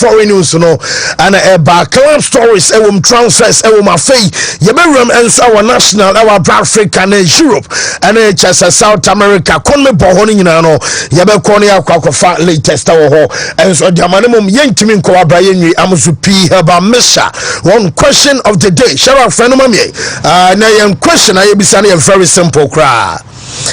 foreign news no and about club stories transfers my fee yebewram enso our national our Africa and Europe and South America konme bohoni nyina no yebekɔ ne akwakofa latest ho enso diamanimum yentimi nkɔ abraye nwi amusu pi haba mesha. One question of the day shara friend mamie na yen question ayebisa na very simple cry.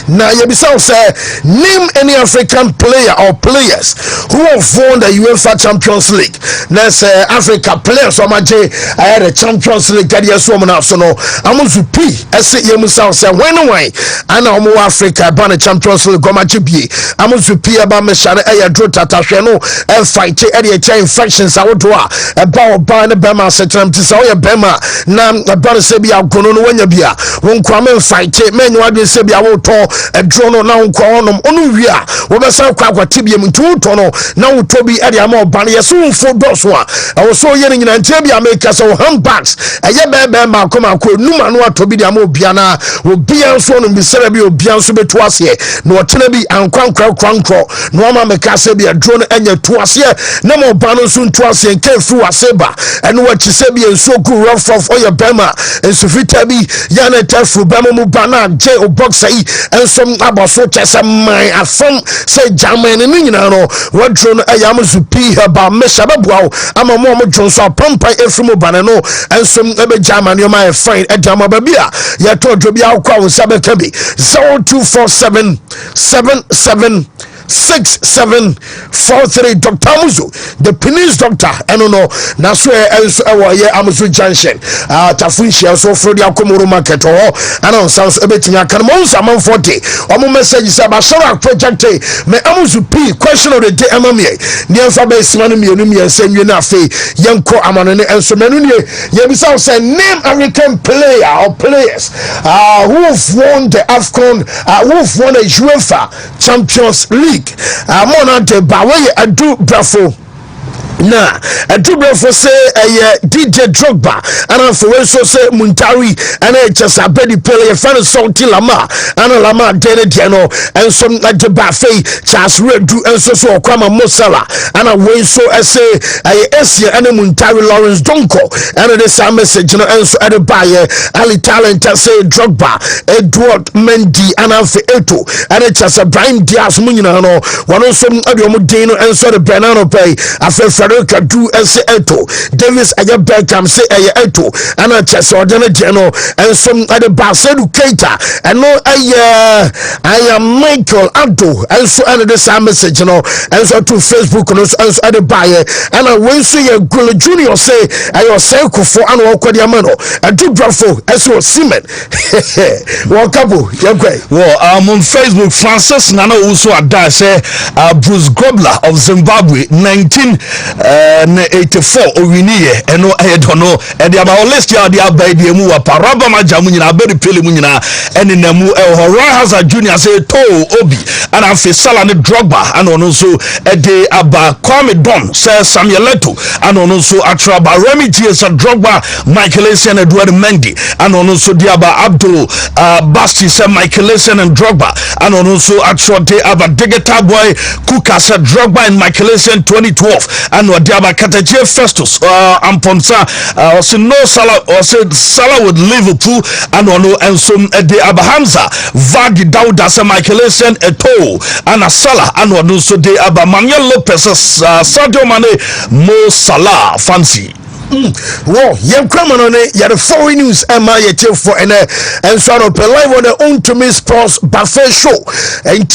Now you be say name any African player or players who have won the UEFA Champions League. Let's Africa players so much I had a Champions League career so no I'm to P say you must say when away and I'm Africa ban a Champions League go match be I'm to P about me share a draw tata no and fight any infections I would do about ban the Bema setram to say Bema na about say be agono no when you be won kwame fight men you say be a drone now on Onuria, Wabasa Tibium to Tono, now Toby Adiamo Bania soon for Doswa. I was so yelling in Antibia make us our handbags. A yabba Malcolm could Numanua to be the Amobiana, will be answered and be celebrated Biansu Betuasie, no Tenebi and Quankro, Norma Mecassabi, a drone and your Tuasia, no more Bano soon Tuasia and came through a Seba, and what Chisebi and so good rough of Oya Bema, and Sufitabi, Yana Tefu, Bama Mubana, J. Oboxai. And some about so chess my from say German and no what drone I am to pee about Meshabao. I'm a moment Jones or Pumpa Efremo Banano and some German you might find at Jamababia. Ya told to be our call Sabakabi 0247 6743 Dr. Amuzu, the Penis doctor, and no, Naswe else our year Amuzu Junction, Tafunshi, so for the Akomoro market or and on sounds a bit in a Camonsa 40 or messages about Sora project. May Amuzu P question of the day Amamie, near Fabes Manumi and send you Nafi, Yanko Amane and Somanunie. Yabisa say name American player or players who've won the AFCON, who've won a UEFA Champions League. Monante Bawe Adu Brafo. Na Adubra say DJ Drogba and for so say Muntari and just a bedi play a fan salty lama and lama dene diano and some like the buffet Charles Red do and so Kwama Mosala and a way so I say Esia and Muntari Lawrence Donko and the same message and so at the buyer Ali Talent say Drogba Edward Mendy and Alfa Eto and it's just a Brian Diaz Munino one of some Adiomo and so the Banana Pay after do Eto Davis Aya Beckham say Eto and a chess or General and some other Barcedu Keita and no I am Michael Abdo and so the same message and so to Facebook and so other buyer and I will see a Gula Junior say I was Selko for an Okadiamano and do Brafo as well Simon Wakabu well on Facebook Francis Nana also ada say Bruce Grobler of Zimbabwe 1984 owiniye eno edono e dia ba list ya dia ba dia mu wa paraba majamu nyina beri pele mu nyina ene namu Roy Hazard Junior say to obi and afi Sala ne Drogba and ono so e de aba Kwame Don say Samuel Eto'o and ono so atraba Remy G say Drogba Michael Essien Edward Mendy and ono so dia ba Abdul Basti say Michael Essien and Drogba and ono so atrote aba Digital Boy Kuka say Drogba and Michael Essien 2012 and Wadiaba Kataje Festus Amponsa also no Salah or said Salah with Liverpool and ono and some de Abahamza Vadi Dauda sa Michael Essien Eto'o and a Salah and ono so de Manuel Lopez Sadio Mane Mo Salah fancy. Well, young criminal, you the foreign news, MI for and so on live on the Wontumi Sports Buffet show. And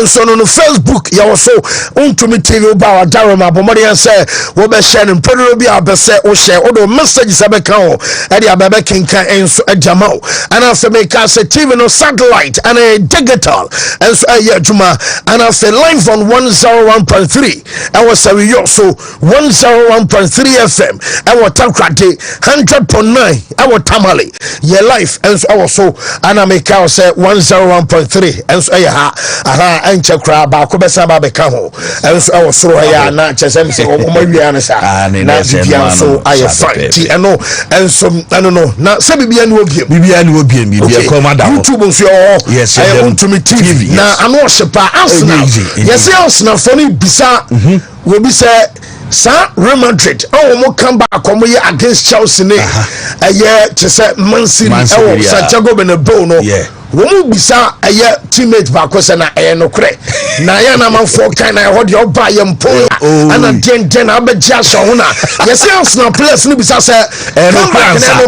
so on the Facebook, you also Wontumi TV about Darama, Bomadian say, what be sharing, probably be or share all the messages of a cow, and the Ababe Kinka and so a Jamal. And after make us a TV no satellite and a digital, and so a Juma, and after live on 101.3, I was so 101.3 FM. Our Tankrate 100.9 our Tamale your life and so also and I make out say 101.3 and so and chakra ba ko besa ba beka ho and so our so ya na chesem say o ma wia na sa na bibia so I fight and no and so I don't know na say bibia ni obiem bibia ko ma da YouTube so yes I want to me TV na ano hyepa asna yes na for ni bisa we be say Sa Real Madrid mo come back come here against Chelsea ne to say Man City Santiago Bernabeu no wo bisa teammate back say na no kre na na man for kind na hold your buy mpo ana den abeja so ho na yes Arsenal players ni bisa say no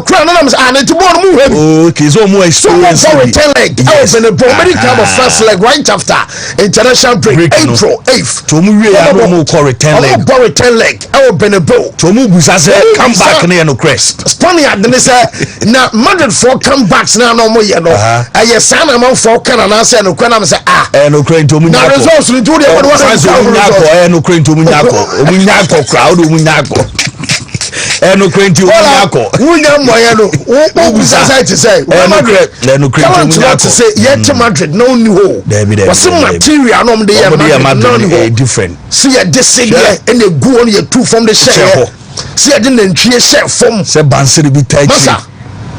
kre na na to ball mu heavy okay so more experience for return leg Bernabeu very come of first leg right after international break April 8th to mu we no more return leg Bernabeu to mu bisa say come back na no kre Spaniard they say na Madrid for comebacks na no mo ye no yes I'm on for Canada say no kwana say no kre to mu na results ni do dey no kre to mu nyako crowd mu nyako no kre to mu nyako wunya moye no wo bisa say to say Madrid no kre to mu nyako say yet Madrid no ni ho was material no dey Madrid different see ya this here and they go on your two from the share see I didn't three share from say bansiri bi tai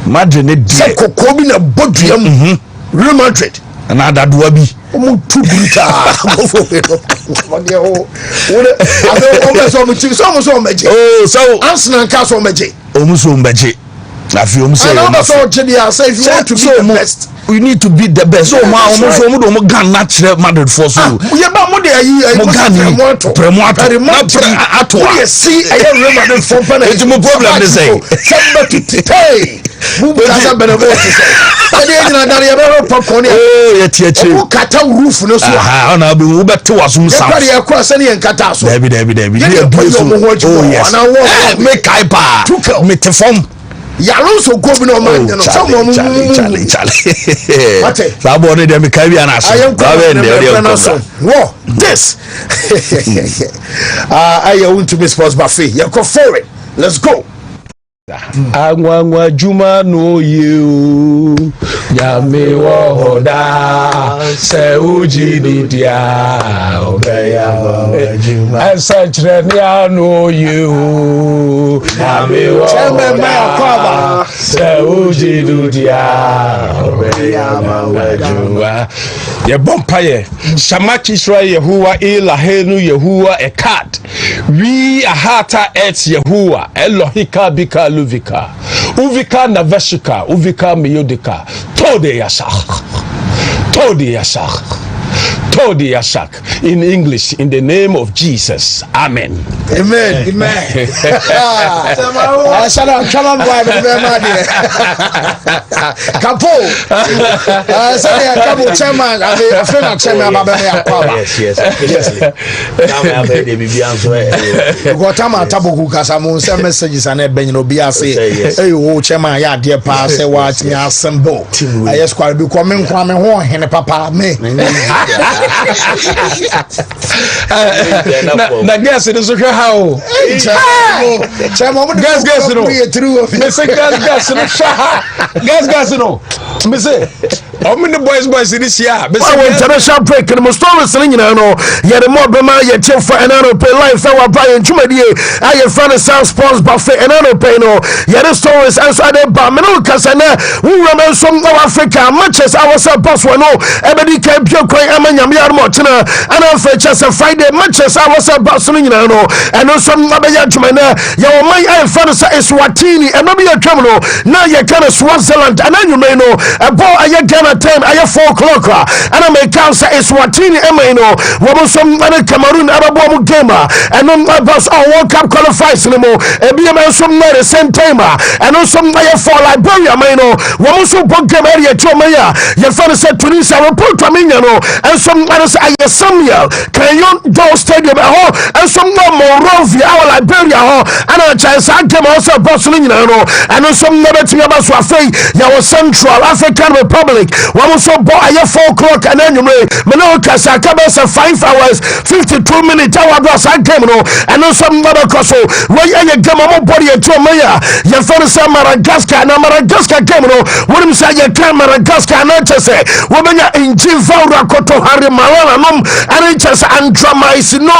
Madrid ne say kokobi na boduam Real Madrid na dadoa bi omo tu bruta so Arsenal ka so meje omo so meje na fi omo say if you want to be the best we need to be the best so omo gan na chere Madrid for so ye ba mo de mo gan ato we see Real Madrid for penalty it's my problem they say hey who doesn't benefit who kata roof no so na be wo bete wasum sam ya kware akwa sane en kata so David me kai pa me te form yaro so go bi no man no so mo chale sa bo ne de me kai bi ana so wo this Wontumi sports buffet you go for it let's go Angwa juma no you Yami wo hoda Se uji didia Obeya juma Asa chrenia no you Yami wo hoda Se uji didia Obeya juma Ye bompaye Shamaki Israel Yehuwa ila henu Yehuwa ekat We ahata et Yehuwa Elohika bika Luvika, Uvika Naveshika, Uvika Miyodika, Tode Yasak. In English, in the name of Jesus. Amen. Amen. Shut up, come on, boy, Capo. Say, Capo, chairman, I feel like chairman, yes. What time I tabu Casamun, some messages and a ben obia say, hey, oh, chairman, ya dear pass, say, watch me assemble. I just quite be coming from a horn, and papa, me. Na guess it is okay how guess no me say guess no me say how many boys this year me say international break and most stories you know yeah the more bema yeah chief for another pay life our Brian Chumadie I your friend South Sports buffet another pay no yeah the stories answer the ba me no kasana we remember some of Africa matches our boss we no everybody can be quite amanya me armo tina and on Friday matches I was about something you know and also Mabaya Jumana your my friend is Watini and maybe a criminal now you kind of Swaziland and then you may know about a Ghana time I have 4 o'clock and I may count is Watini Emino what some other Cameroon Arabu gamer and then about our World Cup qualifiers anymore and be a some night the same time and also I have for Liberia may know what also book game area Chomaya your friend said Tunisia report to me and some others I Samuel Canyon Door Stadium and some Monrovia our Liberia and a chance I came also Barcelona and some never to about Swafay your Central African Republic one was so boy 4 o'clock and then you may Manoka Sakabas 5 hours 52 minutes our boss I came and some other castle where you get my body at your mayor your first Madagascar and Madagascar came what him say you can Madagascar not to say woman in Jivaura Koto Hari Malala and it just andramais no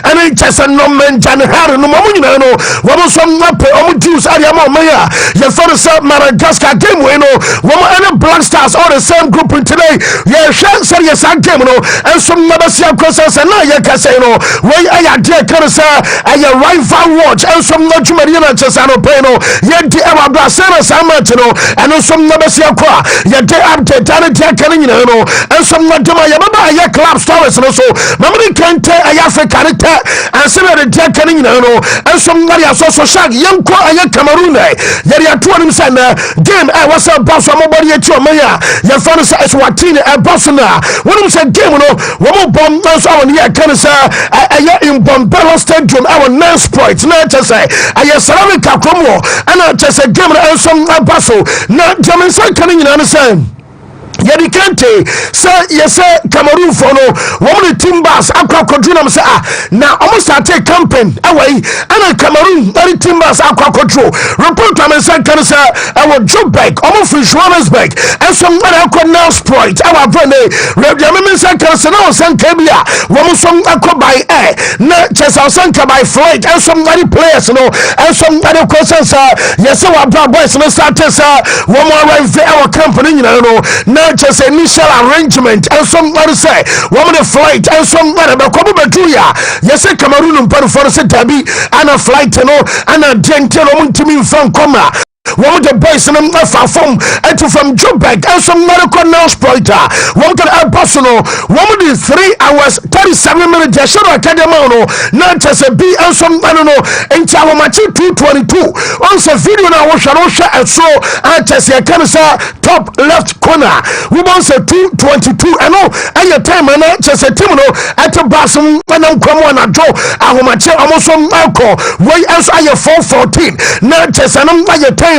and it just no mention Chad no mamu nyina no womo so mape omo deals area ma omeya ye for say Madagascar game we no womo any Black Stars all the same group in today ye hwe say yes game no enso mabasi akosa say na ye ka say no we aya de kan say aya rival watch enso no dwumari na chesa no pay no ye di ewa bra say na samat no enso mabasi akwa ye de update and de kan nyina no enso madema ye baba ye club stories no so mamri kente aya Africa ne te anse de de kan nyina no enso ngari aso shag yenko aya Cameroon ye de ato nim say na game was a boss of mobody at your mayor ye fan say Swatini e boss na wonim say game no wo bomb so on here kan say aya in Ballon stadium our next point na to say aya Ceramica Kromo ana to say game na enso abaso na jamin say kan nyina no say yedi kente say yes Cameroon for no one Timbers akwa kodrunam say na almost take campaign away and Cameroon very Timbers akwa kodro report am say kan say our Joburg almost for Johannesburg and some akwa now sprite our brand radio me say kan say now san kabia wo some akwa by air na chesa san ka by flight and some very players no and some other questions yes our boys no start say wo more arrive our company you know na just initial arrangement and somebody say woman the flight and somebody be come betuya yes Cameroon mparo for say tabi and a flight no and a gentle Wontumi from koma one of the boys in the from and from Joburg and some medical now spoiler one can a personal 1 minute 3 hours 37 minutes just show academy not just a B and some I don't know in our match 222 on the video now wash and so I just a cancer top left corner we want say 222 and no and your time and just a team no at the bottom and I'm come on a draw our match almost some alcohol way as I 414 not just an your time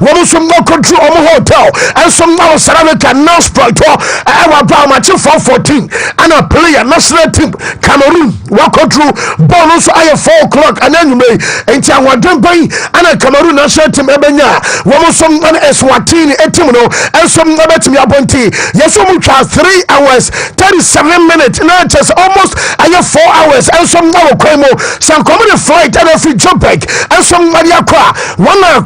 woman some no control on hotel and some now Ceramica now sprite our match 414 and a player national team Cameroon walk through Ballon so I 4 o'clock and then you may enter our Dembe and a Cameroon national team ebenya woman some Eswatini team no and some bet me appointee yes so much 3 hours 37 minutes not just almost I 4 hours and some now Kwemo some community flight and a free Joburg and some Mariakwa 1 hour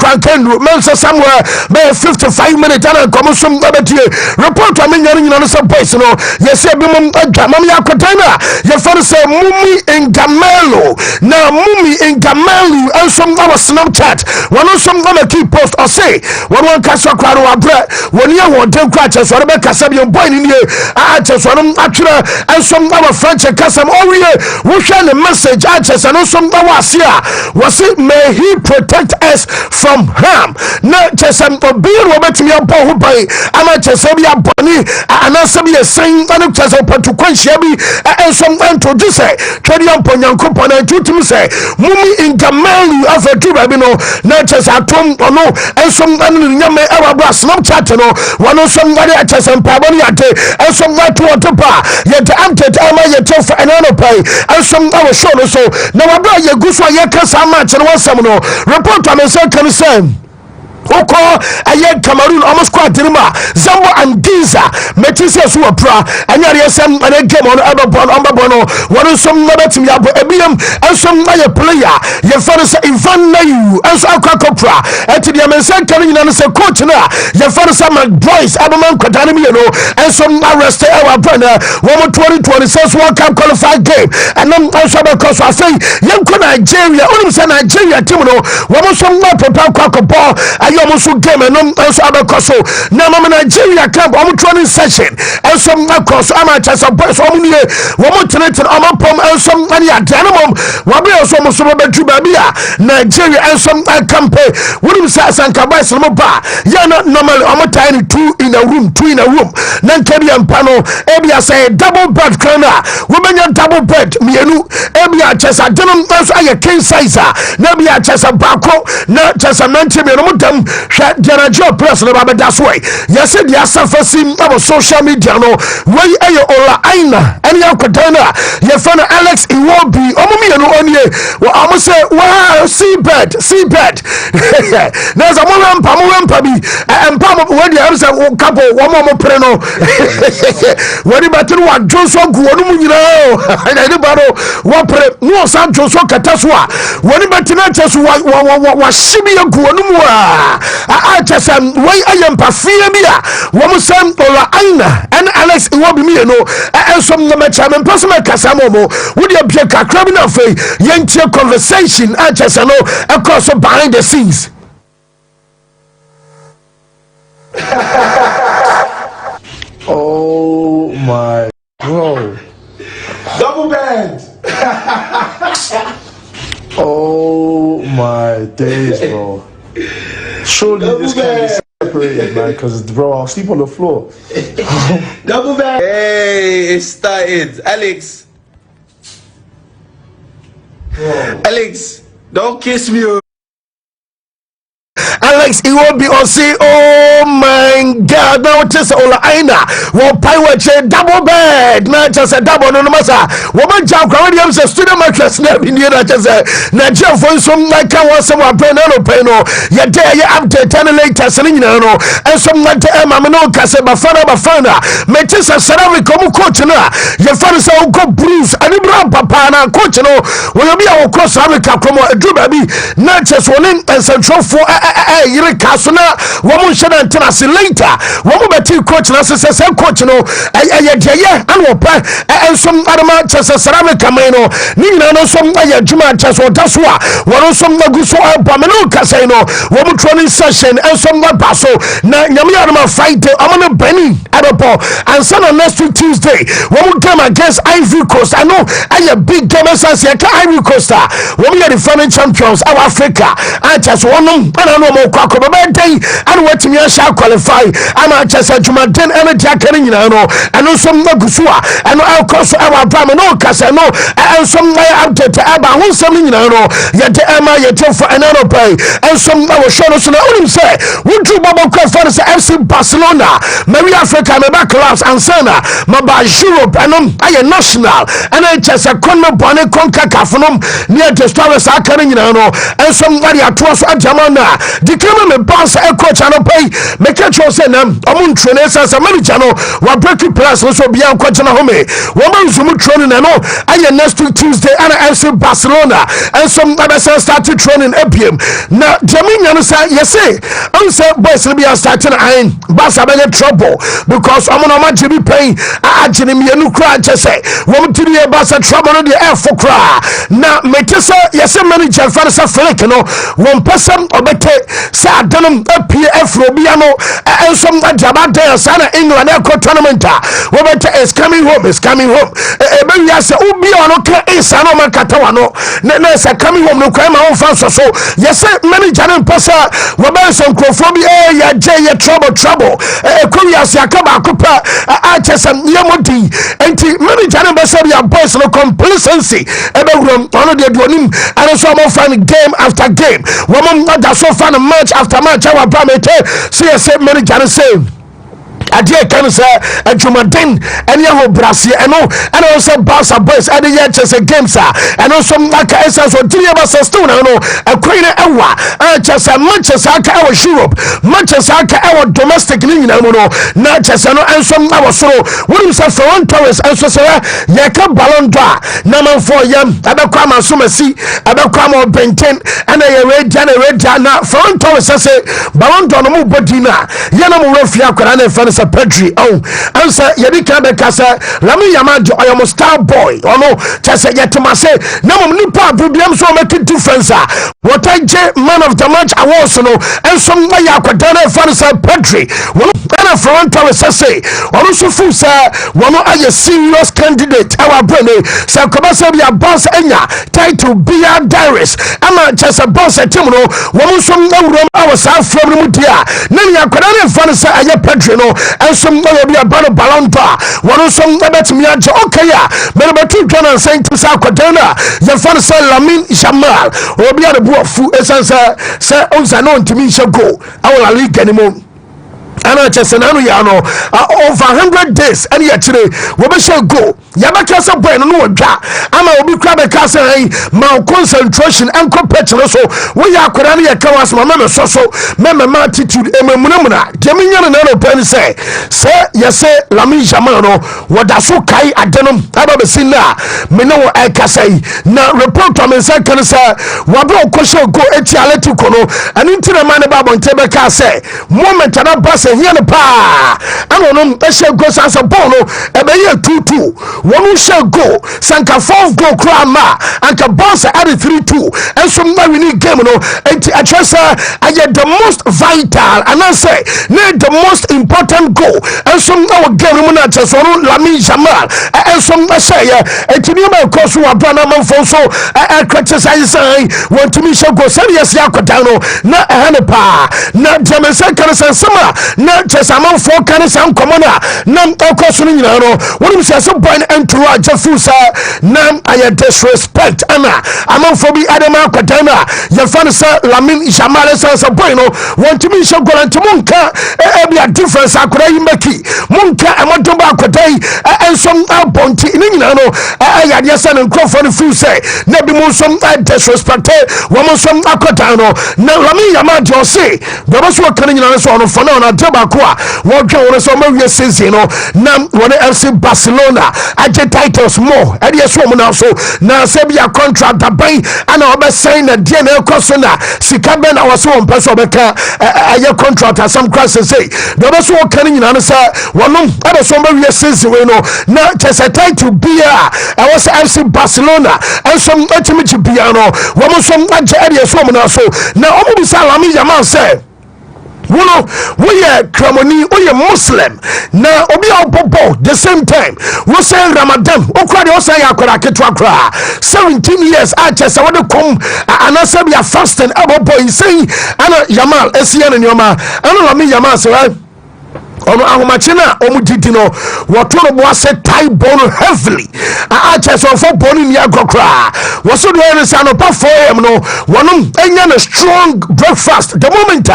Mensa somewhere by 55 minutes and come some report I mean you know some place no yes mami akotana your father say mummy in Gamelo now mummy in Gamelo and some our Snapchat one of some gonna keep post or say one catch your crowd or bread when you want to catch us or be Casabian boy in here I just want actually and some our French Casam over here we share the message I just and some was here was it may he protect us from harm na chesam obir wo betimi abɔ ho bai ama chesam ya bɔni anasa bi esen anu chesam patukwanhia bi ensom antoji sɛ twɛdi amponyankopɔ na tutum sɛ mumi ingamali afatu ba bi no na chesam atom ɔno ensom anu nyame awabra Snapchat no wɔno som ngare chesam pabɔni ate ensom ngatu otopa yɛde update ama yɛte fa enano pai ensom awo show no so na wabra yɛguso yɛkasa ma kyerɛ wɔsɛm no report amese kan sɛ Oko aye Cameroon almost quite dirima Zambo and Giza metisi so pra anya resem and game on Ababono one some nabetim yabo ebiem and some my player ye father say Ivan Nayu and so akakopra enti the mention kan nyina say coach na ye father say my boys abaman kwadane mi no and some arrest our brother 2026 World Cup qualified game and then also because I say yenko Nigeria only say Nigeria team no one some not prepare kwakoball almost game and also abakoso na mama Nigeria camp training session and some across amateurs of boys omunie womo tenete amampom and some money at animum wabe also muso betu babia Nigeria and some campaign wouldn't say sankabai some ba ya not normal tiny 2 in a room nan kedi ampano ebia say double bed corner womenya double bed mienu ebia chesa denom also aye king size na bia chesa bako na chesa 90 me no dam Managerial press no ba that's way yes the asafasim about social media no way ayo ola aina any akotana ye fan Alex Iwobi omumi no onye we am say wow seabed there's a mowempa bi empa we dey am say couple wo mo pre no we dey better wa Joshua guonu mu nyina anybody wo pre no san Joshua kataswa we dey better na chesu wa shibi guonu mu a chesam way ayempa fie bia wo mo sam ola aina and Alex Iwobi mi no ensom na mecha me person kasamo mo wo dey bia kakra bi na fe yentie conversation a chesa no across behind the scenes. Oh my bro. Double band. Oh my days, bro. Surely this can't be separated, man, because bro, I'll sleep on the floor. Double band. Hey, it started. Alex. Bro. Alex, don't kiss me. Alex Iwobi or say oh my god now just ola aina wo pai we che double bed na just a double no masa wo man jam kwa we say student mattress na bi na just na je for some like kan wo some pen no pen no ye dey ye update and later so nyina no and some like ma me no ka se ba fana me just a salary come coach na ye fana say go bruise ani bra papa na coach no wo yo bi a wo cross Africa come edu ba bi na just wonin central for yire kasuna womu sheda ntenase later womu beti coach na se coach no ayedeye an wo pa ensom adama chese sarame kameno ni nyina no som ayedwuma chese odaso a wono som naguso abameno kasai no womu training session ensom na baso na nyame adama fight amana bani adopo and son on next week Tuesday womu game against Ivory Coast I know aye big game sense ya ka Ivory Coast womu ya defending champions of Africa and just wono ana no mo kwa day and what me shall qualify ama chesa jumaden energy akere nyina no eno som nagusua eno alcost our brand no kasa no en som na update aba ho som nyina no ye de ama ye de for enano pay en som na wo show no so na unim say wontu bobo kwa for say FC Barcelona Mary Africa me back clubs and sana maba Europe enom aye national en chesa konno bone konka kafonom near the stars akere nyina no en som na ya to so ajamana dikema me boss e coach no pay make sure say na omun trainer say manager no wa break plus so bia coach na home wo man zoom training na no aye next week Tuesday and FC Barcelona and some other started training APM na Jaminya no say yes say boys will be starting iron Barca be trouble because omun ma jibi pay agene me nu kra say wo mtiri e Barca trouble no the F for kra na make say yes manager for say Flick no one person obete sa danom apie afrobia no ensom ajaba dey sana England e tournament we better is coming home e be wi ase ubi ono ka isa no makatawa no na say coming home no kwa ma won fan so yes manager no pasa we be some crofobia ya je trouble e ko wi ase akaba akopa a chesam yemodi enti manager no be say ya boys no complacency e be wrom ono de duonim and so mo fan game after game we mo da so fan match after match our pramete say manager say adie kan say adwumaden ene ho brase eno and also Barca boys ade ye chese games and also aka essence so three of us still no akwina ewa chese matches aka ewa Europe matches aka ewa domestic ni nyina mo no na chese no enso na wo soro wonu say for Torres enso say ye ka Ballon d'Or na man for yam abekwa ma so masi abekwa ma benten and ye reja na for Torres say Ballon d'Or no mo bodina ye na mo refia kwara na fa sa Pedri answer yedika be kasa Lami Yamad oyomo star boy ono chese yetuma say na mom nipa bubiam so make difference what I man of the match awards no and some way akwadana fa sa Pedri wono na front of say ono so fu say wono aye serious candidate our brand say kobasa bia boss enya title bia diaries ama chese boss team no wono so awuram our sa from mu dia na yakwadana fa say aye Pedri no and some be a Ballon one some bet me okay but about 2 Ghana saying to Sakwadana your fan say Lamin Jamal or be a boy fu say on to me shall go I will league anymore. And I just over 100 days and yet today we shall go Yabaka Sabre no ja ama obi crab a castle my concentration and competition so we are Kurani kawas mama so mema attitude ememunamuna Jaminya no pen say yes say Lamin Jamano what so kai adenom aba besina me no e kasai na report on say kan say wabo ko go etiale to kono and into the man ba bonte be ka say moment na pass here no pa anono e shall go sansa bono e be ye 2-2 one shall go sanka 4 go krama and ka boss at 3-2 and so now we need game no I trust I get the most vital and I say need the most important goal and so now game no na just on Lamin Jamal and so I say and to me my course we are man for so I criticize say want to me shall go serious yakotano na pa na jamesa kan sama na just among 4 kan sam komona na course no nyina no when we say so point entourage fusa nam I disrespect ana among for be adama kwatana your fan say Lamin Jamal say boy no want to me show go and munka e be a difference akora yimaki munka amadomba kwatai and some bonti nyina no ya dey say nko for the fusa na bi mun some disrespect woman some akotano na Lamin Jamal do say baba so kan nyina so no for na teba ko a wo dwe wo so ma wie season no na wona FC Barcelona aje titles more and yes woman also now say be a contract aban and obe sign na die na ekoso na sika ben na was one person obeka aye contract as some crisis say the best one kan nyina no say wonom ebe so ma wie season we no na chese title bia I was FC Barcelona and some ultimate bia no woman some aje and yes woman also now omo bi say Lamin Jamal say we are Kramoni, we are Muslim. Now, obi bobo the same time. We say Ramadan. Okra also yakora ketwa 17 years. I just want to come and I say we are fasting. Abo boy saying, "Ana Jamal, Esian and Yoma." Ana Lamin Jamal say, ono ahomachina omudidi no wotoro bo ase tie bone heavily a just for bone ni agokra woso do ene sa no pa 4am no wonom enya na strong breakfast the moment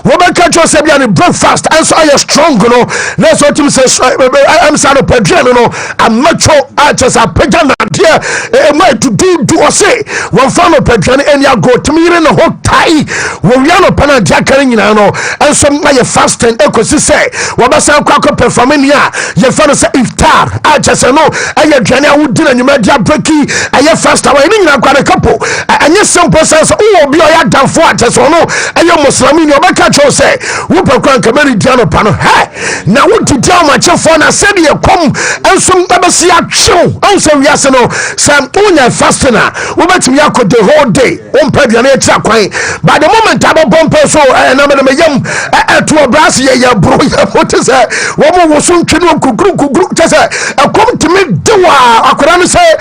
wo be catch us bia ni breakfast and so are strong no let's what him say I'm sorry pedro no I'm macho a just a pejana dia e mai to do o say won fa no pedro eni ago tumire no ho tie wo wi no pana dia kan nyina no and so my fasting ekosi say wabasa kwako performania ye fa no say iftar a just no aye dwane a wudi na nyuma dia breki aye fast away ni nyina kware couple anye simple sense o obi o ya danfo a just no aye muslimi ni obeka cho say wo pekwan kameri dia no pa no he na wudi dia ma chefo na say de kom ensum babasi atwew on say wiase no sam unya fasting a wo betimi yakọ the whole day o mpa dia na etira kwan by the moment abo bompe so na me yam to brass ye bro ya what is that wo so ntwenu kugru tese akom timi dewa akora no say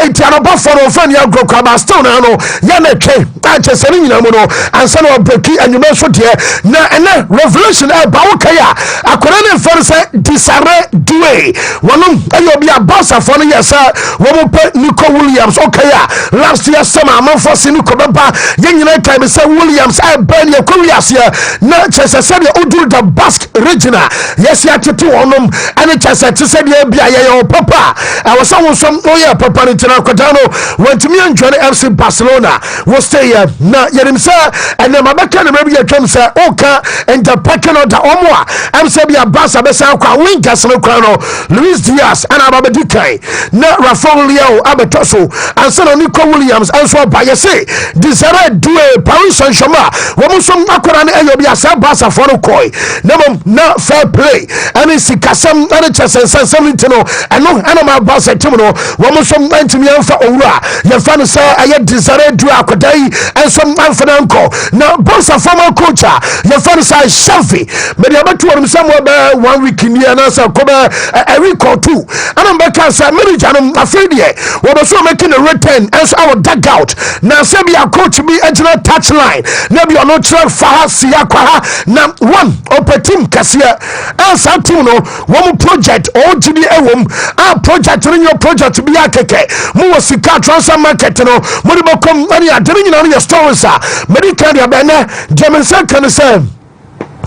entiano bofo no fan ya grokwa ba still na no ya na twe a tese ni nyina mu no ansa na breki anyuma so de na ene revelation e ba wo kaya akora ne for say disare duwe wonom ayo bia boss afo no yesa wo mo pe Nico Williams okaya last year summer amanfo si Nico beba ye nyina kai be say Williams I ban ye Koreas ya na tese say de odur the Basque regional yes ya tete wonom ene tese tese de bia ye papa I was someone some oya papa ni tena kwadano wantumi enjoy FC Barcelona wo stay here na yerim say ene mabeka na maybe ye twem say oka enter packing on the omwa am say bia Barca be say kwa wingers no kwa no Luis Diaz and ababedi kai na Rafael Leao abetoso and so Nico Williams and so by say desire do Paris Saint-Germain wo mo som akora na eyo bia say Barca for koi na fair play and is kasam and chesensem no and no animal Barca team no wo mo som antimi amfa owura ye fa no say aye desire do akodai and some anfananko na Barca former coach ye fa no say Xavi me dey betu won somewhere be 1 week in here na say ko be a week or two and am back say manager no afraid here we be so making a return as our dugout na say be a coach be agent touch line na be no try fa sia kwa na one opetim kasia asa team no one project OGD ewom a project in your project be akeke mo sika transfer market no mo de bokom ani adere nyina no your stories medical dia bene Jemensa kan say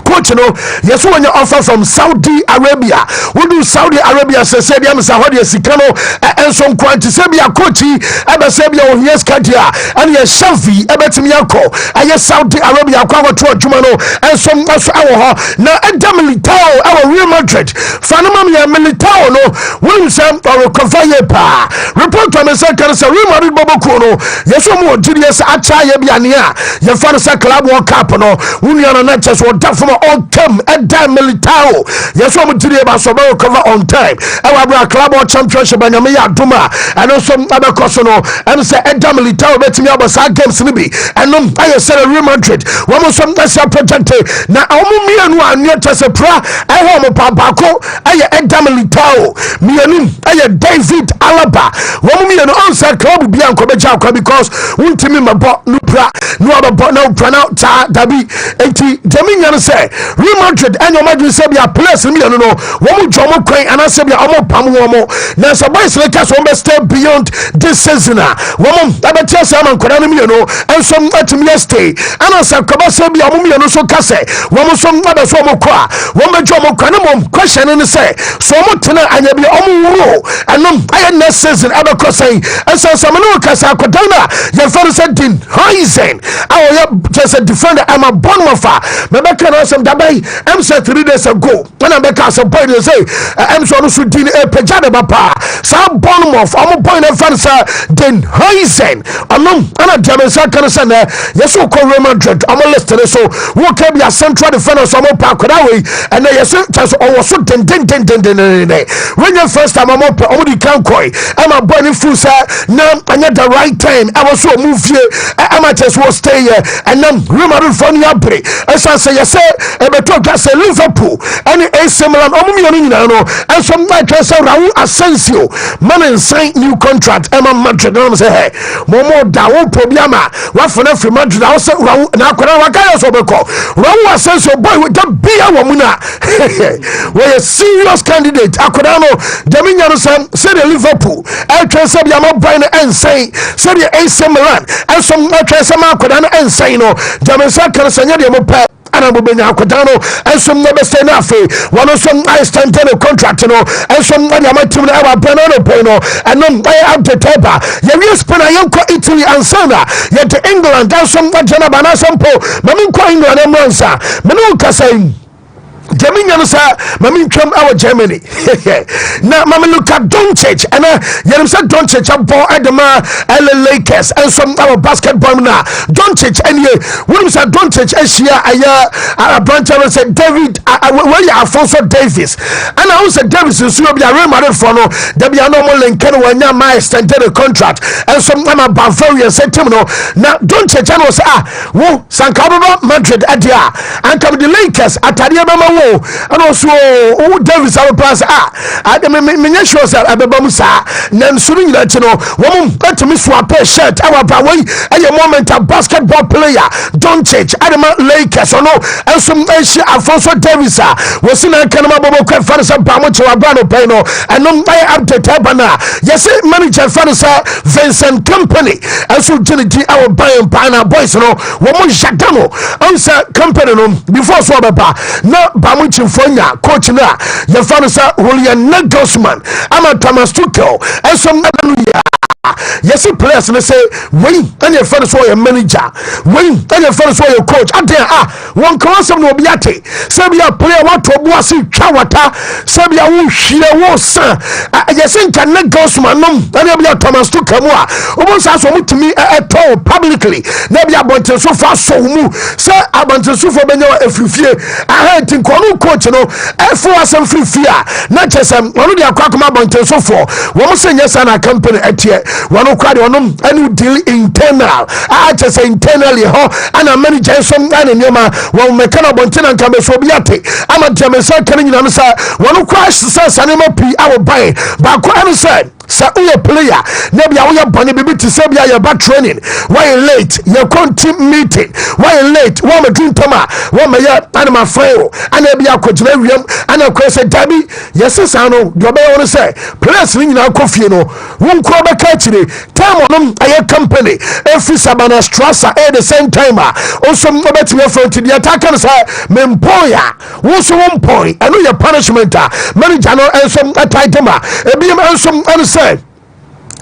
coach no yes when you offer from Saudi Arabia we do Saudi Arabia say dia msa ho de sika no enso kwanti say bia coach e be say bia o yes kadia and yes Shafi e betimi yakọ aye Saudi Arabia kwa to adwuma no enso awo ho na Eda Militao our Real Madrid fanama me Militao no we say or cover pa report to me say kan say Real Madrid boboko no yes mo GDS acha ye bia ne a ye fa say club World Cup no we na na chess what on time Eda Militao yes we did about so cover on time our club championship and me aduma and also other no and say Eda Militao betimi abasa games ni bi and no I say Real Madrid we mo some that's project na omo mienu anya chese pra I ho mo pabako aye Eda Militao mienu aye David Alaba we mo mienu on say club bia nko beja akwa because Wontumi mabo no pra no ababo na pra na ta dabi enti deminya say Real Madrid and your Madrid say bia place me no wo mo jomo kwan and say bia omo pam wo mo na so boys like us we stay beyond this season wo mo abetia say man koda no me no and some atumi stay and say koba say bia mo me no so kase wo mo so abe so mo kwa wo me jomo kwan mo question ni say so mo tena anya bia omo wuro and I next season abe ko say and so some no kasa koda na ye for say din Hoizen I just a defender I'm a Bournemouth me be can some dabai am say 3 days ago when I make us a point they say am so no din e pejade bapa sa Bournemouth am point and fan say din Hoizen alum ana Jemensa kan say na yes ko Real Madrid am list so wo can be a central defender so am pa koda we and yes just o so din when you first time am di kan koi am a boy full say na anya the right time I was so move here am just will stay here and then Real Madrid for you break as I say yes ebeto say Liverpool any AC Milan omo mi nyina no and some like say Raul Asensio man sign new contract Emma Madrid no say hey momo da wo problema wa fona free Madrid I say Raul na akora wa kai so beko Raul Asensio boy with the beer wo mu na we a serious candidate akora no deminya no say the Liverpool I can say bia mo boy no say the AC Milan and some like say ma akora no say no Jemensa kan sanya de mo pa ana bobenya akodano and some never say na fe one of some I stand a contract no and some na ma team na aba no pay no and no I up the table ye we spend a yanko Italy and sana ye to England and some na bana sampo mami ko England am ransa me no kasai Jaminya no sa mami twam our Germany na mami look at Doncic and yerim say Doncic abo edema Lakers and some our basketball na Doncic and ye when say Doncic asia aya branch say David where you Alfonso Davis and I say Davis so be Real Madrid for no there be no more link can when my extended a contract and some am Bavaria say team no na Doncic and was wo Sankababa Madrid adia and come the Lakers atadia mama and also Davis our plus me sure say abeba musa na nsuru nyina chi no wo got me swap a shirt our way a moment a basketball player Doncic adama Lakers no and some Alfonso Davis was in a kanama bobo kwa fansa bamo chi wa brano pay no and no buy up the tabana yes manager fansa Vincent Company and so Trinity our buying pana boys no wo mo jadamo answer company no before so baba no bamo Fonya coach na ya fanasa Julian Nagelsmann ama Thomas Tuchel and some yes players they say when and your friends were your manager when and your friends were your coach and there one concept no biate say be a player what to boasi twawata say be a wo hwie wo san yes nka Nagelsmann no and be a Thomas Tuchel mo a obo sa so mutumi to publicly na be a bonten so fa so mu say abonten so fo benya afrifie aha tin kono coach no efo asem frifie na chesem wono dia kwakoma bonten so fo wo mo say nyesa na company atie one crowd on any deal internal I just say internally ho and a manager some and nyoma one mekana bonten and come so biate I'm a Jemensa kan nyina no say one crash say sanema p I will buy but kwa no say Sa uye player nebi ya uye bani bibi tisebi ya ba training why late ya team meeting why late wa me tuma wa me ya anima fail ana ebi ya kojina wiem ana kwese dabi yesi sa no do be won say players ni nyina kofie no won ko be ka chire time on aye company every sabana strassa at the same time also obeti me front the attacker say mempoya wo so one point anu your punishment manager no enso ataitema ebi enso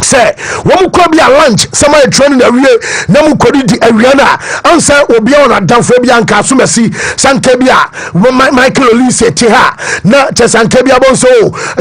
say wo ko bia lunch sama training awie na mu kodi di awie na ansa obi on adamfo bia nka so mesi sanka bia Michael Olise ti ha na tesanka bia bonso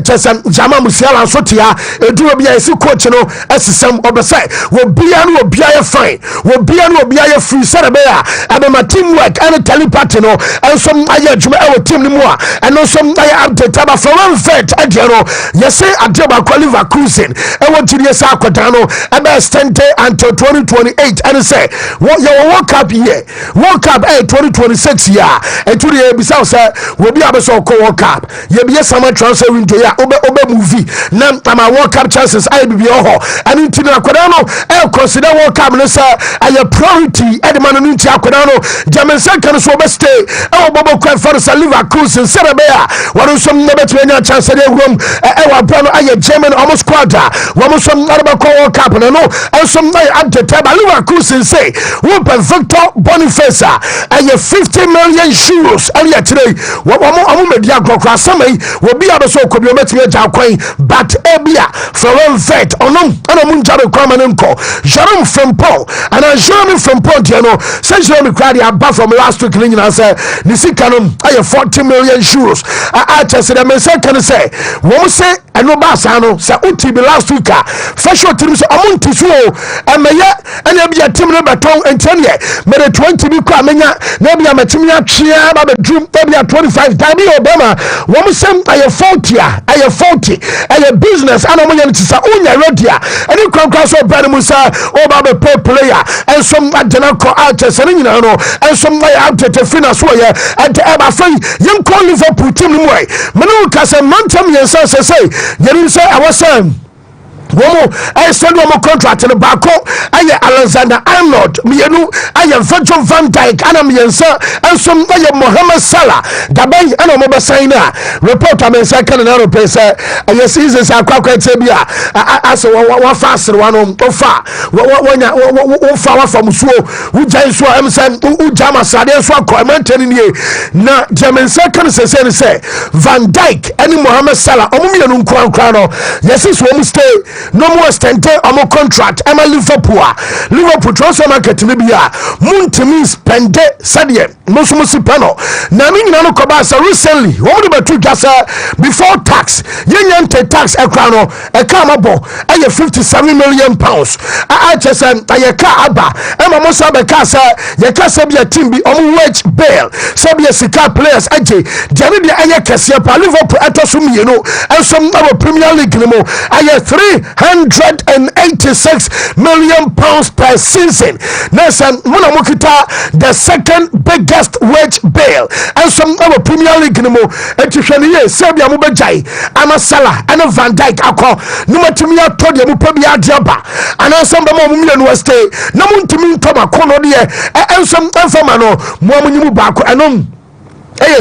tesan jama musiala so ti ha eduro bia esi coach no esesem obese wo bia no obi aye fine wo bia no obi aye free serebe ya abema teamwork and telepathy no enso aye adwuma e wo team ni mu a eno so aye update aba from vet adero yesi adeba qualification cruising e wo yes akodano about stente until 2028 and say what your World Cup year World Cup 2026 year and to the bisa say we be able to World Cup ye be summer transfer window ya obe movie na ama World Cup chances I be ho and into the akodano e consider World Cup no say a priority e the man no into akodano German second so be stay e obobo kwa for Liverpool in Serbia what some never to any chance dey room e wa brano aye German almost quarter some Araba World Cup no and some at the table Liverpool say we Victor Boniface and 50 million euros earlier today what media crocra some will be able to could be met me but ebia for one vet on munjaro kwamanenko Jerome from Paul and Jerome from Paul Diano says Jerome cried back from last week and say Nisikanom I 40 million euros I just said I can say what say and no basano sa uti be last week fashion team so amonti so and be a team number 2 and 10 year me the 20 be kwa menya na be a matimi atwea ba be drum be a 25 dabi obama wo sem aye 40 aye business and omo yen tisa unya redia any kwankwa so brand musa o ba be pay player and some adena ko artist and nyina no and some like out to finish so ye and eba fan yen call Liverpool team no way me no ka say mantam yen say yen say awasam womo I send womo contract no bako aye Alexander Arnold mienu aye Virgil van Dijk ana miensa ensom aye Mohamed Salah dabai ana mo besan na report amensa kan na ro pese aye season sa kwakwa tebia aso wa fast one ofa wa fa musuo ujan so emsan ujama sade so comment ni na jemensa kan se Van Dijk ani Mohamed Salah omo mienu nkran no yesis wo mu stay no more stente omo contract ama Liverpool transfer market ni bia Wontumi spende sadie musumu pano na mi nyina no koba sa recently wo de betu jasa before tax yente tax ekra no e ka mabo aye 57 million pounds a chesen aye ka aba ema mo sa be ka sa ye ka sa bia team bi omo wage bail sa bia sika players aje jani bia aye kese pa Liverpool atoso mienu ensom na Premier League ni mo aye 386 million pounds per season. Nelson Muna Mukita, the second biggest wage bail. And some other Premier League no more. And to Shania, Serbia Mubajai, Ama Salah, and Van Dijk Ako, Numatumia Todia Mupabia Diaba, and some of Mumian West, Namuntumin Toma Konodia, and some Enfamano, Muamu Bako, and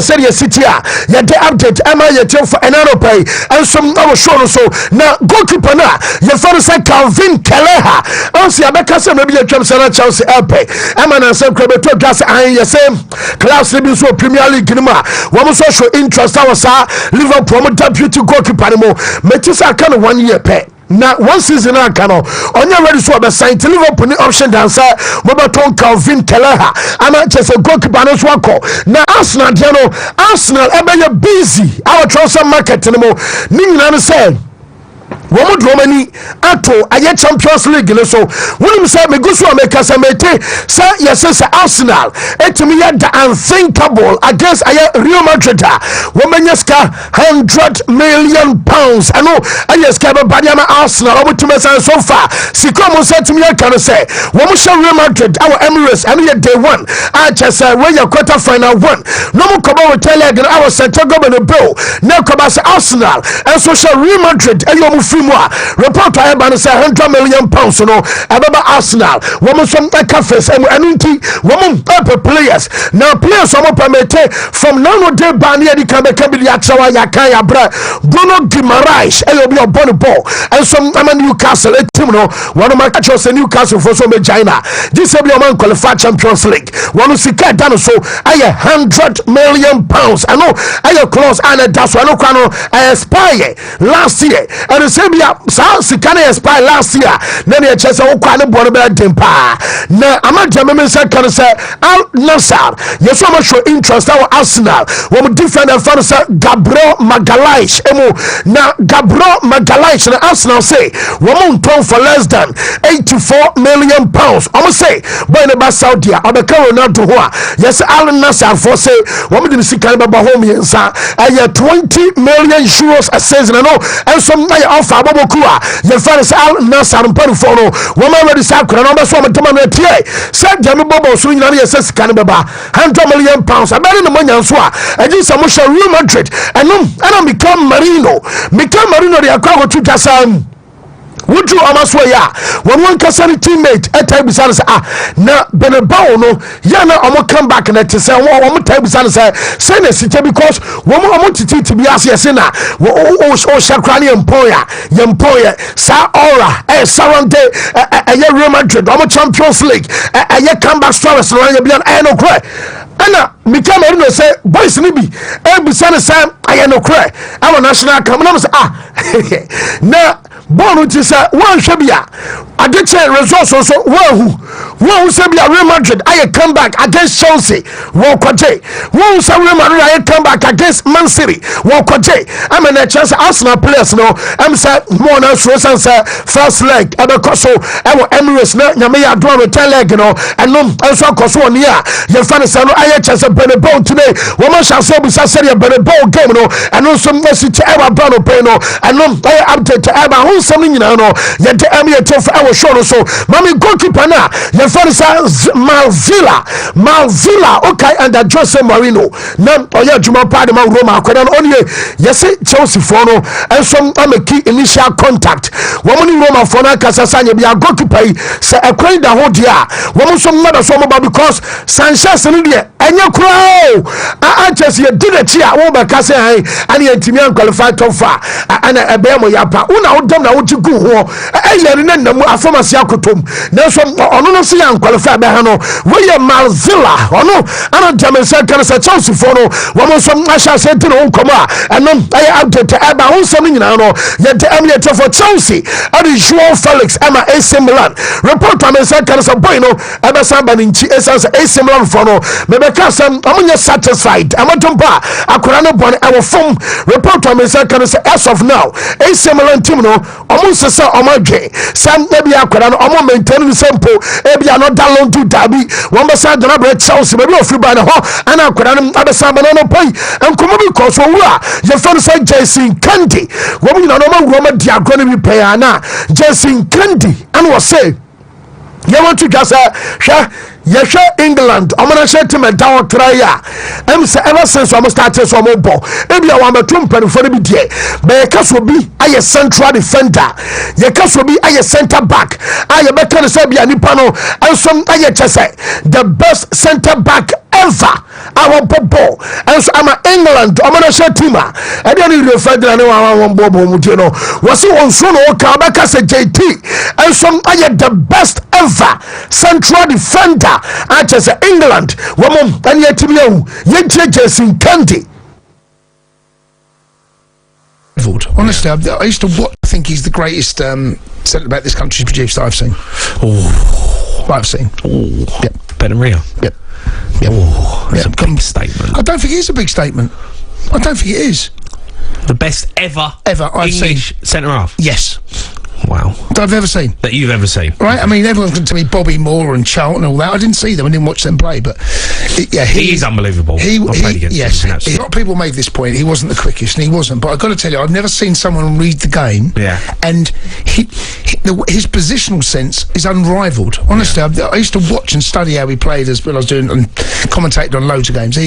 serious city ya de update ama ya tell for another pay and some our show so na goalkeeper na ya for say Calvin Kelleher once ya beka say maybe ya twem say na Chelsea pay ama na say Krebeto gas an ya same class bi so Premier League ni ma wo mo so show interest our sa Liverpool mo deputy goalkeeper ni mo metisa kan 1 year pay na one season akano onye ready so be sign Liverpool ni option dancer Mobaton Calvin Kelleher ama chese goalkeeper no so akọ na Arsenal dia no Arsenal ebe ya busy our transfer market ni mo ni nyina no say womo dromani ato aye Champions League le so wonim say me go so America say mete say yes Arsenal etimi ya the unthinkable against aye Real Madrid womanya ska 100 million pounds ano aye ska be badiama Arsenal obutume say so far sikomo say timi ya kan say womo show Real Madrid our Emirates and ye day one a chese we ya quarter final one no mo koba we tell again our Santiago Bernabeu na koba say Arsenal and so show Real Madrid ayo free moi report I ban say 100 million pounds no ababa Arsenal woman some cafes and anunti woman players now players some permit from now no day ban here the can be atsawa yakaya bra Bruno Guimaraes e obi obon ball and some Newcastle team no one of my catchers Newcastle for some China this be man qualify Champions League one sika dano so I 100 million pounds I know I close and that's why no I expire last year and the same year sika na expire last year then you chese wo kwa ne bo no be dempa na amajame say can say Al Nassr you so much show interest our Arsenal we defender for say Gabriel Magalhaes emo na Gabriel Magalhaes na Arsenal say we won for less than 84 million pounds I'm say boy ne ba Saudi abeka Ronaldo ho yes Al Nassr for say we dem sika ba home yensa 20 million euros a season no and some my offer aboboku you find say Al Nassr mpani for no we ma ready sakura no be so matama na tie say jam bobo so nyina yes sika ne beba 100 million pounds abere no manya so a eji some show Real Madrid and become Marino the akwa to Jasan would you almost way when one casani teammate at time beside na Benebao no yana omo come back and to say one time beside say because one more to be as yes na shakrani empoya sa aura surround Real Madrid omo Champions League comeback stories no no cry ana Mika Marino say boys ni bi ebisa say I no cry our national come na say na Ballon ti say one hwebia adeche resource so one say bia Real Madrid I come back against Chelsea one kwaje one say Real Madrid I come back against Man City one kwaje I mean the chance Arsenal players no am say more na so say first leg abekoso e Emirates na nyame ya do return leg no enom enso akoso oni a ye fa ne say no I chance Benebon today woman shall say bisa say Benebon game no eno so message e wa bra no pay no enom I update to eba who something no ye de am ye tof e wo show no so mami goalkeeper na ye fa ne say Malvilla okay and Jose Mourinho na oya juma pa de ma Roma akoda no oni ye say Chelsea for no enso am key initial contact woman ni Roma for na kasa sanya bia goalkeeper say ekwan da ho dia woman so mada so mo because Sanchez ni de enye kuro Chelsea did it here wo ba kase han ani antimi an qualify top 4 ana ebe mo yapa una odam na woji gu ho eyere na namu afamasi akotom na so ono no se yan qualify be ha no we ye Malvilla ono ana dimension kan se Chelsea for no wo mo so asha se ti no nkoma enom ay update eba ho so nyina no ye de emirates for Chelsea adi Joao Felix ama AC Milan report am se kan se boy no eba samba nchi essence AC Milan for no mebeka sam amunya satisfied amatompa akora no bon e wo fom report am se kan se as of now AC Milan team no omo sese omo dwe sam na bia akora no omo maintain the sample e bia no download to dabi one be say na bre Chelsea be ofri ba na ho ana akora no abesa ba no pay enkomo bi ko so wura ye fa say Jason Kandi wo mi na no ma wura ma dia agro no bi pay ana Jason Kandi and was say you want to just say England I'm gonna say to me down try say ever since I started so mo ball maybe I want to tumpen for be there but cause will be I a central defender you cause will be I a center back I a better say be ani pano and some I just say the best center back ever our ball and so I'm England I'm gonna say team I don't need refer to anyone bobo you know was it on so no ka say JT and some I the best ever central defender I just say England woman and yet you Jason Kandi. Honestly, I used to watch. I think he's the greatest centre back this country's produced that I've seen. Oh, I've seen. Oh, yep. Ben and Rio. Yep. Oh, that's a big statement. I don't think it is a big statement. I don't think it is. The best ever I've seen centre half. Yes. Wow. That I've ever seen. That you've ever seen. Right? I mean, everyone's going to tell me Bobby Moore and Charlton and all that. I didn't see them. I didn't watch them play. But, he is unbelievable. Yes. A lot of people made this point. He wasn't the quickest, and he wasn't. But I've got to tell you, I've never seen someone read the game. Yeah. And his positional sense is unrivaled. Honestly, I used to watch and study how he played as well. I was doing and commentated on loads of games.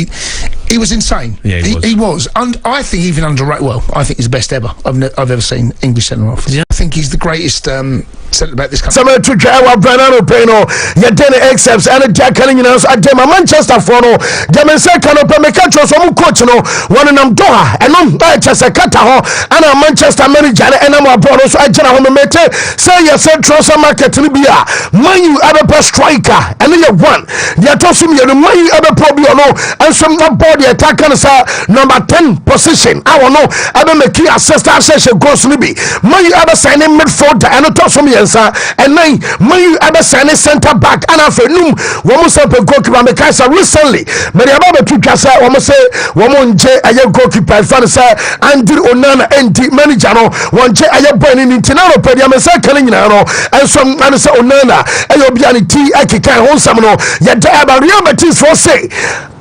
He was insane. Yeah, he was. And I think even underrated. Well, I think he's the best ever I've ever seen English centre half. Yeah. I think he's the greatest centre back this country. Some to try our Bernardo Peno, Yadene excepts and Jack Callinas at Dema Manchester for no Demensa Canopa Mecatros or coach no one in Doha and on Manchester Cataho and a Manchester manager and I'm a bonus I general mete say your central market Libya Manu Abba striker and then you one they are tossing you the Manu Abba problem and some body attack number 10 position I don't know Abba Meki assistant session goes Libby Manu Abba signing midfielder and a toss from and then Manu Abba signing center back and after noon one must have a goalkeeper Mekasa recently but the Abba to Casa almost say one J a goalkeeper Fanasa Andrew Onana and manager no one J a boy in Tinaro Pediamesa Kalina and some Anasa Onana and Obiani T Akika Honsamno yet Real Betis for say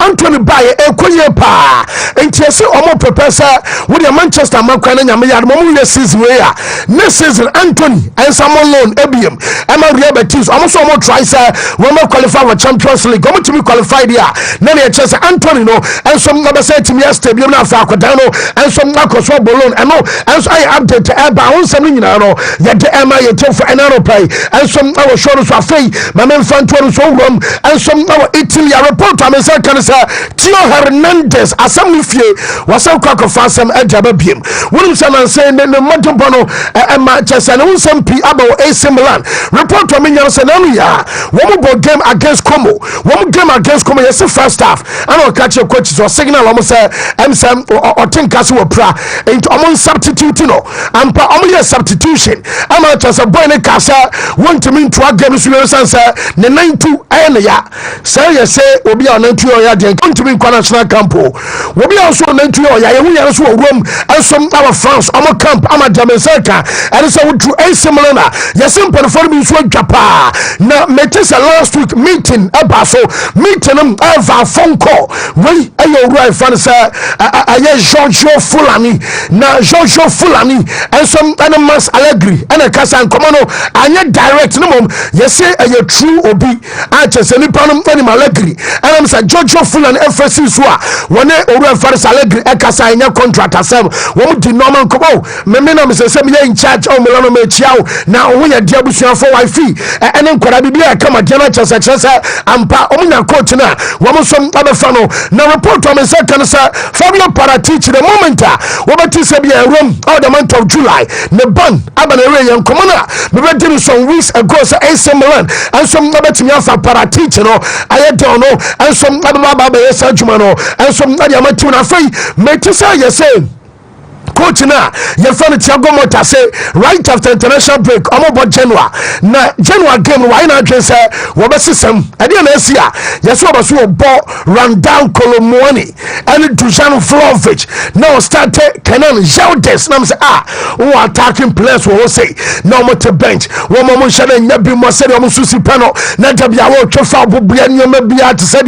Anthony Baye Ekoye pa and Chelsea Omo Professor with your Manchester Makwana Yamaya Momu season where next season Anthony and someone loan Ebium Emma Real Betis almost almost tries when we qualify for Champions League going to be qualified here then Chelsea Anthony no and some number say to me stadium na fa Akwadano and some Nakoswa Ballon and no and so I update to Eba on something no yet Emma you tell for another play and some our shoulders are free my men fan to so room and some our Italy report I mean can say Tio Hernandez asam fie wasam kwako fasam ejaba biem wonu say man say no matompono Manchester no some pi about AC Milan report to me say no ya one more game against Como yes first half and I'll catch your coaches or signal almost say MSM or think castle or pra into among substitute no and pa only a substitution I'm a just a boy in casa want to mean to a game answer the 9-2 and ya say you say will be on 9-2 or ya going to be international camp will be also 9-2 or ya we also room and some our France I'm a camp I'm a Jamaica and so to a similar yes simple for me so Japan now met us last week meeting about so meeting them over phone call we ayo right fan say aye Giorgio Fulani na Giorgio Fulani and some animals Allegri and a kasa and commano anye direct no mom yes say aye true obi a chese ni panum animal Allegri and I'm say Giorgio Fulani FSC so one oru fan Allegri e kasa anya contract asem wo di normal kobo me na me say me in charge o Milano me chiao na wo ya dia busua for wifi and nkwara bibia kama jana chese ampa omunya coach na wo some other fano na report on me say can say Fabio Paratici the moment we better say be a room all the month of July ne ban abanere yan komona me be some weeks ago say AC Milan and some betimi afa Paratici no I don't know and some baba yes adwuma no and some na dia matu na fai me to say yes coach na your friend Thiago Motta say right after international break omobo January game why na dress we be system e dey na sia yes we be so ball run down Colomoni and Dusan Vlahovic now started Kenan Jaldes na say who attacking players we say now mo to bench we mo shade nyabi mo say mo susi pano na tabia wo twofa bobia nyoma bia to say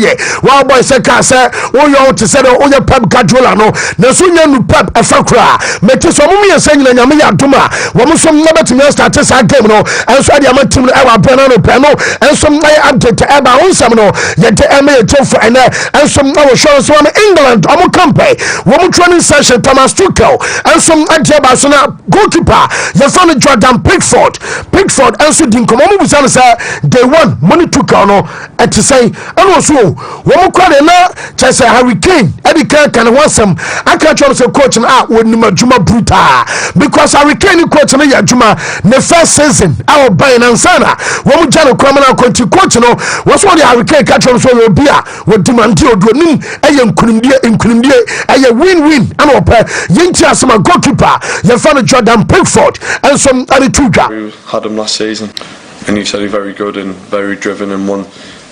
wa boy say ka say wo yo to say wo ya Pep Guardiola no na so nya nu Pep efakura meti so mu me say nyina nyame ya doma wo mo so na betimi start sa game no and so dia matim no e wa pena no peno and so na update e ba onsam no ye de e me tofo and so na wo show so na England omo campaign wo mo training session Thomas Tuchel and so adia ba so na goalkeeper ye fan Jordan Pickford and so din komo mo bisa say day one money Tuchel no e to say and also wo mo kwade na chese Hurricane e di kan wansam aka try say coach na woni Juma brutal because Hurricane coach na ya Juma the first season our buy na sana wo mu jano kwamana coach no was what the Hurricane catch on so we bia we demand odunim eye nkunimdie eye win and opa yinti asema goalkeeper ya fan Jordan Pickford and some other two guys. We had him last season and he said he's very good and very driven and one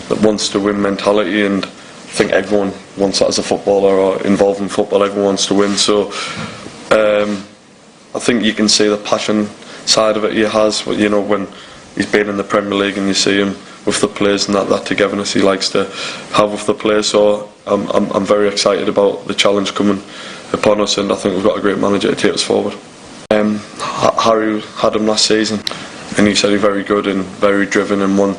that wants to win mentality, and I think everyone wants that as a footballer or involved in football. Everyone wants to win, so I think you can see the passion side of it he has. You know, when he's been in the Premier League and you see him with the players and that togetherness he likes to have with the players. So I'm very excited about the challenge coming upon us, and I think we've got a great manager to take us forward. Harry had him last season and he said he's very good and very driven and one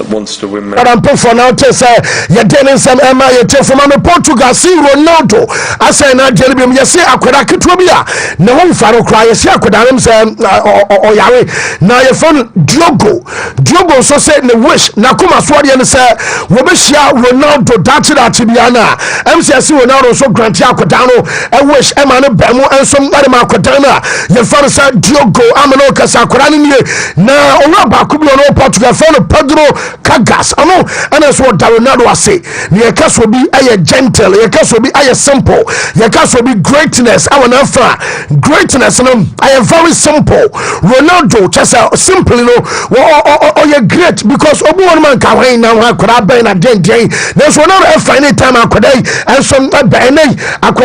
wants to win. But I'm for now to say you're getting some Emma, you take from Portugal, see Ronaldo. I say, not Jelly, you say, I could have Kitwabia. No one follow cry, you see, I could have him say, or Yahweh. Now your phone, Diogo so said in the wish. Nakuma Swadi and say, Wabishia Ronaldo, Dachi Tibiana. MCSC Ronaldo so grant Yakudano, I wish Emma Bemo and some other Makudana. Your father said, Diogo, Amanoka Sakurani. Now, Olaba could be on Portugal, phone Pedro Kagas. I know, and that's what Ronaldo was say. Your case will be a gentle, your case will be a simple, your case will be greatness. I will not greatness. I am very simple. Ronaldo, just simple, you know, or you're great because one man can win now. I could have been a day. There's one other any time I could and some I could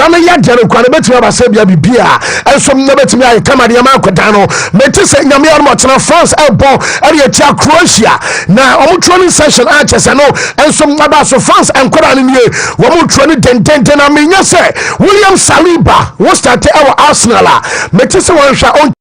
have a young quite a bit of a Sabia Bibia and some never to me. I come at the Amakadano, Metis and Yamia France elbow and your child Croatia. Now, I'm training session archers, I know, and some about so France and Koran in here. One more training ten. I mean, yes, sir. William Saliba was that our Arsenal. Metis one shot on.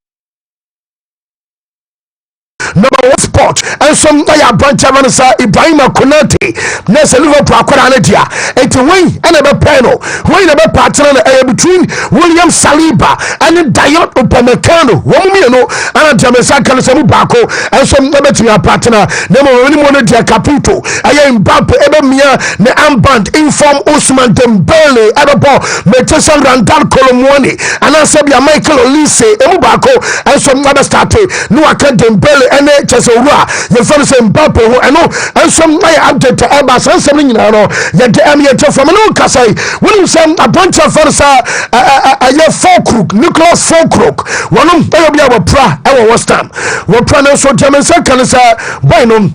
Number one sport and some branch of Ibrahim Konate Nessa Liverpool Akwanadia and to win another panel win a partner between William Saliba and Diot Upamecano Womiano and Jamesa Bako and some number to your partner number one dia Caputo I am Mbappe Ebemia ne Amband inform Usman Dembele Adabo Metesan Randal Kolomwani and I said Michael Olise Ebubako and some other started no Dembele and just over your first Mbappe I know and some my update to Abbas and something you know yet from an old Kasai when you send a bunch of first a year Fulkrook Nicholas Fulkrook one of them be our pra our West Ham what plan so German second is by no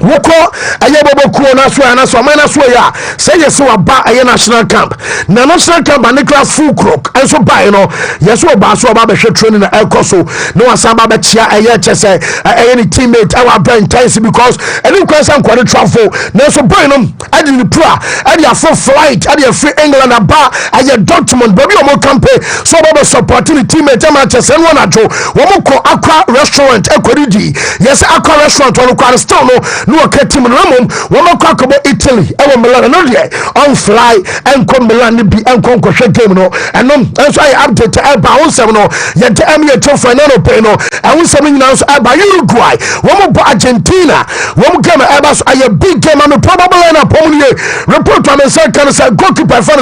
woko ayebobo kuo na so ana so man so ya say yes so ba aye national camp na national camp Nicholas Fulkrook and so by no yes so ba be hwe training na ekoso no asamba be chia aye chese aye ni teammate our brain tense because any question kwani travel na so boy no adi ni pra adi afro flight adi free England aba aye Dortmund baby o mo camp so ba support ni teammate ama chese no na jo wo mo ko Aqua restaurant ekoridi yes Aqua restaurant on kwa still no okay team Ramon one crack about Italy I Milan no there on fly and come Milan be and come game no and that's why I update about 17 no yet Emmy to final pay no and we something now about Uruguay one more Argentina one game about a big game and probably in a pony report on the second goalkeeper for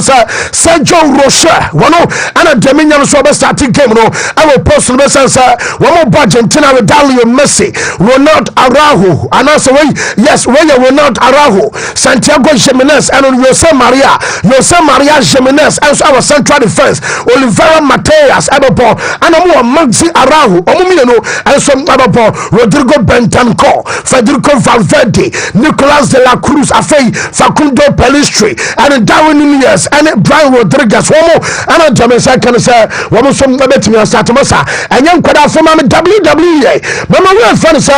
Sergio Rocha one and a Dominion so starting game no I will post the message one more Argentina with Dalio Messi Ronaldo Araujo and also yes, when you will not Araujo, Santiago Jimenez, and Jose Maria Jimenez, and our central defense, Oliveira Mateas, Abapo, and Maxi Araujo, Omumino, and some Abapo, Rodrigo Bentancur, Federico Valverde, Nicolas de la Cruz, Afei, Facundo Pelistri, and Darwin Nunez, and Brian Rodriguez, Womo, and Jamaica can say, Womo, some bet me on Satomasa, and young Quada from WWE, Mama, we are friends.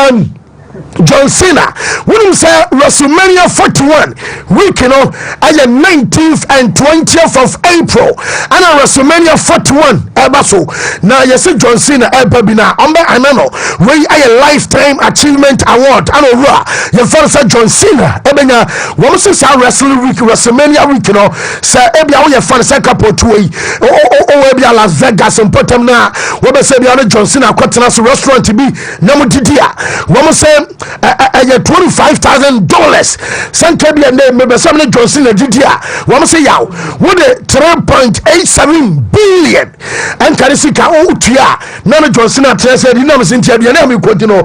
John Cena when you say Wrestlemania 41 week you know at the 19th and 20th of April and Wrestlemania 41 ebaso now you see John Cena ebabina ambe anano we a lifetime achievement award and over your first John Cena ebenya wo say wrestling week Wrestlemania week you know say ebia wo your first couple to ebia Las Vegas in Potem na wo be say bia John Cena kwatena so restaurant bi na mo didia wo say $25,000 Sankey and maybe somebody Johnson Didia. One say yaw with a 3.87 billion and Karisika Utia. None of Johnson at said, you never seen Tia, you continue.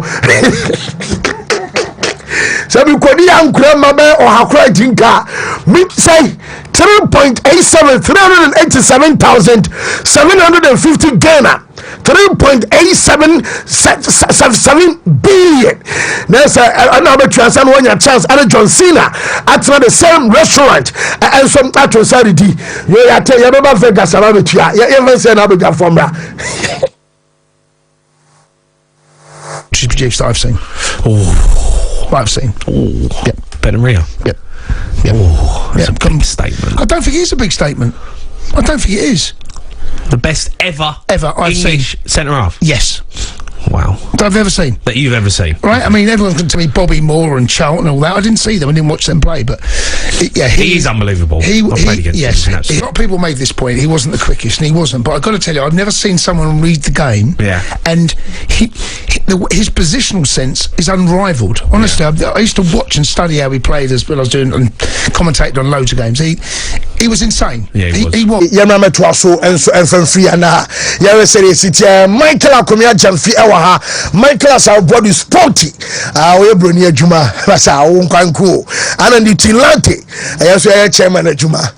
So we could young grandma or how cry tinka me say 387,750 Ghana 3.87 billion. There's another chance and one chance and John Cena at the same restaurant and some actual Saturday. You tell you about Vegas around it. You even say another from that. She's produced that I've seen. Oh. I've seen. Oh. Yep. Ben and Rio. Yep. Oh, that's a big statement. I don't think it is a big statement. I don't think it is. The best ever I've English seen. centre half. Yes. Wow. That I've ever seen. That you've ever seen. Right? I mean, everyone's going to tell me Bobby Moore and Charlton and all that. I didn't see them. I didn't watch them play. But, he's unbelievable. I played against him. A lot of people made this point. He wasn't the quickest, and he wasn't. But I've got to tell you, I've never seen someone read the game. Yeah. And his positional sense is unrivaled. Honestly, I used to watch and study how he played as well. I was doing and commentated on loads of games. He was insane. Yeah, he was. Yamame Twaso and from free and Yara said Michael Akomia Jamfi Ewaha, Michael as our body sporty. Our Brunia Juma, that's our own cool. And the Tilante, I also a chairman at Juma.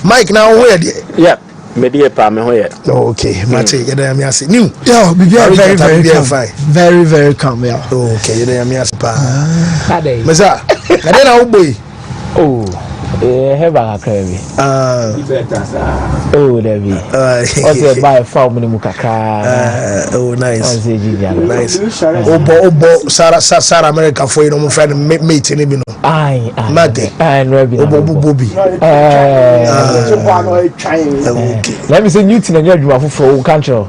Mike, now where? Yeah. Media Pam, okay, Mate, you know, I'm asking new. Yeah, very, very fine. Very, very calm, yeah. Okay, you know, I'm asking. Ade. Masa, and then I'll boy. Oh, have a craving. Oh, there be. Also, buy a farm in Mukaka. Oh, nice. Nice. Obo, Sarah America for you, my friend, mate, in him. Aye, Mate, and Bobby. Let me say Newton and your for country.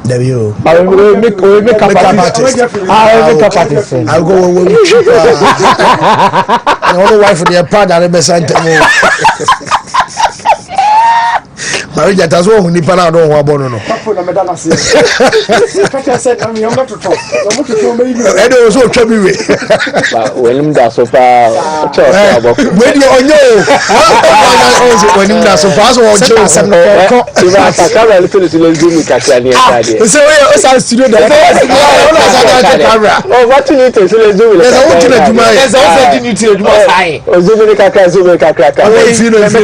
There you go. I will make up artist. I will make up artist. I'll go with you. I wife for the part that I sent me. Maria does one nipa na don ho abono no. Papa na meda na se. Kaka said I'm not to talk. I'm not to talk maybe. E dey so twa bi we. When him da so pa church about. When you onyo. When him da so pa so on church some no. You are camera little zoom kakra ni ade. So we o sa studio da. Oh, what you need to zoom. There's a what you do my. There's also you need to do my. Oh, zoom ni kakra. Me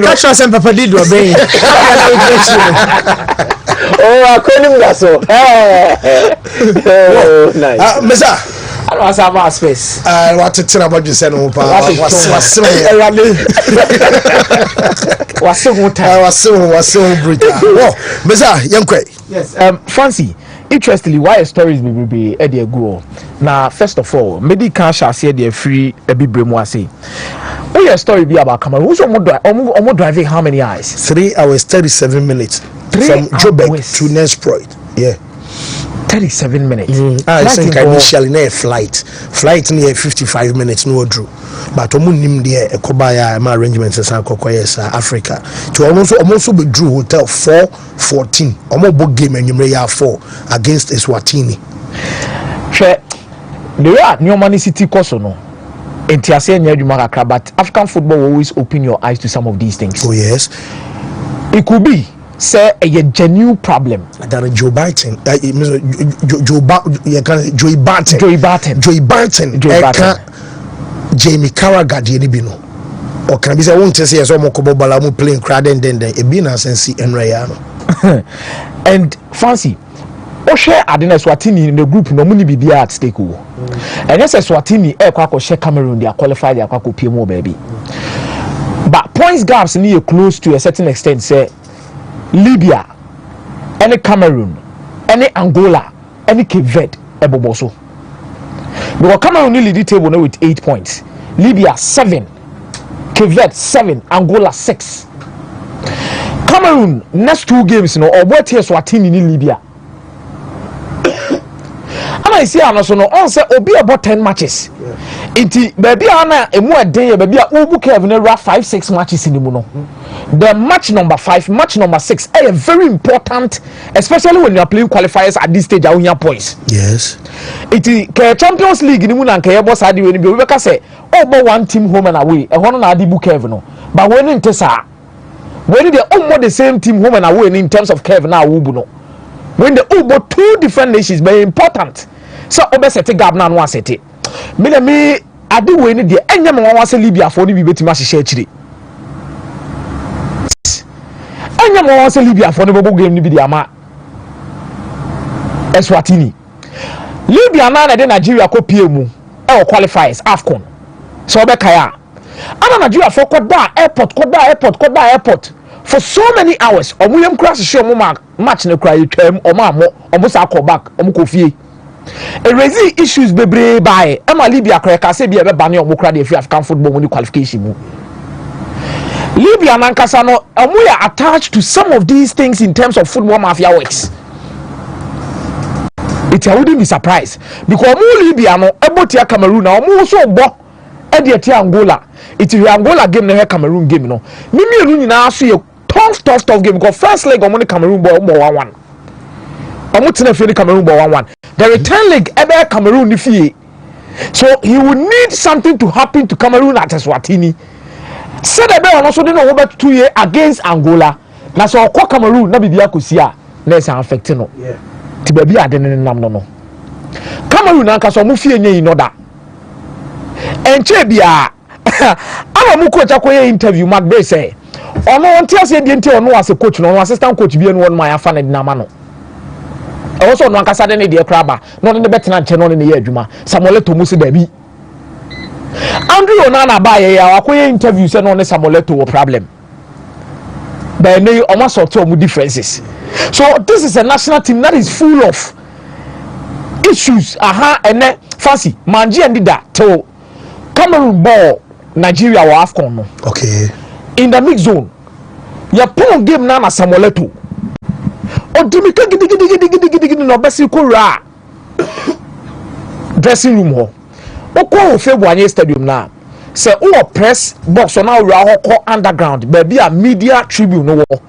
catch us papa did do be. Oh, I couldn't do so. Oh, nice. Mesa, I don't have our space. I want to tell about you said no pa. Was so brutal. Oh, Mesa, young quay. Yes. Fancy. Interestingly, why a stories be Eddie go. Now, first of all, maybe can shall say they free a bit bremoise. Oh, your story be about Cameroon. Who's almost driving how many hours? 3 hours 37 minutes from Joburg to Nesproit. Yeah. 37 minutes. I think initially near flight near 55 minutes no drew. But nim there a kobaya my arrangements as Africa. To almost be drew hotel 4-14. Almost book game and you may have 4 against Eswatini. There are New Money City Kosono. But African football will always open your eyes to some of these things. Oh yes. It could be say a genuine problem. That Joe Barton, Joey Barton, Jamie Carragher, Jenibino. Or can be say won't say as Omokobo Balamu playing crowd and then a binas and see and Rayano. And Fancy. Oshe Adina Swatini in the group no money be at stake. And yes, Swatini Equaco share Cameroon, they are qualified, they are quaco PMO baby. But points gaps near close to a certain extent, say Libya, any Cameroon, any Angola, any Cape Verde, Eboboso. Because Cameroon lead the table now with 8 points. Libya 7, Cape Verde 7, Angola 6. Cameroon next 2 games, or what here Swatini in Libya. And I see also no on say obi about 10 matches. Iti baby ana emu eden baby a wo book have 5-6 matches in the no. The match number 5, match number 6 are very important, especially when you are playing qualifiers at this stage at points. Yes. Iti ke Champions League ni mu na nke boss ade we ni be ka say oh one team home and away. E hono na ade book have no. But when it is when they almost the same team home and away in terms of curve na wo bu no. When the Ubo 2 different nations very important. So obe set gap na no set it. Me ade we ni de enya me wan wase Libya for ni bi betima hye chire. Enya me wan wase Libya for ni bobo game ni bi de ama Eswatini. Libya na de Nigeria ko pie mu e qualifiers AFCON. So obe kaya. Ana Nigeria for koda airport for so many hours. Omuyem crash show mo match no cry twam omo sa call back omo kofie. E raise issues bebre by Emma Libya cry ka say be ba ne omo cry the African football money qualification mu. Libya nankasa no omo ya attached to some of these things in terms of football mafia works. It wouldn't be surprised because more Libya no ebotia Cameroon now more so bo e Angola. It is Angola game na Cameroon game no. Mimi nyina so ye tough game because first leg on Cameroon ball 1-1. Omutina feel Cameroon ball 1-1. The return leg ebe Cameroon ni fie. So he would need something to happen to Cameroon at Eswatini. Said ebe on also dey no over 2 years against Angola. Na so ko Cameroon na bibia kosia na esa affect no. Yeah. Ti baby adene nam no. Cameroon anka so mu fie nyi no da. Enche bia ama mu coach akoye interview Madrid say ono wonte ase die nti ono as coach no assistant coach bi enu won ma ya fa na dinama no. Also no anka sade ne de kraba no ne betena nche no ne ye adwuma Samuel Eto'o si da bi. Andrew Onana ba ye ya akoye interview say no ne Samuel Eto'o problem. But they almost sort of differences. So this is a national team that is full of issues. And then fancy Manji and did that to Cameroon ball Nigeria or AFCON. Okay. In the mix zone, your poor game now Samuel Eto'o. Oh, Dimika gidi no besi kura dressing room ho. Oko February stadium now. Say who press box on our underground baby a media tribune no war.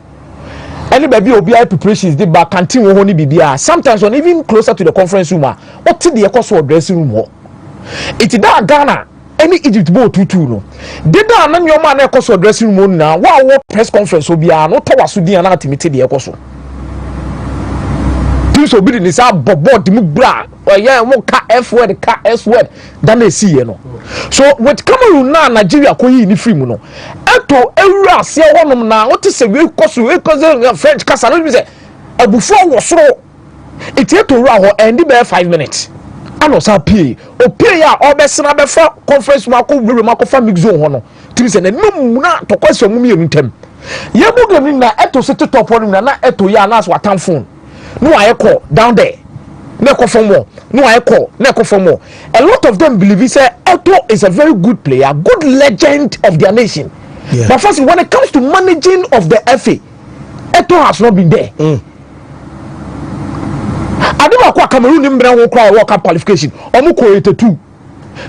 Any baby obi preparations the back canteen wo ni bibia sometimes on even closer to the conference room what the cost of dressing room ho. It that Ghana any Egypt ball 2-2 no. Did that na nyoma na cost of dressing room na wa press conference obi no tawa so dia na timite the cost. So be the sa bobo mu bra yeah mo ka f word ka s word dan na see no. So with Cameroon na Nigeria ko yi ni free mu no eto ewura se honom na what say we koso French kasa no be say abufo wo soro eto ra ho end be 5 minutes ano sa pay o pay ya obesena be for conference ma ko we ma ko fa mix zone ho no timi say na num na to kwaso mu mi ntem ye bu gam na eto set top ho na eto ya na so atam phone no I call down there. No for more. No I call. No for more. A lot of them believe Eto'o is a very good player, good legend of their nation. Yeah. But first, when it comes to managing of the FA, Eto'o has not been there. I don't know Cameroon in World Cup qualification. Omuko 82.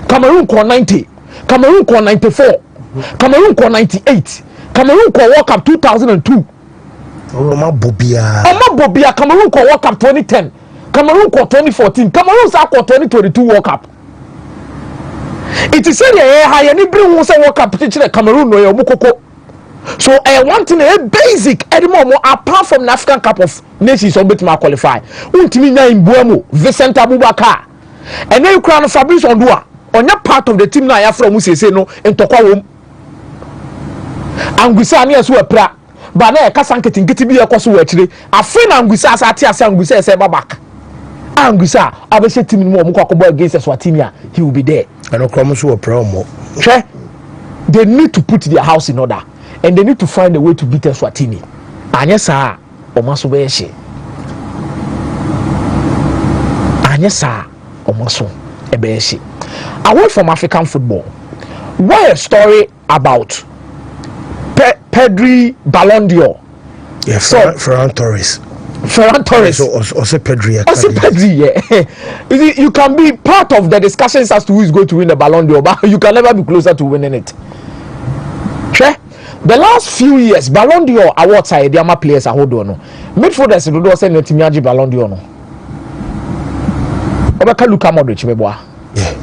Cameroon call 90. Cameroon call 94. Cameroon call 98. Cameroon call World Cup 2002. Oma Bobia Cameroon call World Cup 2010. Cameroon call 2014. Cameroon call 2022 World Cup. It is said high any bring one World Cup teacher Cameroon no mukoko. So one thing basic anymore apart from the African Cup of Nations or better qualify. Wontumi nya Mbuemo, Vincent Abubakar. And then you crown Fabrice Ondua. On your part of the team now from who say no and tokwa wom. Anguissa ni asu epra. But na kasa nketi bi ekoso wo akire afi na Anguissa asate ase Anguissa ese babak Anguissa abese team mu omko akobo against Eswatini he will be there and okromo so promo they need to put their house in order and they need to find a way to beat Eswatini anya sa omaso be ye anya sa omaso e be ye away from African football why a story about Pedri Ballon d'Or. Yeah, Ferran Torres. Also Pedri. Yeah. You can be part of the discussions as to who is going to win the Ballon d'Or, but you can never be closer to winning it. Okay? The last few years, Ballon d'Or awards are the players are hold on. Midfielders do not say no Timiaji Ballon d'Or. Obeka Luka Modric meboa. Yeah.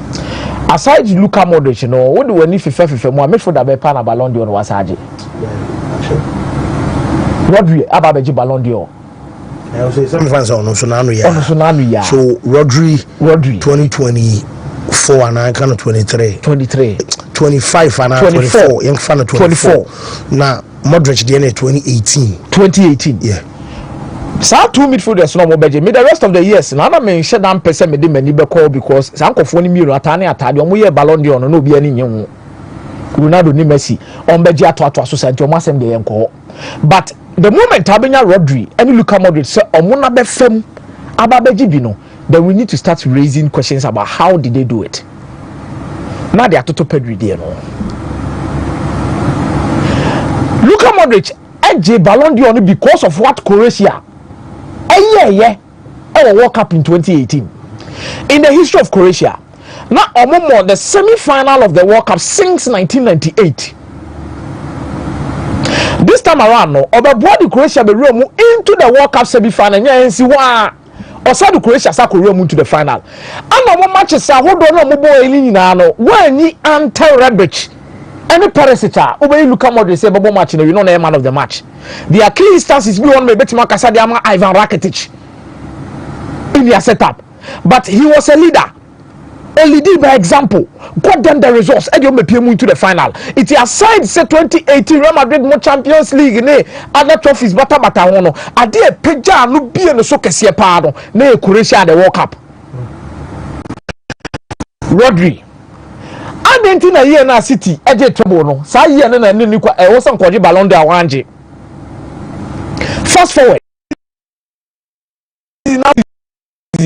Aside Luka Modric, no, what do we need FIFA more midfielder be pan Ballon d'Or was aje. Rodri ababeji Ballon d'Or. I say some fans on Sonanu ya. So Rodri 2024 and I kind of 23 25 and 24 young fan of 24 now Modric DNA 2018 yeah. So two midfielders no more budget. Me the rest of the years na me share down person me dey mani be call because sankofo ni miru atane atade omo ye Ballon d'Or no obi ani nye ho Ronaldo ni Messi on beji ato so senti omo asem de yenko but the moment abenya Rodri and Luka Modric say omo na be fam ababeji bi no then we need to start raising questions about how did they do it now they are to Pedri there no Luka Modric edge Ballon d'Or because of what Croatia yeah our World Cup in 2018. In the history of Croatia, now Omomo the semi-final of the World Cup since 1998. This time around, no, the Croatia be room into the World Cup semi-final. Yeah, and see why. Or the Croatia sa room into the final. And no matches are hold on no boy no. When ye ante Redbridge. Any parasita, obey look at Madrid say Bobo match, you know the man of the match. The key instances be one me betima Kasadiama Ivan Rakitic in their setup. But he was a leader. Only did by example. Got them the results. And you may pay into the final. It is aside say 2018 Real Madrid more Champions League ne other trophies bata wono. Ade peja no bie no so kese pa no na Croatia the World Cup. Rodri. Argentina year na City eje trouble no. Sa year na ni kwa e wo san kwaje Ballon d'Or wanje. Fast forward.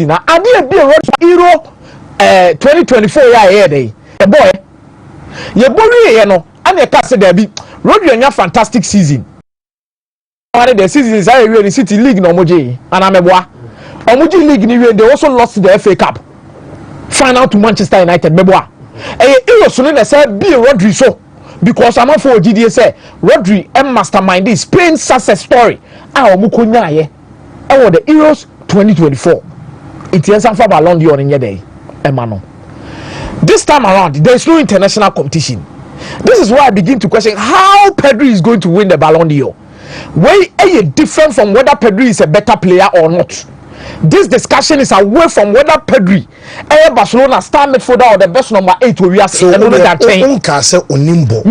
Na ade bie Euro 2024 yeah day. The boy ye bori ye no and e ka se da bi Rodri anya fantastic season. One the season is the City League no moje anameboa. Omoji League ni we they also lost the FA Cup final to Manchester United meboa. Euro so na say bi Rodri so because am for GDA say Rodri mastermind this Spain success story a omukonya ye e the Euros 2024. It is for Ballon d'Or in day. Emmanuel. This time around, there is no international competition. This is why I begin to question how Pedri is going to win the Ballon d'Or. Way are different from whether Pedri is a better player or not. This discussion is away from whether Pedri, Barcelona star midfielder or the best number 8 we are saying. So that change. Pedri nimbo.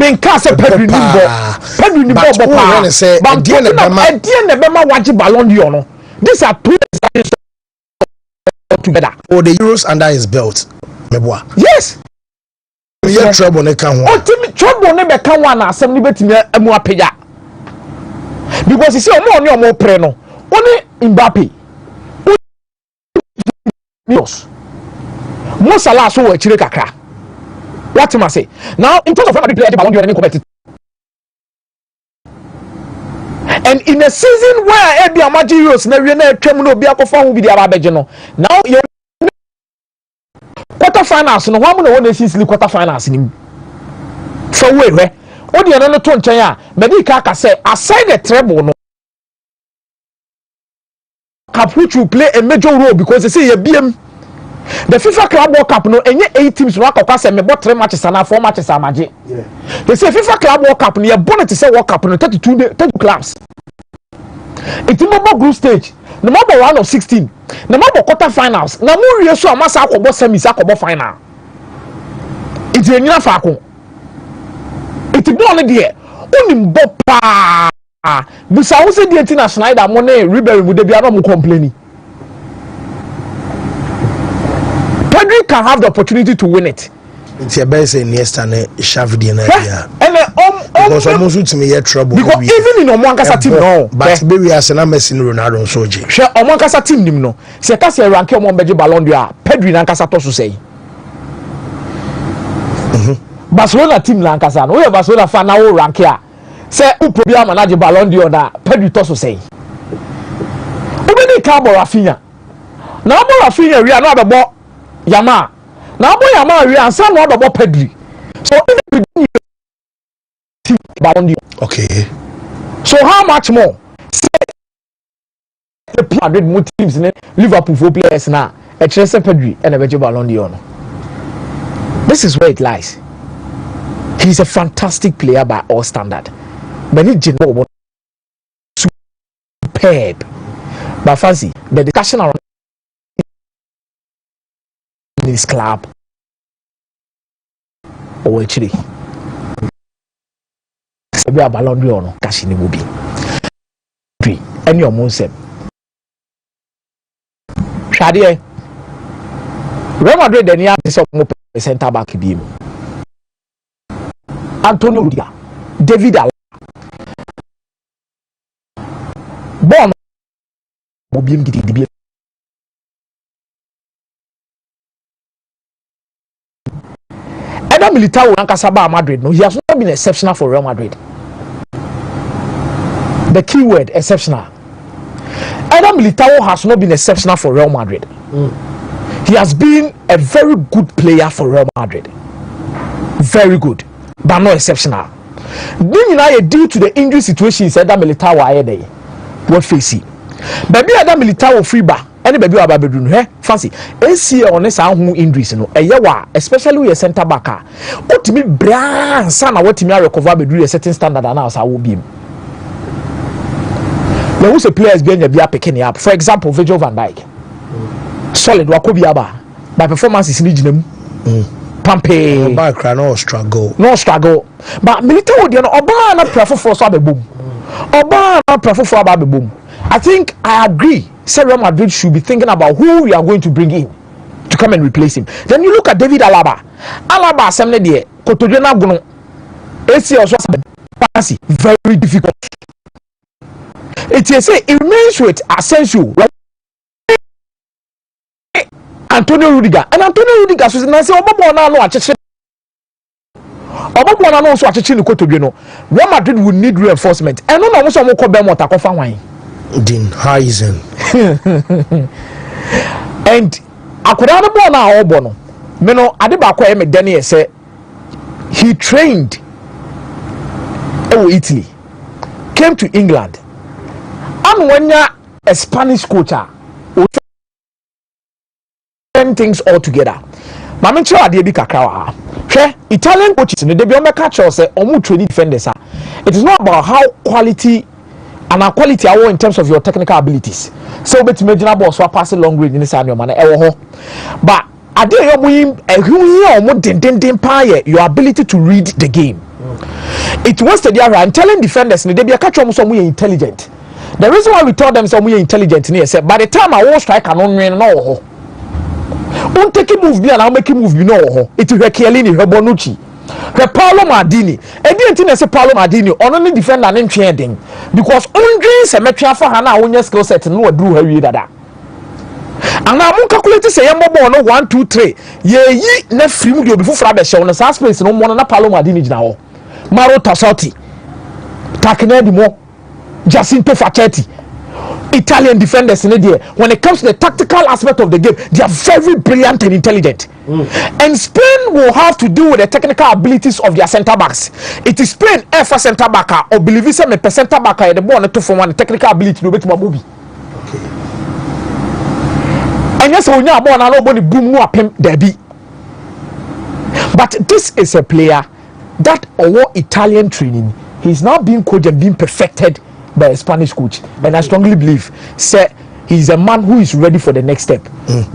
These are two discussions together. Or the Euros under his belt. Yes. Yeah, trouble ne kan ho. Trouble ne be kan one asem ni betimi amu apeja. Because you see omo pre no. Only Mbappe. Yes. Mo Salah so we chire kakra. What am I say? Now in terms of every player the Ballon d'Or any competitive. And in a season where Ebi Amaji Euros na we na twam no obi akofa ho bi dia ba beje no. Now you quarter finals no one no Nations League quarter finals ni. So wait where odi no no to nchen a Medica ka say aside the treble no Cup which will play a major role because they say BM the FIFA Club World Cup no enye 8 teams no akokwa say me bought 3 matches and 4 matches amaje. Yeah. They say FIFA Club World Cup no ye bonnet say World Cup no 32 clubs. It's in the group stage. No matter round of 16. No matter quarter finals. Na mo wie so amasa akobo semis akobo final. It's enyina faako. It's no only there. Onim bopa. Busa wo se die tina Schneider mo na Ribery mu de bia no mo complaining. Pedri can have the opportunity to win it. It's your best Iniesta ne Xavi na dia. Because almost to me trouble. Because even in Omonkasa team no. But baby as na Messi Ronaldo so je. She Omonkasa team nim no. Se ka se rank Omo beje Ballon d'Or. Pedri na nkasa to so say. Barcelona team na nkasa no. We Barcelona fan na wo rank ya. Se u problem manage Ballon d'Or na Pedri to so say. Obeni ka bo Rafinha. Na bo Rafinha wi na abebo Yama. Now boy Yama we and some about Pedri. So even Ballon d'Or. Okay. So how much more? The Madrid more teams in Liverpool for players now. A Chelsea Pedri and a better Ballon d'Or. This is where it lies. He's a fantastic player by all standard. But it's superb. But fancy the discussion around this club or actually we are Ballon d'Or no cash in the movie and your moon said Shadi Real Madrid then ya this center back beam Antonio Rudiger David Alaba Bon Mobium Gidi Militao Ankasaba Madrid. No, he has not been exceptional for Real Madrid. The key word exceptional. Eder Militao has not been exceptional for Real Madrid. He has been a very good player for Real Madrid. Very good, but not exceptional. Then due to the injury situation, Eder Militao are there. What face it? Baby Eder Militao free bar. Any baby wa babedun he fancy AC on this who injuries no eyewa especially with center back otimi bra sana watimi recover bedu a certain standard and now will be there was a players being a bia picking up, for example Virgil van Dijk solid wakobi aba by performances in ginam pampe back no struggle but Militao dey no oba na prafo for so abebom oba na prafo for abebom. I think I agree. Real Madrid should be thinking about who we are going to bring in to come and replace him. Then you look at David Alaba. Alaba assembly there. Kotodena Gono. AC also fancy. Very difficult. It remains with Asensio. Antonio Rudiger. And Antonio Rudiger says, "I say, Obama no acheche. Obama no so acheche ni Kotodena. Real Madrid will need reinforcement. And no mo so mo ko be mo ta ko fa wan." Din Heisen. And akoda no ball na obo no me no ade ba kwa me dane say he trained in Italy, came to England, and when a Spanish coach things all together. Mama sure ade bi kakra wa hwe Italian coaches no de bi o meka cho say omu training defenders. It is not about how quality and our quality are in terms of your technical abilities. So bet imagine about so pass a long range in this annual man but I dare your ability to read the game. It was the other and telling defenders they be a catch almost intelligent. The reason why we told them some we intelligent is by the time I won't strike and on no won't take a move and I'll make him move no it will Chiellini Bonucci. Paolo Maldini, and didn't say Paolo Maldini only defend an entry because only Cemetery for Hana on your skill set and no drew her reader. And now I'm calculating say no 1, 2, 3. Ye ne free before Frabe show on the space no more than Paolo Maldini now. Maro Tassotti, Takinedi Mo, Jacinto Facchetti. Italian defenders in there. When it comes to the tactical aspect of the game, they are very brilliant and intelligent. And Spain will have to do with the technical abilities of their centre backs. It is Spain for centre back or believe it's a centre back the ball to form one technical ability to make my movie. And yes, when you are born, I don't boom no pim derby. But this is a player that our Italian training, he's now being coached and being perfected by a Spanish coach, and I strongly believe say he's a man who is ready for the next step.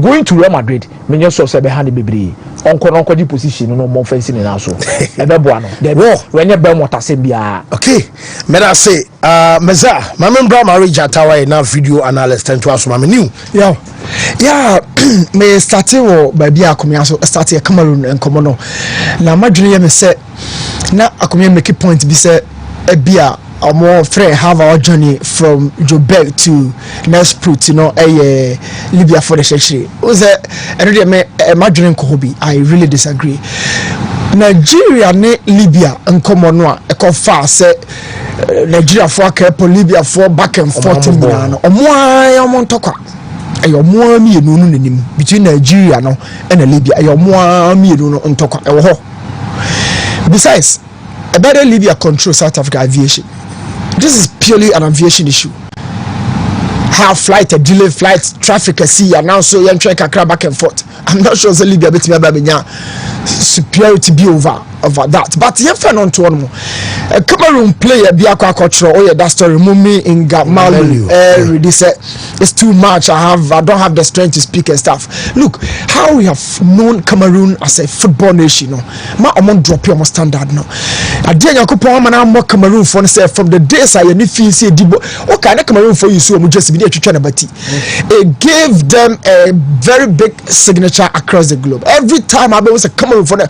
Going to Real Madrid, when you saw behind the baby, uncle the position no more fencing in also. When you burn what I say, okay, may I say, Meza, my member marriage at our now video analyst and to us, my new. Yeah, me started by Bia Comiaso, started a Cameroon and Comono. Now, my dream is set. Now, I come make a point to be said a beer. Or more friend have our journey from Joburg to Nespruit, Libya for the century. Was imagining Kobe? I really disagree. Nigeria ne Libya and Comonwa a far say Nigeria for Kepo Libya for back and forth or more talker. Ayo more me no between Nigeria and Libya. Ayo more me no talker. Besides, a better Libya control South Africa aviation. This is purely an aviation issue. How flight, a delay flight, traffic, a sea, and now so you try to back and forth. I'm not sure the Libya bit superiority be over that. But you have on to one more. A Cameroon player, Biakwa Culture, oh yeah, that story, Mumi in Gamalu. They said it's too much. I don't have the strength to speak and stuff. Look, how we have known Cameroon as a football nation. Ma among drop your standard now. I dare you more Cameroon for from the days I need feel say what kind of Cameroon for you so just be trying to it gave them a very big signature across the globe. Every time I was a Cameroon for them,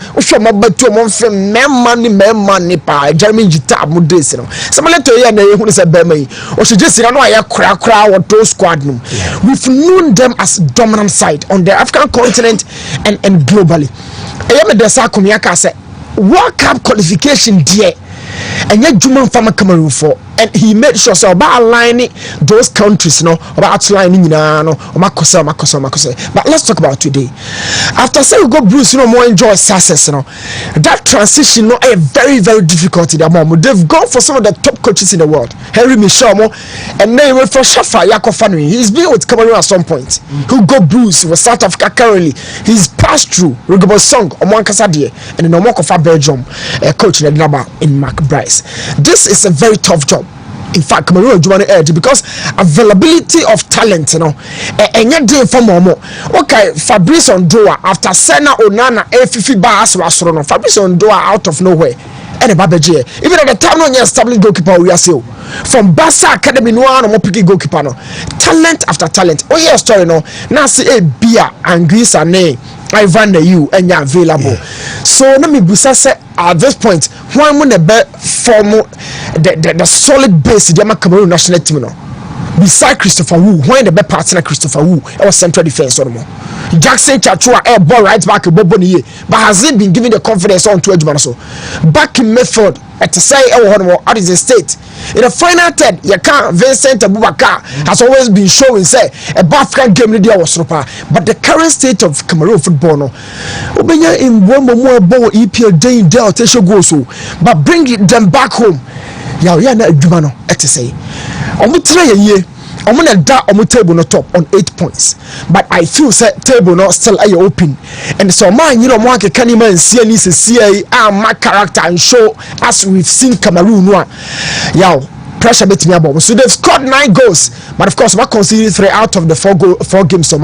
money pa Jeremy Jita Mudes. Somebody to you who is a Bema or should just know I cry or those squad. We've known them as dominant side on the African continent and globally. I am the Sakumiaka said World Cup qualification dear and yet Juman Farmer Cameroon for and he made sure so about aligning those countries, about outlining, but let's talk about today. After saying we go Bruce, more enjoy success, that transition, a very, very difficult in the moment. They've gone for some of the top coaches in the world, Henry Michel, and then we for Shafa Yakofanu. He's been with Cameroon at some point. Who go Bruce with South Africa currently? He's passed through Rigobert Song, Oman Kasadie, and the Nomokofa Belgium coach in Mark Bryce. This is a very tough job. In fact, Cameroon edge because availability of talent, and yet doing for more. Okay, Fabrice Ondoa after Senna Onana Fifi Bas was Fabrice Ondoa out of nowhere. And a Babaji, even at the time when you established goalkeeper, we are still from Bassa Academy, no one more picking goalkeeper. Talent after talent. Oh, yeah, story now see a beer and Greece and name. Ivan you and you're available. So let me say at this point, why would the form the solid base of the Cameroon national team? Beside Christopher Wu, when the best partner Christopher Wu, our central defense or more. Jackson Chachua air ball right back to Boboni, but has it been given the confidence on to Edgeman? So back in method at the say what is the state in the final third, you can't Vincent Abubakar has always been showing say a African game media was super, but the current state of Cameroon football no Obenya in one more ball EPL day in there go so, but bring them back home. Yeah, na adwuma no ete say omo tire ye omo na da omo table no top on 8 points, but I feel say table no still open, and so man you know mo akeka ni man see ani see my character and show as we've seen Cameroon no yeah pressure bet me about. So they've scored 9 goals, but of course, we conceded 3 out of the 4 games. So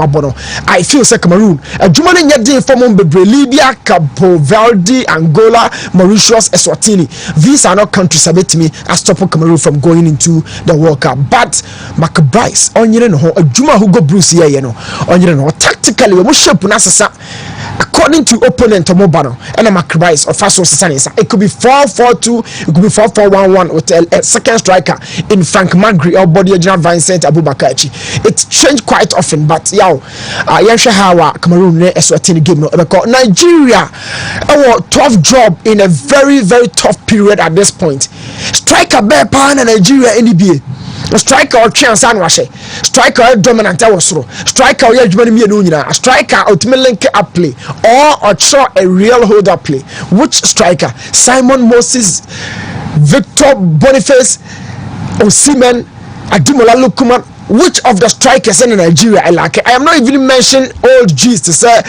I feel say Cameroon. Jumani nyadi from Libya, Cabo Verde, Angola, Mauritius, Eswatini. These are not countries that bet me as stop Cameroon from going into the World Cup. But Mark Bryce, on you know, a Juma who go Bruce here, you know, on you know, tactically, we shape according to opponent Mobano and a Mark Bryce or Faso Sasanisa. It could be 4-4-2, it could be 4-4-1-1 with a second striker in Frank Magri or Body General Vincent Abubakachi. It's changed quite often, but Yansha Hawa Cameroon Eswatini game no because Nigeria our tough job in a very, very tough period at this point. Striker bear pan Nigeria NBA. Striker or chance and washe. Striker dominant awosro. Striker or yajmani mi no nyina. Striker ultimately link up play or show a real hold up play. Which striker? Simon Moses, Victor Boniface, Osimhen, Ademola Lookman. Which of the strikers in Nigeria I like? I am not even mentioning old G's to say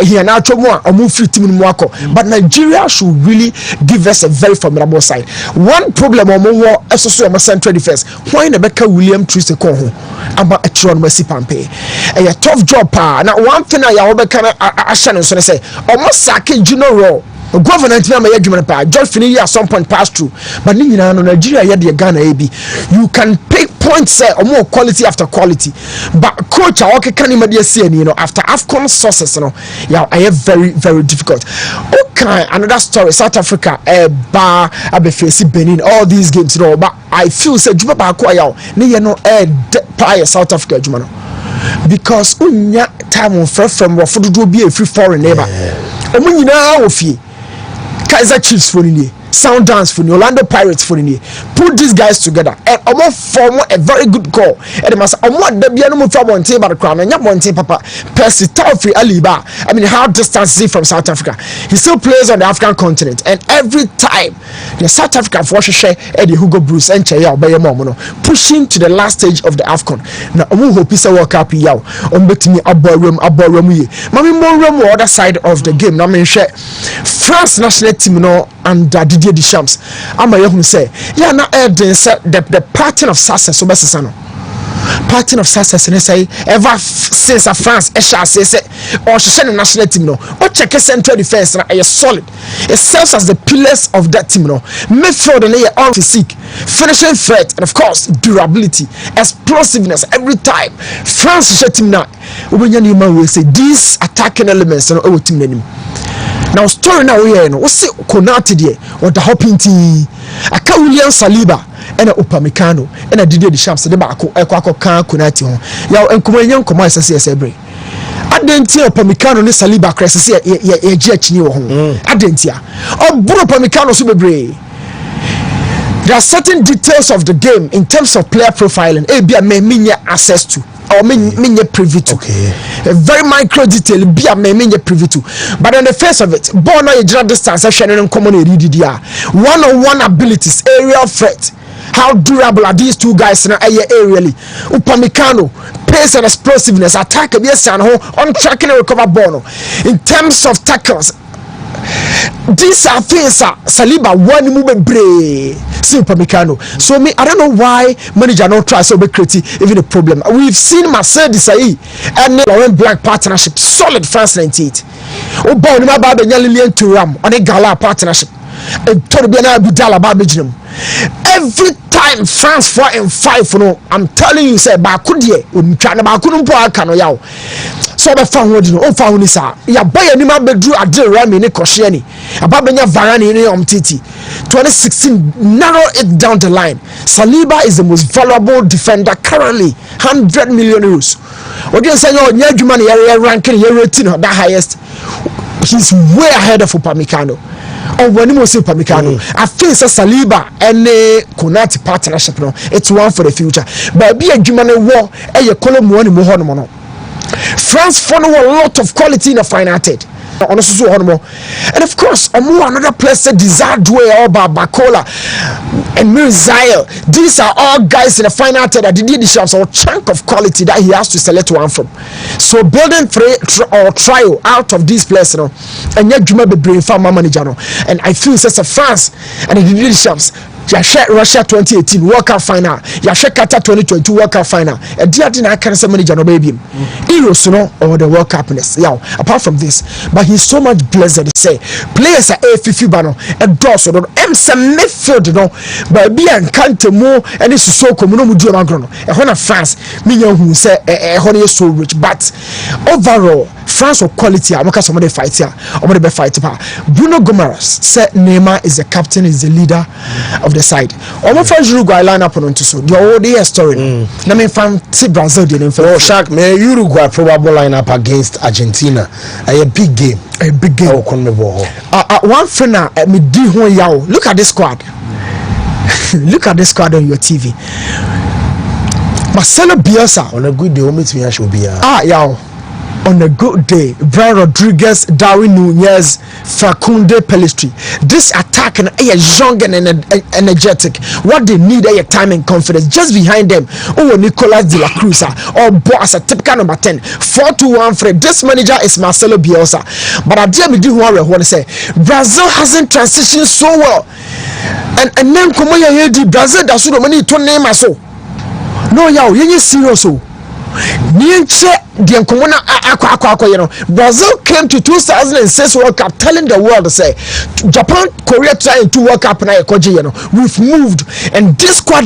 here now or move free team but Nigeria should really give us a very formidable side. One problem on more associate central defense. Why Rebecca William Triste Konho about a tron mercy pampe? A tough job. Now one thing I Shannon so say almost sacking general. Government na my judgment pa George Finidi at some point passed through, but Nina no Nigeria here the Ghana AB. You can pick points or more quality after quality, but coach okay can you see after AFCON sources yeah I have very, very difficult. Okay, another story. South Africa bar abefesi Benin all these games but I feel say Juba ba kwa yaw ne no player South Africa Juma because unya time from do be a free foreign neighbor omu nyina ofie Kaiser Chiefs for the Sound Dance for the Orlando Pirates for the put these guys together and form a very good call. And must the Biano from one team by the crown and one team papa Percy Taufri Aliba. I mean how distance is he from South Africa? He still plays on the African continent and every time the South African for share Eddie Hugo Bruce and Chaya Bayamono pushing to the last stage of the AFCON. Now hope is a World Cup yaw bet me a ballroom Mami more other side of the game. Now I mean share France national team and Didier Deschamps. I'm a say, yeah, now the pattern of success. So pattern of success and say ever since France say or she send the national team or check a central defense is solid. It serves as the pillars of that team midfield and on physique, finishing threat, and of course durability, explosiveness every time. France team now will say these attacking elements and our team name. Now story now we what's it Konate there or the hopping tea aka William Saliba and Upamecano and a Didier Deschamps the back kan Konate ho ya enkomanyan komo asese bre adentia Upamecano ne Saliba crese ye gi achini wo ho adentia oburo Upamecano so bebre there are certain details of the game in terms of player profiling. Be a me access to. Or me privy to. Okay. A very micro detail be a me privy to. But on the face of it, born on a distance, common one-on-one abilities, aerial threat. How durable are these two guys now aerially? Upamecano, pace and explosiveness, attack yes and on tracking and recover ball. In terms of tackles, these are things Saliba one movement brave. See Upamecano. So me, I don't know why manager not try so be creative even a problem. We've seen Marcel Desailly and Laurent Blanc partnership, solid France 98. Oh boy, my baby Lilian Thuram on a gala partnership. Torbiana Budala Babijum. Every time France 4 and 5 no, I'm telling you say Bakudie Umchana Bakunumpo Kano Yao. So be found no found this ya boy anima bedru ade rami ne koshiani ababenya varani ne omtiti 2016 narrow it down the line. Saliba is the most valuable defender currently, 100 million euros. What do you say? No, Nyadjuma ne ranking ye rating the highest. He's way ahead of Upamecano. Or when you say Upamecano, I feel Saliba and Konate partnership. No, it's one for the future. But be a Jumane war, and you call him one mono. France follow a lot of quality in the final third. And of course, another place desired way or Bacola and Mirzael. These are all guys in the final third that did a chunk of quality that he has to select one from. So building or trial out of these players, and yet you may be bringing farmer manager, and I feel it's a France and the leaderships. Russia 2018 World Cup final. Qatar 2022 World Cup final. A dear I can't say manager no baby. Heroes or the World Cupness. Yeah. Apart from this, but he's so much blessed. They say players are A50 bano and doors or some midfield no. But be and can't more and it's so common no mudio magrono. A honor France. Million who say a honey so rich, but overall. France of quality, I'm not somebody fight here. I'm going to be fighting. Bruno Gomes said Neymar is the captain, is the leader of the side. I'm not for Uruguay line up on to so. The old story. I mean, from Brazil didn't. Oh, Shaq, may Uruguay probably line up against Argentina. A big game. A big game. One friend now, me di hon yao. Look at this squad. Look at this squad on your TV. Marcelo Bielsa on a good day. Yao. On a good day, Brian Rodriguez, Darwin Nunez, Fakunde Pelistri. This attack and young and energetic. What they need is time and confidence. Just behind them, Nicolas de la Cruz or boss a typical number 10. 4-2-1 Fred. This manager is Marcelo Bielsa. But I dare me do what I want to say. Brazil hasn't transitioned so well. And then come here, Brazil does so many to name us so. No, you serious so. Brazil came to 2006 World Cup telling the world to say Japan, Korea trying to World Cup na we've moved and this squad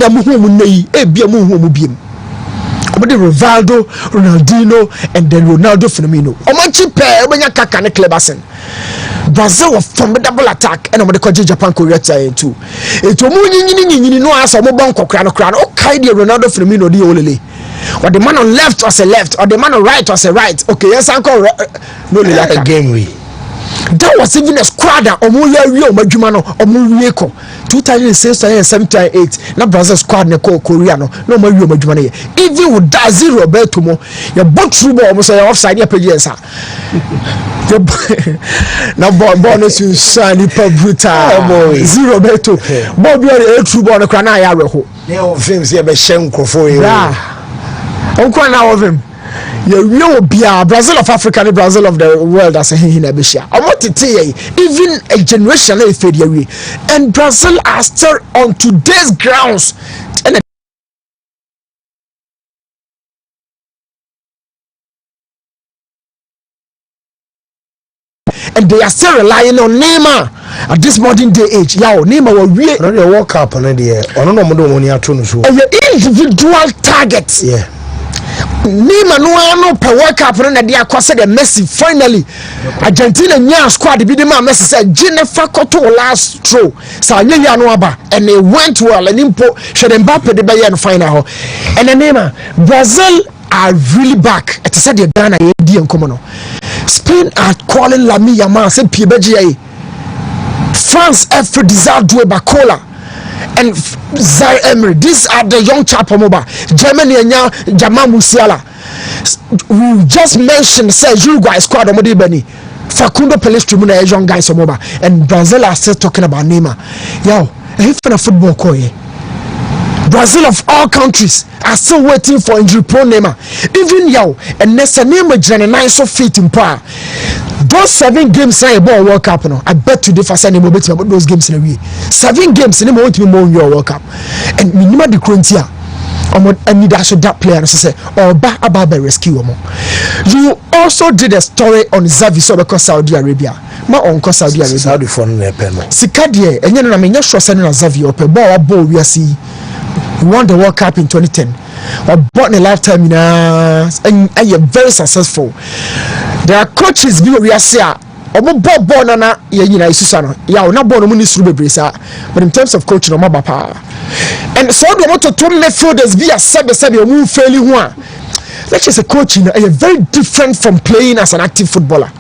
Rivaldo, Ronaldinho and then Ronaldo Firmino. Brazil was formidable attack and the Japan Korea too. It Ronaldo Firmino the only. Or the man on left was a left, or the man on right was a right. Okay, yes, uncle. No, like a game we. That was even a squad that Omuya Rio Majumano, Omuyeko. 2006, 2007, now Brazil squad Neko Koreano, no more Rio Majumane. Even with that zero Beltomo, your boat through almost offside your pages. Now, bonus you shiny brutal zero Belto. Bobby, a true born a cranaya. No films here by Shenko for you. Uncle now of him. You be a Brazil of Africa, the Brazil of the world as a Hinabisha. I want to tell you, even a generation fade away. And Brazil are still on today's grounds. And they are still relying on Neymar at this modern day age. Neymar will really World Cup on the individual targets. Yeah. Neymar no per World Cup and they are crossing the Messi finally. Argentina nya squad be the man Messi said Jennifer Cotto last throw. So and they went well and impo should Mbappe the Bayern final. And then Neymar Brazil are really back. It said the Ghana and common. Spain are calling Lamine Yamal say PBGA. France effort desired to Bacola. and Zaire Emery. These are the young chap Omoba. Germany and Jamal Musiala. We just mentioned say Uruguay squad Omodi Beni. Facundo Pelestri Muna young guys Omoba. And Brazil are still talking about Neymar. Yo, if a football coy. Brazil of all countries are still waiting for injury prone Neymar. Even yo, and Nessa Neymar Janine so fit in power. Those 7 games I bought World Cup, no, I bet today for Sunday about those games in a week. 7 games in a moment to be more in your World Cup. And minimum the Crontia. And need to that player and say, or back about rescue. You also did a story on Xavi so because Saudi Arabia. My uncle Saudi Arabia. Saudi phone pen. Sikadie, and you know, I mean, you're sure sending a Xavi up a ball, we are see. He won the World Cup in 2010. Or bought in a lifetime, and you're very successful. There are coaches we are saying, "Omo ball na yenya isusano." Yeah, na ball no muni suru bebresa. But in terms of coaching, omo bapa. And so do want to turn midfielders via sebe omo failing one. Let's just say coaching is very different from playing as an active footballer.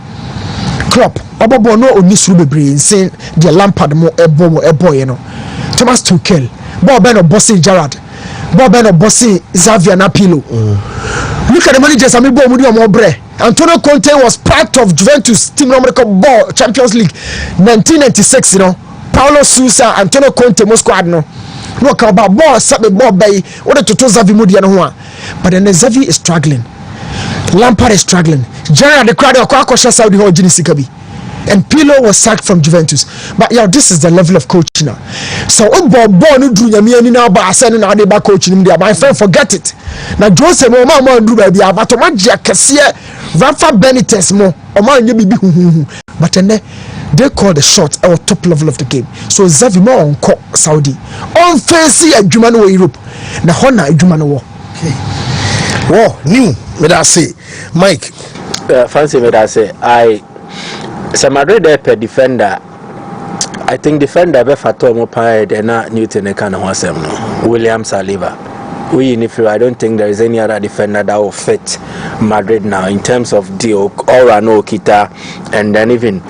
Klopp, omo ball no oni suru bebre saying the Lampard mo ebo you know. Thomas Tuchel, ball ben of bossy Gerrard, ball ben of bossy Xavier Napilo. Look at the managers and ball mudi omo bre. Antonio Conte was part of Juventus team numerical ball Champions League 1996, you know. Paulo Sousa, Antonio Conte mo squad no. No ka about ball sabe ball bay what to Xavi mudi no ho. But then Xavi is struggling. Lampard is struggling. Gerrard the crowd akwa Saudi ho jini sikabi. And Pirlo was sacked from Juventus. But yeah, this is the level of coaching now. So ball no do nyame ani na ba asene na ade ba coaching him there. My friend, forget it. Now Jose mo ma do ba bia but magia kese Rafa Benitez mo o ma nye bibi hu. But then they call the shot at top level of the game. So Xavi mo on Saudi. On fancy adwuma no Europe. Na hona adwuma no wo. Okay. Wow, new me that say Mike. Fancy me that say so Madrid per defender. I think defender be fato mo pa de na Newton e kan ho asem no. William Saliba. I don't think there is any other defender that will fit Madrid now in terms of the aura no kita and then even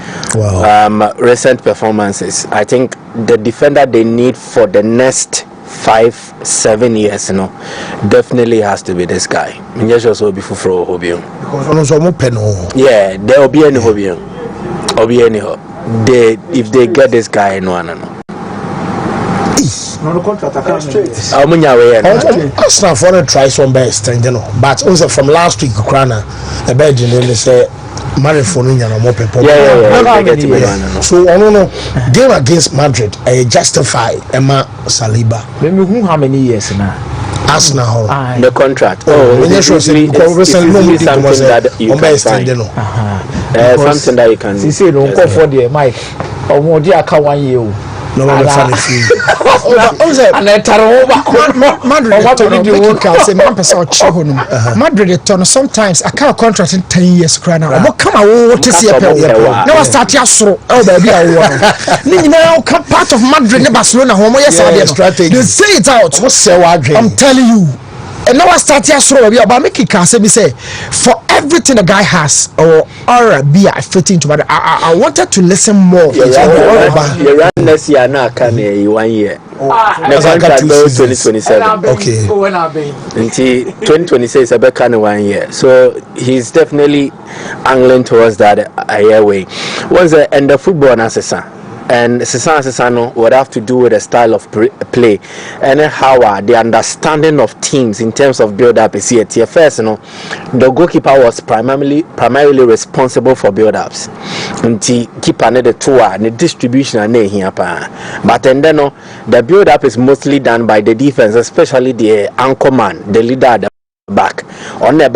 recent performances. I think the defender they need for the next 5-7 years, you know, definitely has to be this guy. Yeah, there will be any hobby. If they get this guy, no. No contract. Arsenal for the try some best, you know. But also from last week, Ukraine, the Belgian they say married for Ninya no more people. So I don't know. Game against Madrid, I justify Emma Saliba. How many years now? Arsenal the contract. It's something that you can. See, don't go for the Mike. Or more dear 1 year. No, and Madrid sometimes I can't contract in 10 years. What come on to see a now I start your throw. Oh, baby, now come part of Madrid, Barcelona, home. Yes, they say it out. I'm telling you. And now I start here throw about making can say for everything a guy has or be I fitting to I wanted to listen more. You run next year now can 1 year. The contract 2027. Okay. Until 2026 is back 1 year. So he's definitely angling towards that way. Once and the football assessor. And Sisano would have to do with the style of play and how the understanding of teams in terms of build-up is here. First, you know, the goalkeeper was primarily responsible for build-ups. And the keeper need the tour and the distribution and here. But then the build-up is mostly done by the defense, especially the anchor man, the leader at the back. On the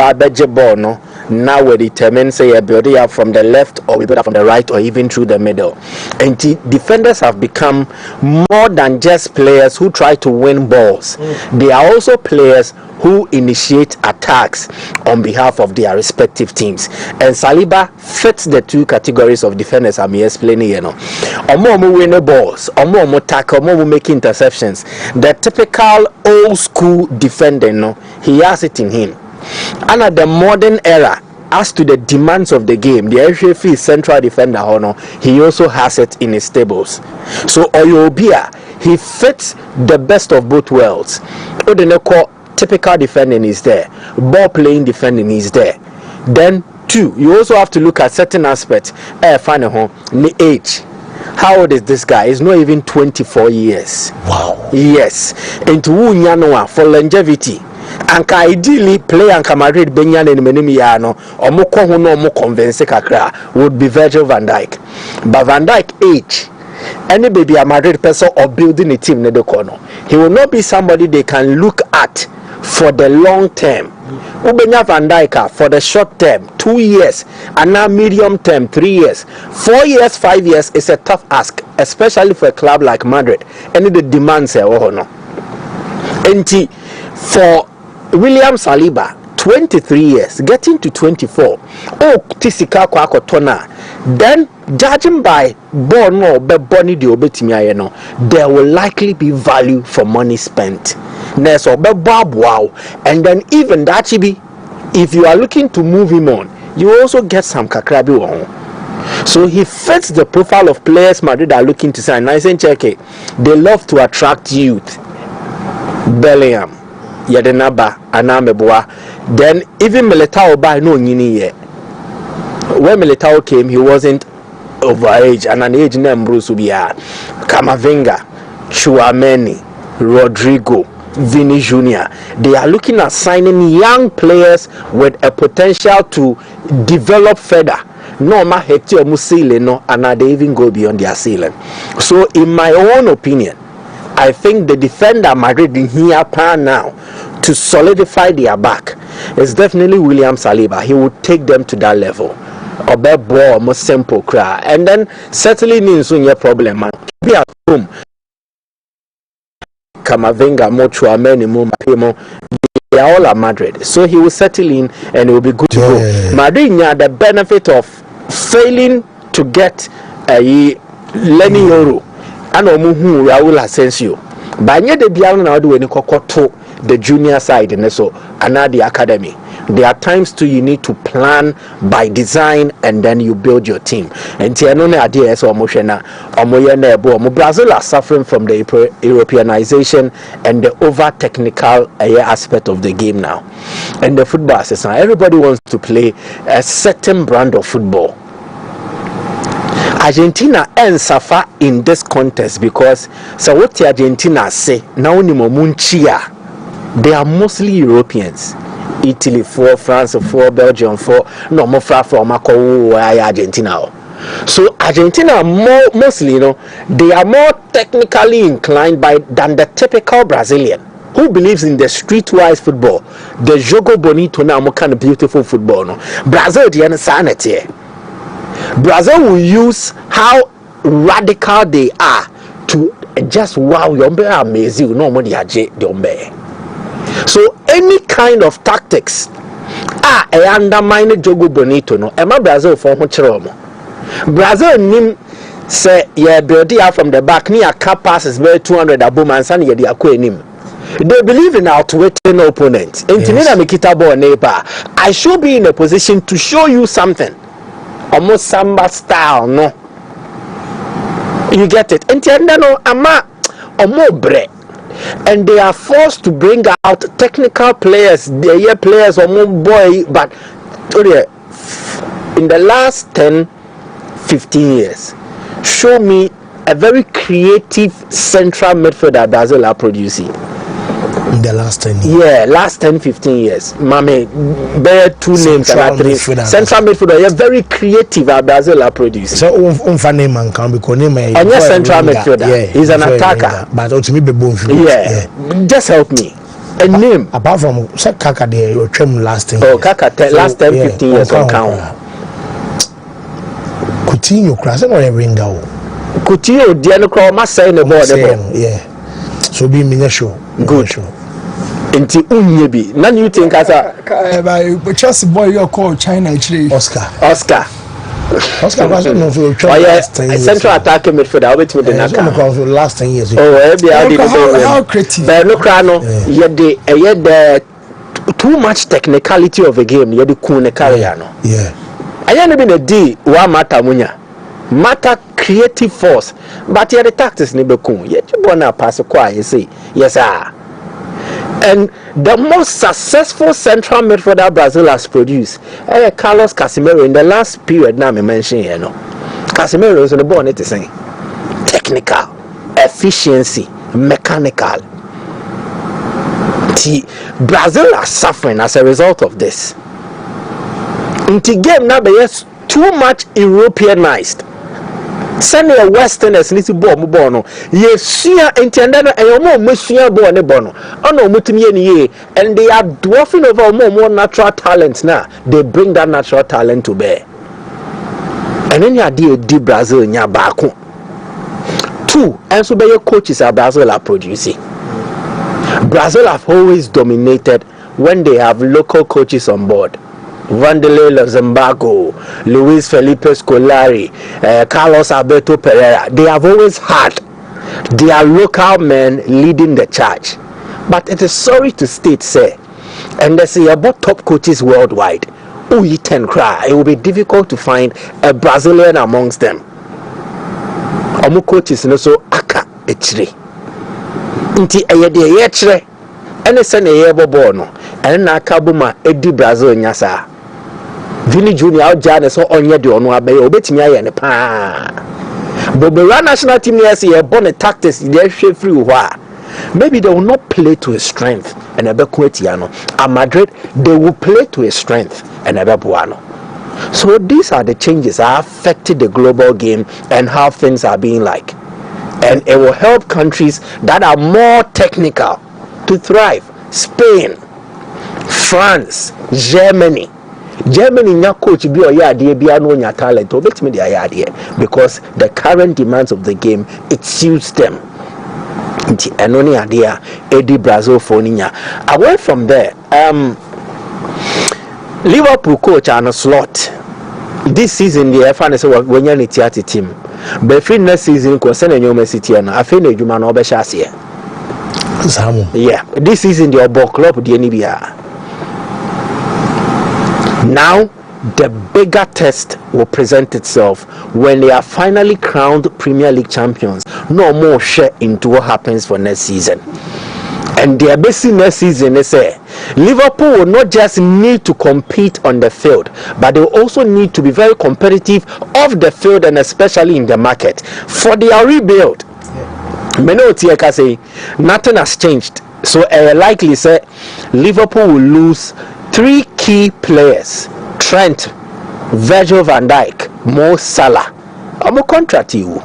ball, no. Now we determine say a build up from the left or we build up from the right or even through the middle. And defenders have become more than just players who try to win balls. They are also players who initiate attacks on behalf of their respective teams. And Saliba fits the two categories of defenders I'm explaining, you know. Omo winning balls, omo tackle, omo making interceptions. The typical old school defender, no, he has it in him. And at the modern era, as to the demands of the game, the HFE central defender, he also has it in his stables. So Oyobia, he fits the best of both worlds. Odeneko, typical defending is there, ball playing defending is there. Then 2, you also have to look at certain aspects. The age. How old is this guy? He's not even 24 years. Wow. Yes. Into Wunyanoa for longevity. And ideally play and Madrid Benyan and Menimiano or Moko Huno convince kakra would be Virgil van Dijk. But Van Dijk age, any baby a Madrid person or building a team in the corner, he will not be somebody they can look at for the long term. Ubenya Van Dijk for the short term 2 years, and now medium term 3 years, 4 years, 5 years is a tough ask, especially for a club like Madrid. And the demands are for William Saliba, 23 years, getting to 24. Oh, Tisika Kwakotona. Then, judging by Bono, Beboni di Obetimiano, there will likely be value for money spent. Neso Bebab wow. And then, even that Chibi, if you are looking to move him on, you also get some Kakrabi on. So he fits the profile of players Madrid are looking to sign. Nice and check it. They love to attract youth. Ballon. Yadenaba Anameboa. Then even Militao by no nyini ye. When Militao came, he wasn't over age, and an age name Bruce Ubia, Camavinga, Chouameni, Rodrigo, Vini Jr. They are looking at signing young players with a potential to develop further. No ma heti or musile no, and they even go beyond their ceiling. So in my own opinion, I think the defender Madrid in here pan now to solidify their back is definitely William Saliba. He will take them to that level. Obebo more simple cry, and then certainly means your problem. Man, be at home. Camavinga, Chouameni, Pemo. They are all at Madrid, so he will settle in and it will be good to go. Madrid had the benefit of failing to get a Lenny Euro. And Raul Asensio. But yet the Biano now do any to the junior side and so another the academy. There are times too you need to plan by design and then you build your team. And Tianone idea is Omoshena Omoyene Brazil are suffering from the Europeanization and the over technical aspect of the game now. And the football system, everybody wants to play a certain brand of football. Argentina and suffer in this contest because so what the Argentina say now they are mostly Europeans. Italy 4, France 4, Belgium 4, no more from Argentina. So Argentina mostly, they are more technically inclined than the typical Brazilian who believes in the streetwise football, the jogo bonito na kind of beautiful football. No, Brazil the insanity. Brazil will use how radical they are to just wow, yombe amazing, no more yombe. So any kind of tactics undermine jogo bonito no. Emma Brazil for much Brazil nim say yeah build it from the back near cap passes very 200 above and san yedi akwenim. They believe in outwitting opponents. Intimina mikita bo neighbor. I should be in a position to show you something. Almost samba style, no. You get it. And no ama omo bre. And they are forced to bring out technical players, the players omo boy, but in the last 10-15 years, show me a very creative central midfielder Brazil are producing. In the last 10 years. Yeah, last 10-15 years. Mame, bear two names and three. Central midfielder, you're very creative Brazil are producing. So man can be called and yes, central midfielder. Yeah, he's an attacker. But ultimately yeah. Just help me. A name. Apart from Kaka there, your term last 10 years. Oh, Kaka last 10-15 years on count. Coutinho class or a ring down. Coutinho Diano Crow must say in the board. Yeah. So be me show. Good. Inti unyebi. None you think as a Chelsea boy you call China actually. Oscar was no for central attacking midfielder with the last 10 years. Oh, how creative. But no crano yet the too much technicality of a game. You the carrier no. Yeah. I ain't been a D one matter munya. Matter creative force, but yeah the tactics ni bekun. Yet you wanna pass a quiet. You see, yes sir. And the most successful central midfielder Brazil has produced, Carlos Casemiro in the last period. Now me mention here no. Casemiro is on the ball. It is saying technical, efficiency, mechanical. Brazil are suffering as a result of this. Into game now they are too much Europeanized. Send a Westerners little ball no. Yes, intended a more monsieur born a bono. Oh no, mutimi and they are dwarfing over more natural talents now. They bring that natural talent to bear. And then you are the Brazil in your back. Two, and so your coaches are Brazil are producing. Brazil have always dominated when they have local coaches on board. Vanderlei Luxemburgo, Luis Felipe Scolari, Carlos Alberto Pereira. They have always had their local men leading the charge. But it is sorry to state, say, and they say about top coaches worldwide. Oh, you can cry. It will be difficult to find a Brazilian amongst them. Omu coaches no so aka echire. Nti eyede yechire. Ene se na yebo ball no. Ene na aka buma edi Brazil nyasa. Vini Junior Jane so onye de ono abaye obetimi aye ne pa. Bobera national team yes ye born tactics they hwe free ho. Maybe they will not play to his strength and Ebekuetiano. At Madrid they will play to his strength and Ebebuano. So these are the changes that affected the global game and how things are being like. And it will help countries that are more technical to thrive. Spain, France, Germany nya coach bi o ya de bia no nya talent obetimi de ya de because the current demands of the game it suits them. Nti eno ne ade a edi Brazil for nya. Away from there, Liverpool coach Arne Slot this season the FA say when you theatre team but free next season concern Nyoma City na afi na adwuma na obehya ase yeah this season the Obo club the NBA. Now the bigger test will present itself when they are finally crowned Premier League champions. No more share into what happens for next season. And their basic next season, they say Liverpool will not just need to compete on the field, but they will also need to be very competitive off the field and especially in the market for their rebuild. Menoti say nothing has changed. So likely say Liverpool will lose 3 key players: Trent, Virgil van Dijk, Mo Salah. Omo contract you.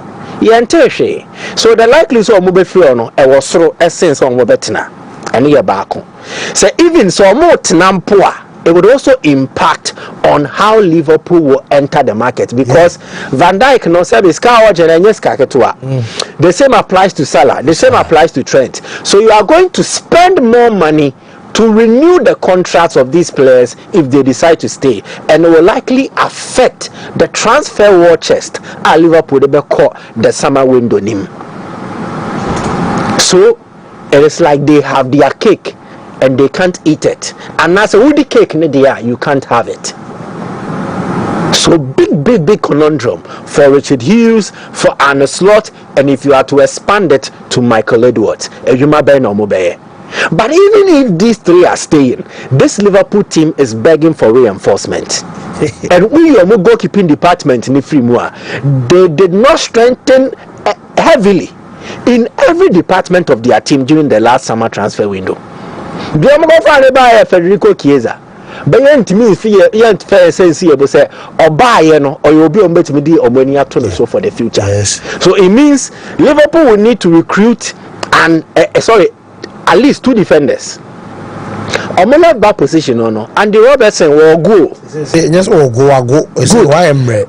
So the likelihood of mobile free no e was through essence on mobetina and here back. So even so more tinampoa, it would also impact on how Liverpool will enter the market because Van Dijk no service car the same applies to Salah, the same applies to Trent. So you are going to spend more money to renew the contracts of these players if they decide to stay, and it will likely affect the transfer war chest at Liverpool the summer window nim. So it is like they have their cake and they can't eat it, and as a woody cake you can't have it. So big conundrum for Richard Hughes, for Arne Slot, and if you are to expand it to Michael Edwards, but even if these 3 are staying, this Liverpool team is begging for reinforcement. And we are goalkeeping department in the they did not strengthen heavily in every department of their team during the last summer transfer window. Federico Chiesa. But me fair sense say or buy or you'll be on better so for the future. Yes. So it means Liverpool will need to recruit and at least 2 defenders. Omola back position no and the Robertson will go. Yes, go.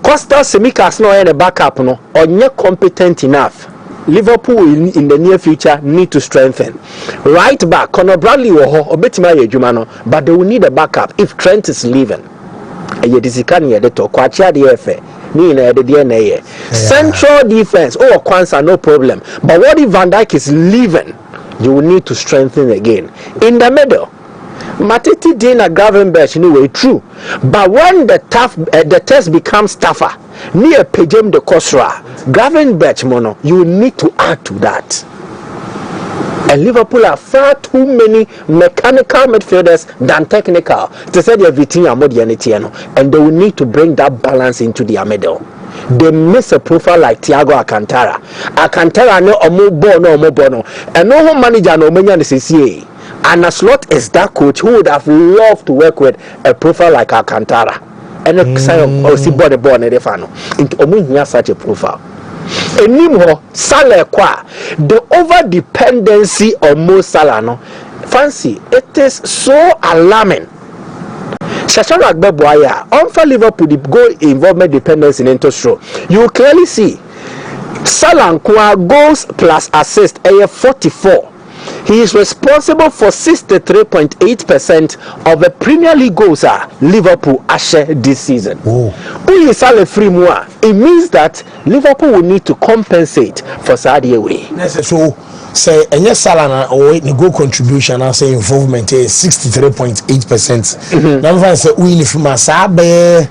Costa Simikas no in the backup no or not competent enough. Liverpool will in the near future need to strengthen. Right back, Conor Bradley will but they will need a backup if Trent is leaving. Central defense, Kwanzaa, no problem. But what if Van Dijk is leaving? You will need to strengthen again. In the middle, Matiti Dina Gravenberch anyway true. But when the test becomes tougher, near Pejem the Kosra, Gravenberch mono, you need to add to that. And Liverpool have far too many mechanical midfielders than technical. They said they're Vitinha Modianitiano, and they will need to bring that balance into their middle. They miss a profile like Thiago Alcantara. Alcantara no omo and no home manager no many CCA. And Slot is that coach who would have loved to work with a profile like Alcantara. And a sign of see body born in the final. Into omo such a profile. Enimho Salah kwa the over dependency of Mo Salah no fancy it is so alarming. Shashara Agbeboaya on for Liverpool the goal involvement dependency in into show. You clearly see Salah kwa goals plus assist 44. He is responsible for 63.8% of the Premier League goals Liverpool share this season. Who is Salah free more? It means that Liverpool will need to compensate for Saudi away. So, say, and yes, Salah or the goal contribution, I say involvement is 63.8%. Never say win from Masabe.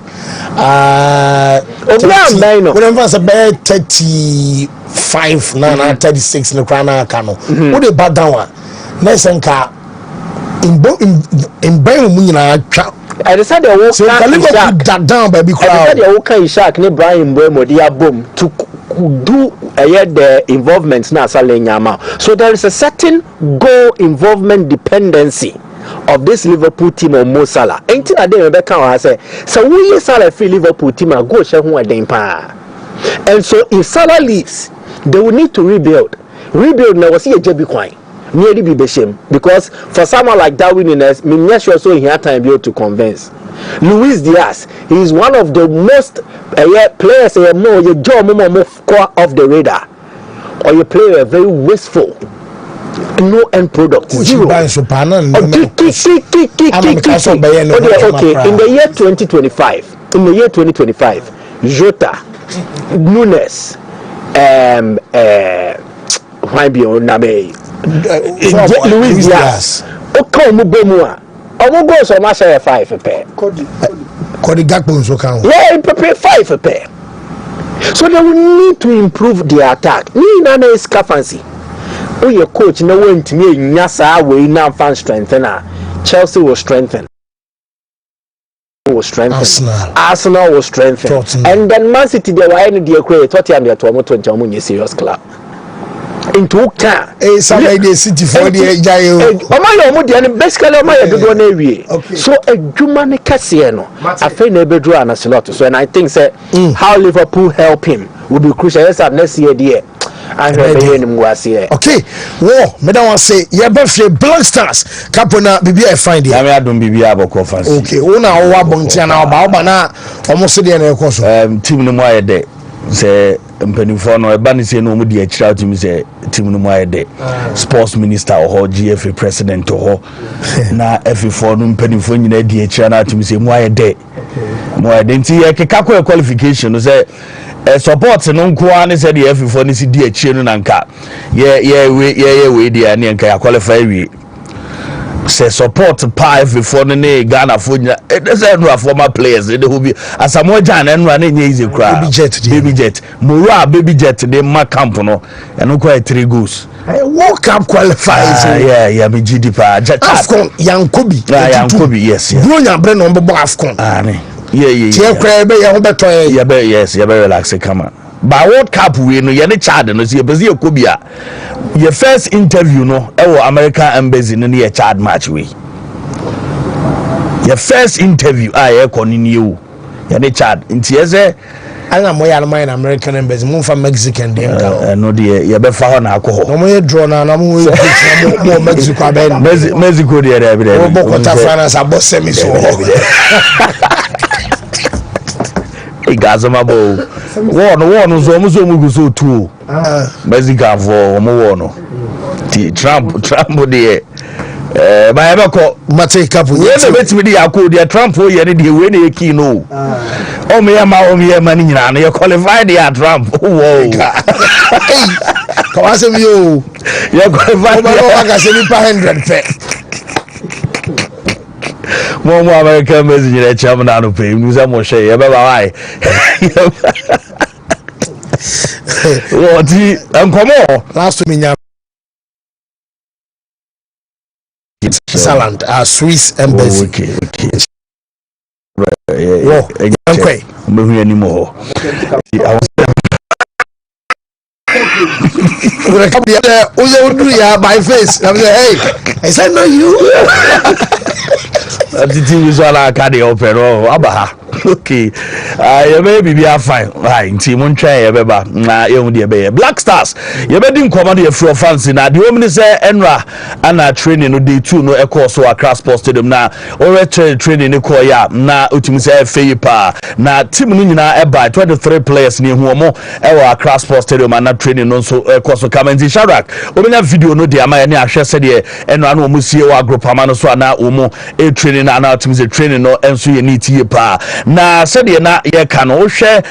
Whenever say 35 na 36 in the crown cano. What they bad down? Nesenka in Bayern I decided to walk that down baby crowd. I decided to walk in Shark ne Brian Mbeumo dia boom to do the involvement na Salenya. So there is a certain goal involvement dependency of this Liverpool team on Mo Salah. Anything I did Rebecca I say so we Salah free Liverpool team go share who are pa. And so if Salah leaves, they will need to rebuild. Rebuild now was a JB coin. Nearly be beshem because for someone like Darwin Nunes, me sure so he had time be able to convince. Luis Diaz, he is one of the most players more your job more off the radar. Or you play very wasteful. No end product. Zero. Okay, in the year 2025, Jota, Nunes, why be on Nabe? Luis Diaz. Okay, Mubemua. I will go so much 5 a pair. Cody Gakpo so count. Yeah, prepare 5 a pair. So they will need to improve the attack. Ni nana is fancy. Oh, your coach no went to me Nyasa way now fan strengthener. Chelsea will strengthen. Arsenal will strengthen. And then Man City they were any dear create Tottenham they to 20 serious club. Into car some idea city for the basically so a Jumani Cassiano I think Nebedro and a slot. So and I think say how Liverpool help him will be crucial. Yes, next year dear. I heard him was here. Okay, well, Madam say your birthday Black Stars Capona BBI find it. I don't be able to conference. Okay, una owa bontiana Baobana almost the team no more day. Say mpanimfo no eba ne say no mu de akira to me say team no mu de sports minister or GFA president or na FA4 no mpanimfo nyina de akira na to me say mu ayede nti e keka ko qualification no say support no nko an say the FA4 ne si de akira no nanka ye we de ne nka ya qualify we say support pa FA4 no ne Ghana for say no former players they will be Asamoah Gyan and run easy crowd baby jet Mura baby jet they ma camp no and quite 3 goals World Cup qualifies yeah me GD pa Afcon Yankobi yes bro nya bre no bo Afcon yeah tie kra be ya ho beto yes ya be relax come on by World Cup we no ye ne Chad no see be Yakobi a your first interview no American embassy no ye Chad match we your first interview I continue ye ne Chad nti ye say ana moya no man American embassy mo fa Mexican dem ka no de ye be fa ho na akọ no mo ye draw na mo ye mo Mexico aben Mexico de there be there mo bokota France abo semi so Igazama bo one so mu go so too Mexican for mo no Trump de ba ebe ko mate kapu we na betimi de yakọ de Trump o ye ne de we na yeki no o me ya ma ni nyina na ye qualify de Trump wow come on say yo ye qualify ba ka say 100 pe More American message in a chairman and pay museum or share ever why. What come on last week Switzerland, Swiss embassy. Okay. Okay. Moving anymore. My face. I said, hey, I said, no, you. The TV is all I can't open. Oh, Abaha. Okay. You may be fine. Right. Timon Chay, Beba. You be Black Stars. You may didn't come on your floor fancy. Now, the woman is Enra and training no day 2 no echo so across post stadium now. Or training no koya. Now, Utimus Fay Pa. Now, Timunina by 23 players near Homo. Ewa across post stadium and not training no so echo so come in Sharak. Open a video no dear my any ashes said here. And one will see our group Amano so now Umo a training and out to training no and so you need to pa. Na said na ye can all share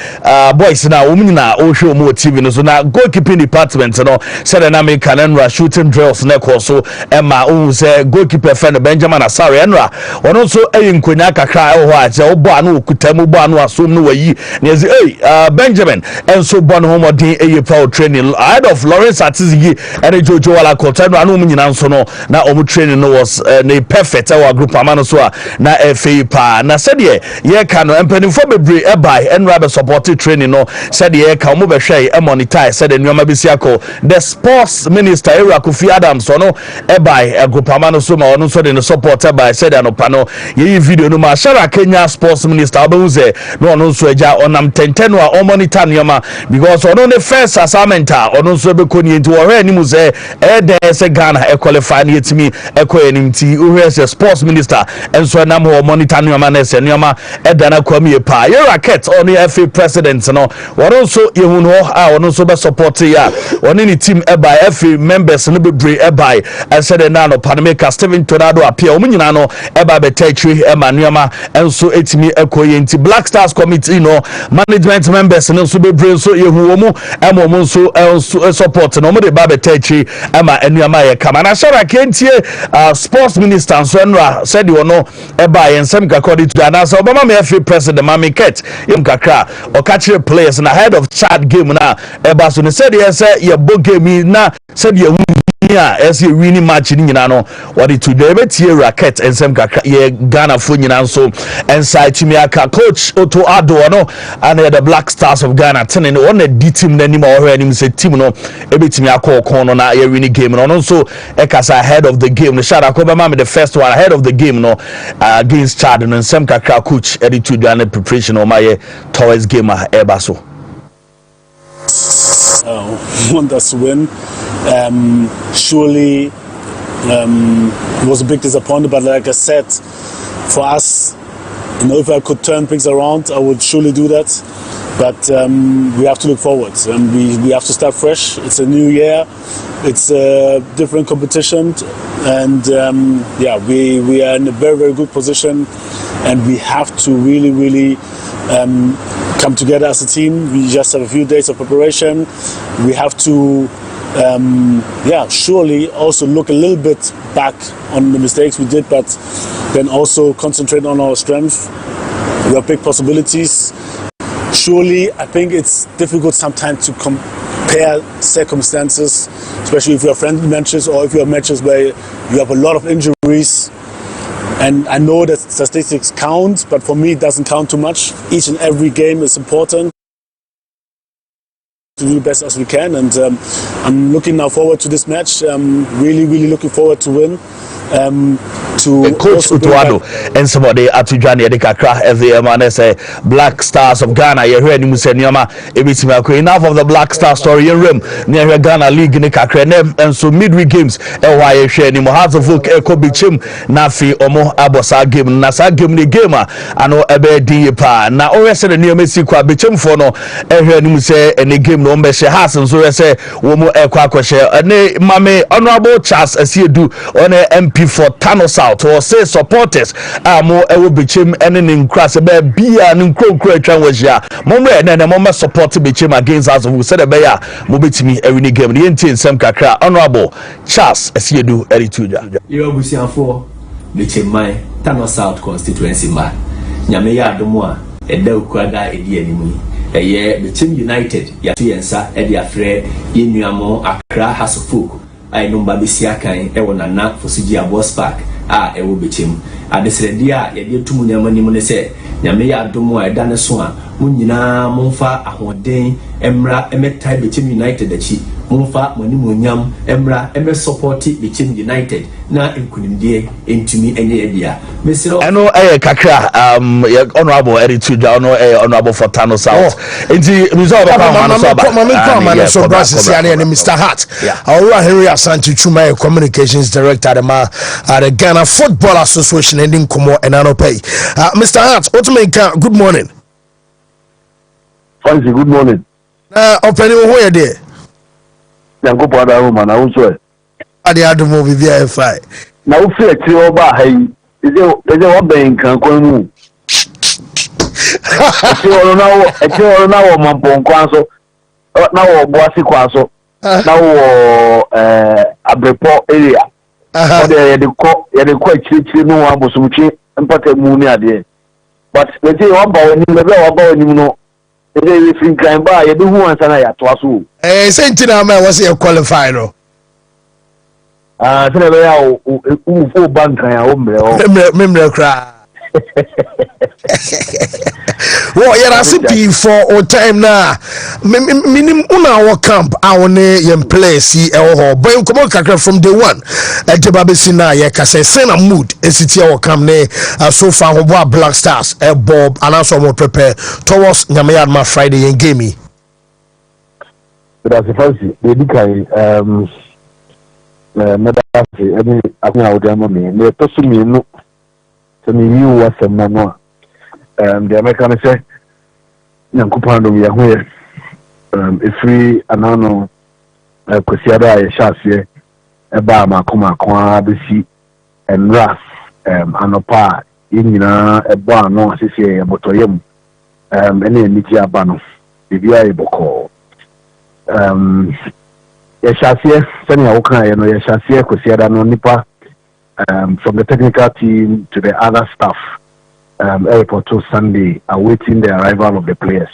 boys na women na all show more TV no so na goalkeeping department no said na me can and shooting drills na so Emma who say goalkeeper friend Benjamin Asare enra one also nkonya kakra e ho a je obo anu okutamu bo anu asom no wayi na say Benjamin and so born home odin power training ahead of Lawrence Atizigi and Jojo wala kontendo anu nyina nso no na omu training no was na perfect our group amano so na FA pa na said ye can empenifo bebre e buy and rather support training no said ye can mo be hwe e monitor said enwama besiako the sports minister Era Kofi Adams no e buy a group amano so ma ono so the support by said anopa no ye video no ma shara Kenya sports minister abuze no ono so eja onam tenten wa o monitor nyama because ono the first assignment ono so be koni nti wo hwe ni mu say e dey say Ghana e qualify ni etimi e ko enimti wo hwe say sports minister and so na mo monitor nyama na say nyama e dana kwami pa ye racket on the FA president no wo so ye hu no ono so be support ya oni ni team e by FA members no be bre e by I said na no Panameka Steven Tornado appear o nyina no e ba betachri e manuama and so etimi e ko ye nti Black Stars committee no management members no so be bre so ye hu wo mu e mo so support no mo de ba betachri e ma anuama ye kama na shara kentie sports minister so enra said you no e ba ye nsem according to na so obama me FA president Mami Ket yem kakra o catch players na head of Chad game na e ba so ne said ye say ye bo game na said ye as a winning match in Yano, what it to the better racket and some Ghana Funyana so and side Chimiaka coach Otto Adoano and the Black Stars of Ghana turning on a D team anymore and him say team no every team I call corner na a winning game and also Ekasa ahead of the game the shot Akobama the first one ahead of the game no against Chad and some Kakra coach attitude and preparation on my towards game Ebaso. Want us to win. Surely it was a big disappointment, but like I said, for us, if I could turn things around, I would surely do that. But we have to look forward, and we have to start fresh. It's a new year, it's a different competition, and we are in a very, very good position, and we have to really come together as a team. We just have a few days of preparation. We have to surely also look a little bit back on the mistakes we did, but then also concentrate on our strength. We have big possibilities. Surely, I think it's difficult sometimes to compare circumstances, especially if you have friendly matches or if you have matches where you have a lot of injuries. And I know that statistics count, but for me it doesn't count too much. Each and every game is important to do the best as we can, and I'm looking now forward to this match. Really looking forward to win. To coach Utuado and somebody Atujani de Kakra FAM say Black Stars of Ghana. You heard him say Nyama enough of the Black Star story in room near Ghana League in Kakra and so midweek games why share any more hearts of folk Kobichim Nafi Omo Abosa game Nasa game the gamer I know ebe di pa na always said the near Messi kwa bichim for no heard him say any game no be share has and so say womo ekwa share and mame honorable Charles as you do on MP for Tano South or say supporters mo ewo bichim ene nin cross be bia nin krokro atwan wajia momre ene ne moma support bichim against us who said be ya mo betimi every game the entin sem kakra honorable Charles as you do attitude you abusiafo bichim mai Tano South constituency ma nyame ya adomo eda ukwaga edi animu eye Betim United ya tuyensa edi afre yenuamo Accra Hasofuk ai numba besia kan ewo nana Fosigi Abos Park ewo Betim adesredi a yede tumu nyama nimu ne se nyame ya adomo eda ne so a munyina momfa ahoden emra emetai Betim United achi momfa monimonyam emra eme support Betim United na enkunimdie entumi enye yebia mesiro eno kakra honorable attitude honorable for Tano South enti result so Brazil and Mr. Hart our Henry Asante Chuma communications director at the Ghana Football Association ending komo enano pay Mr. Hart Wontumi good morning. Fancy good morning. Opening who you there Yango pada homa na unso ade adomo bibia fi na wo fi etri oba hai eze wo ben kan kwa mu etri oro na wo mampon kwa so na wo boasi kwa so na wo abrepo area ode ye de ko chiri no wa bosumchi mpata mu ni ade but eze wo ba woni me be wo ba woni no eze fi kan ba ye de hu ansa na ya to aso sentina ma was a qualifier no tell me how u bank ya o memre kra wo yara sipi for o time na minim una wo camp awone yem place e ho boy komo kakra from day one e de babesi na ye ka say sena mood esiti e wo camp ne so far ho bo Black Stars e bob anaso mo prepare towards nyameyad ma Friday yen game. That's the fancy. They decay medasi any akunya odamo me. Me to so me no. So me you was some no. The American say nyankopando me yahoye. Efri anano kwasiada ya hyase e ba makoma kwa besi enra anopa yinyina e bo ano asese e botoyem ene eniji aba no bibia e boko yeshasiye sani awuka you know yeshasiye kwasiada no nipa from the technical team to the other staff airport to Sunday awaiting the arrival of the players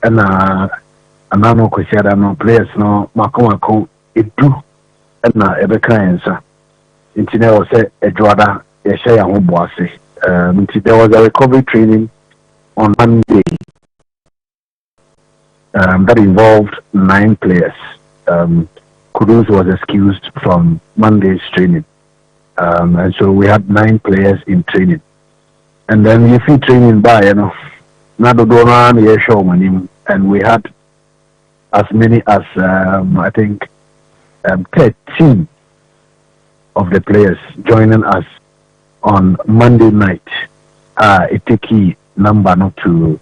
and anano kwasiada no players no makoma edu na ebeka ensa intine o se edwada yesha ya ho boase there was a recovery training on Monday that involved 9 players. Kudus was excused from Monday's training. And so we had 9 players in training. And then if you training by, you know, and we had as many as, I think, 13 of the players joining us on Monday night. It take number not to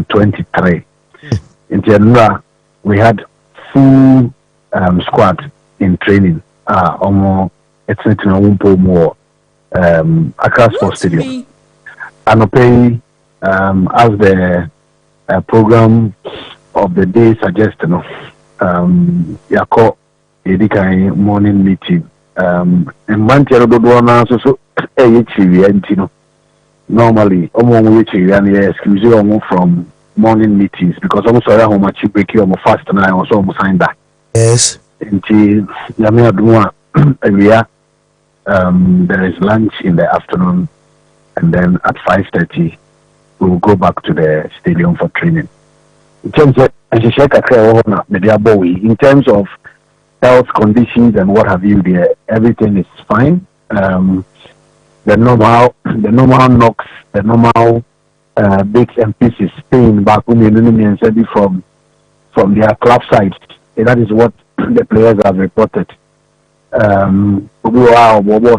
23. In general, we had full squad in training. It's not more across Sports Stadium. Anope, as the program of the day suggests, Yako Edikai morning meeting. And Manchero Dodwana so normally excuse from morning meetings because almost how much you break you fast and I also almost signed that. Yes. Until there is lunch in the afternoon and then at 5:30 we will go back to the stadium for training. In terms of health conditions and what have you there, everything is fine. The normal knocks, the normal bits and pieces pain back from their club side. That is what the players have reported.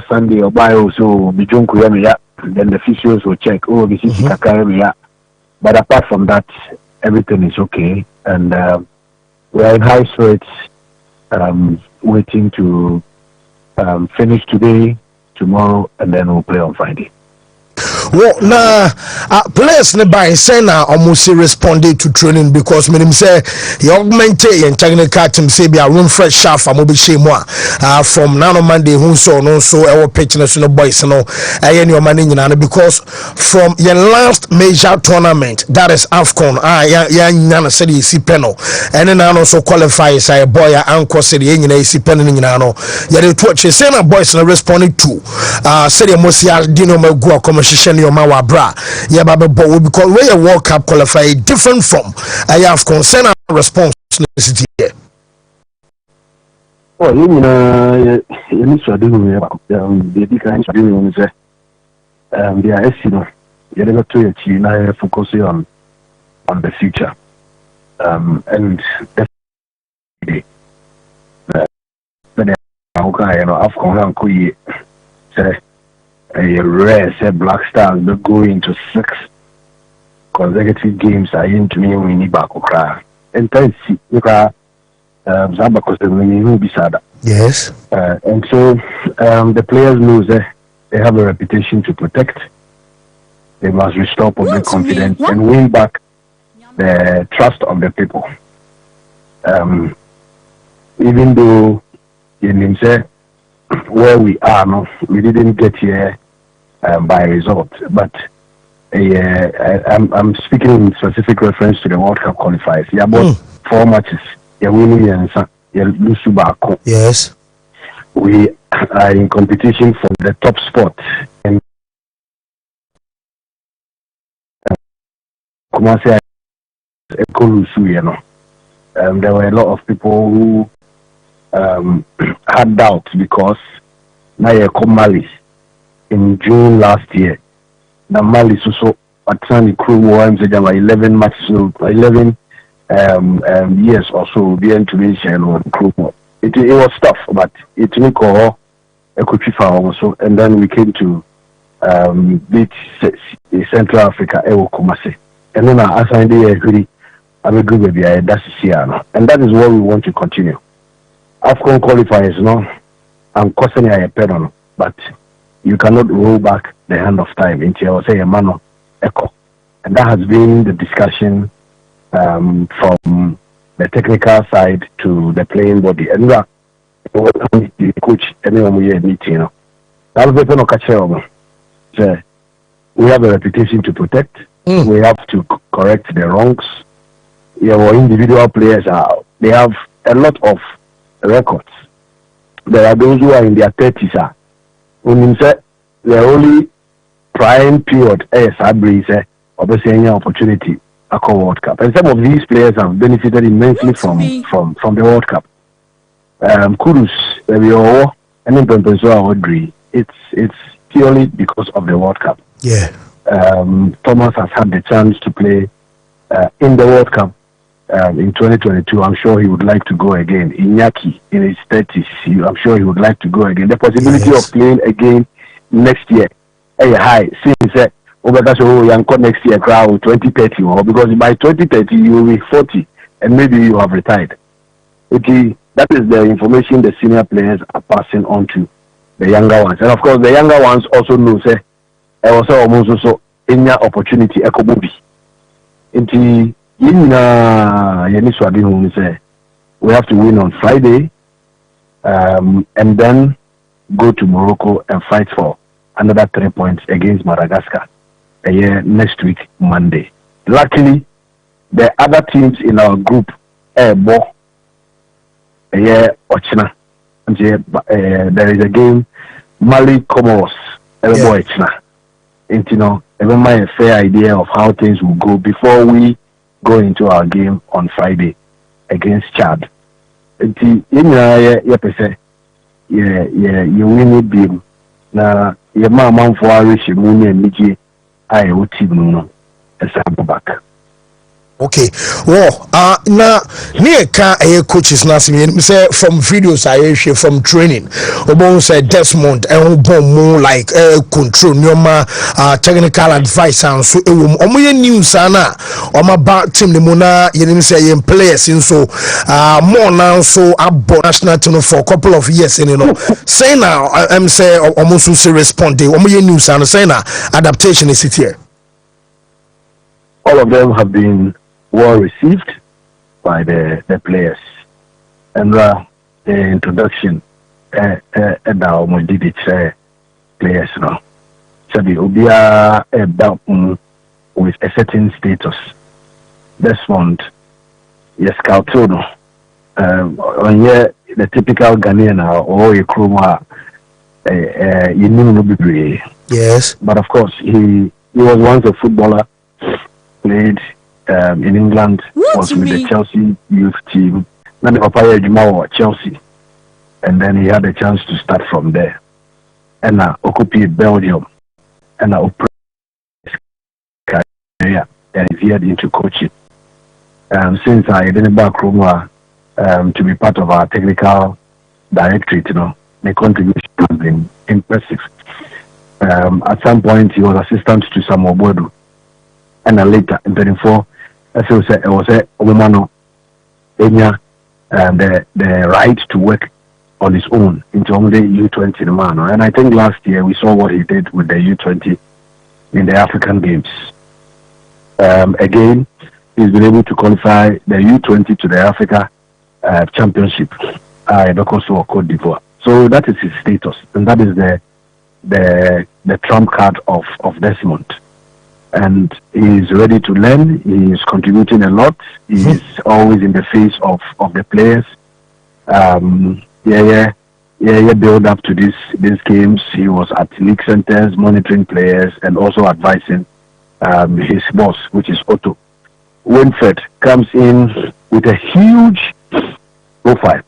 Sunday or by also then the physios will check, this is Kakaya. But apart from that, everything is okay. And we are in high spirits, waiting to finish today, tomorrow, and then we'll play on Friday. Well, now players nearby say now almost responded to training because me say he augmented and technical team say be a room fresh shaft from from now on Monday who so no so our pitchness no boys no your money because from your last major tournament that is AFCON ya said you see penal and then also qualifies a boy anchor said you see penal no ya the touch say na boys no responded to said you must ya dino go commission your mawa bra ya babe bo because where your World Cup qualify different from AFCON say na response here. Oh, you know, you should do the decline doing they are estimate. You never to achieve now focusing on the future. And definitely AFCON could say a rare say Black Stars will go into 6 consecutive games. I into me we need back cry. And then see you can yes. And so the players know that they have a reputation to protect. They must restore public confidence and win back the trust of the people. Even though you say where we are now, we didn't get here by result, but I'm speaking in specific reference to the World Cup qualifiers. Yeah, about 4 matches. Yeah, winning and lose back. Yes. We are in competition for the top spot. And there were a lot of people who had doubts because now you come Mali in June last year. Now Mali so at the crew 11 matches, 11 years or so be intuition or crew. It was tough, but it took a also, and then we came to beat Central Africa, and then I signed the agree. I'm a good baby. That's here, and that is what we want to continue. AFCON qualifiers, no, I'm causing a pedal, but you cannot roll back the hand of time into say a man echo, and that has been the discussion. From the technical side to the playing body, and the coach, anyone we are meeting, we have a reputation to protect. We have to correct the wrongs. Our individual players they have a lot of records. There are those who are in their 30s. When the only prime period is obviously any opportunity. World Cup, and some of these players have benefited immensely from the World Cup. Kudos, it's purely because of the World Cup. Yeah. Thomas has had the chance to play in the World Cup in 2022. I'm sure he would like to go again. Iñaki in his 30s, I'm sure he would like to go again. The possibility of playing again next year, high. Since next year crowd 2030 because by 2030 you will be 40 and maybe you have retired. That is the information the senior players are passing on to the younger ones, and of course the younger ones also know also almost also any opportunity we have to win on Friday and then go to Morocco and fight for another 3 points against Madagascar next week Monday. Luckily the other teams in our group Ochina, there is a game Mali Comoros Ochina. And even my fair idea of how things will go before we go into our game on Friday against Chad. You win it beam. Now your mom for Irish Muni and Niji I would team no a sample back. Okay, well, now near car coaches now say from videos I share from training. Obon said Desmond and more like control Nyoma technical advice and so omoye news ana oma back team the mona yenim say yen players in so more now so abo national team for a couple of years you know. Say now I'm say almost so respond omoye news and say now adaptation is it here. All of them have been well received by the players, and the introduction and now we did it players now. So the Obia with a certain status. Desmond, yes, Kautono. On here the typical Ghanaian or a Kruma, you know, yes, but of course he was once a footballer, played. In England, was with the Chelsea youth team. Then the Papaya Juma Chelsea, and then he had a chance to start from there. And now occupied Belgium, and now career and veered into coaching. Since I didn't back room to be part of our technical directorate, you know, the contribution has been impressive. At some point, he was assistant to Samuel Bodu, and then later in 24. It was a woman the right to work on his own into only U20 man. And I think last year we saw what he did with the U20 in the African Games. Again, he's been able to qualify the U20 to the Africa Championship in Cote d'Ivoire. So that is his status, and that is the trump card of Desmond. And he is ready to learn. He is contributing a lot. He is always in the face of the players. Build up to these games. He was at league centers monitoring players and also advising his boss, which is Otto. Winfred comes in with a huge profile.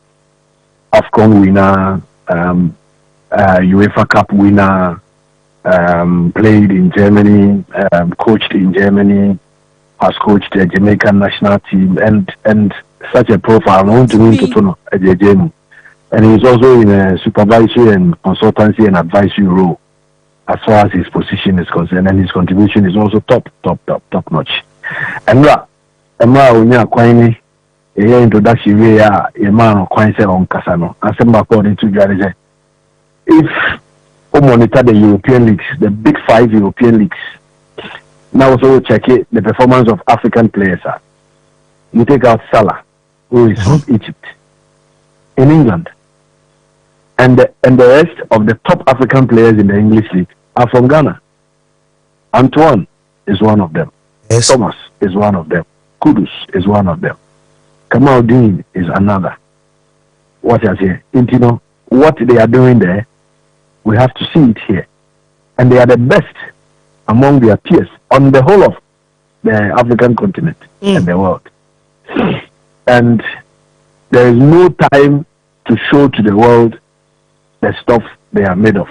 AFCON winner, UEFA Cup winner, played in Germany, coached in Germany, has coached the Jamaican national team, and such a profile. And he's also in a supervisory and consultancy and advisory role as far as his position is concerned, and his contribution is also top notch. And introduction we are a man of on Casano. And some according to Jarize. If we monitor the European leagues, the big 5 European leagues, now also check the performance of African players. You take out Salah, who is from Egypt, in England, and the rest of the top African players in the English league are from Ghana. Antoine is one of them. Yes. Thomas is one of them. Kudus is one of them. Kamal Dean is another. What I say, what they are doing there, we have to see it here. And they are the best among their peers on the whole of the African continent and the world. And there is no time to show to the world the stuff they are made of.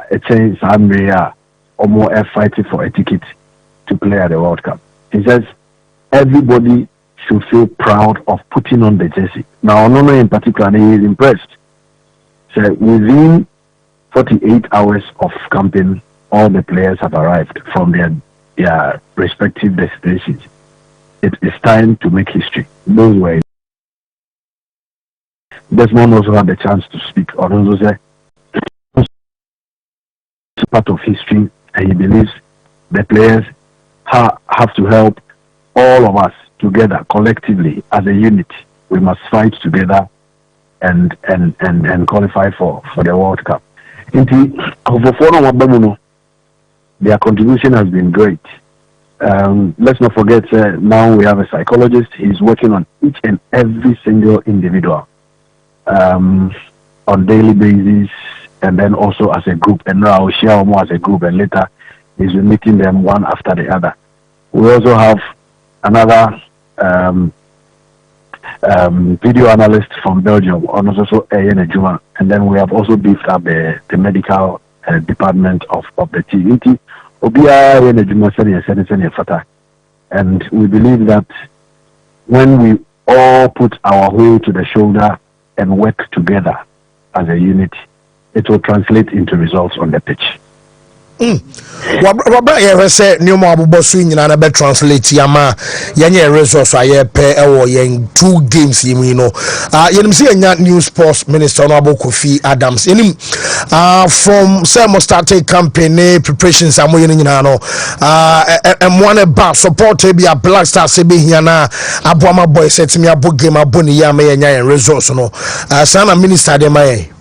It's a or more fighting for a ticket to play at the World Cup. He says everybody should feel proud of putting on the jersey. Now, Onono in particular, he is impressed. So within 48 hours of camping, all the players have arrived from their respective destinations. It is time to make history. Those were. Desmond also had the chance to speak. Onono said it's part of history, and he believes the players have to help all of us together collectively as a unit. We must fight together and qualify for the World Cup. Their contribution has been great. Let's not forget, now we have a psychologist. He's working on each and every single individual on daily basis, and then also as a group. And now I'll share more as a group, and later he's been meeting them one after the other. We also have another video analyst from Belgium, also and then we have also beefed up the medical department of the team. And we believe that when we all put our will to the shoulder and work together as a unit, it will translate into results on the pitch. Wabra ye say nneoma abobɔ so nyina na be translate yama yenye resource aye pe ewo yen 2 games yimi no yenim se yenya new sports minister no Kofi Adams yenim from say mo started campaign preparations amoye nyina no one ba support be a Black Stars be hia na aboama boys setimi abo game abo ne yama yenya yen resource no sana minister de maye.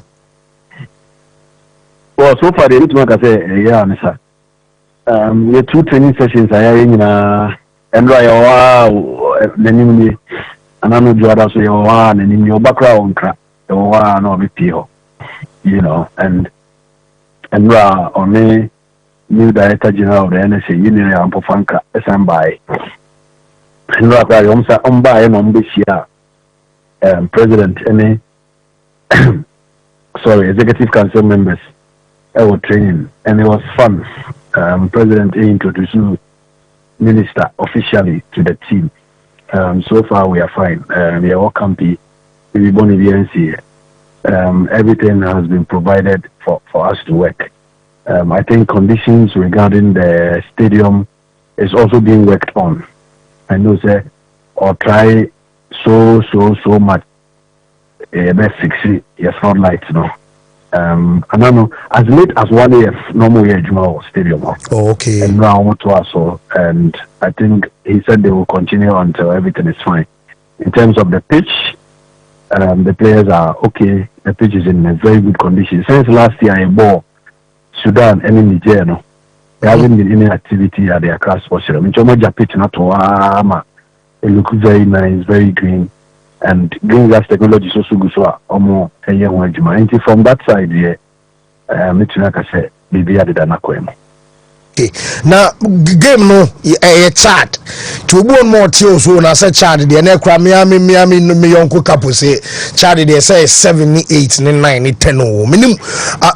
Well, so far, the little I say, yeah, Mr. The 2 training sessions I in and the new and I know you are also your and in your background, no big you know, and on me, new director general of the NSA, Union and Pofanka, by and I'm by president, any sorry, executive council members. Our training, and it was fun. President introduced minister officially to the team. So far we are fine. We are all campy. Everything has been provided for us to work. I think conditions regarding the stadium is also being worked on. I know say or try so much. Best 60 yes not lights no. And I know as late as 1 AM normal Juma stadium. Oh, okay. And now what to us and I think he said they will continue until everything is fine. In terms of the pitch, the players are okay. The pitch is in a very good condition. Since last year I bought Sudan and in Niger, no, there hasn't been any activity at the Accra Sports Stadium. In Chomoja pitch not to it looks very nice, very green. And green gas technology is also good so almost a year one from that side here, it's like I said, maybe I did an aquarium. Okay. Now game no a chat to one more teals when I said chat the nekra Miami me yonko couple say chat they say 7 8 9 10 minimum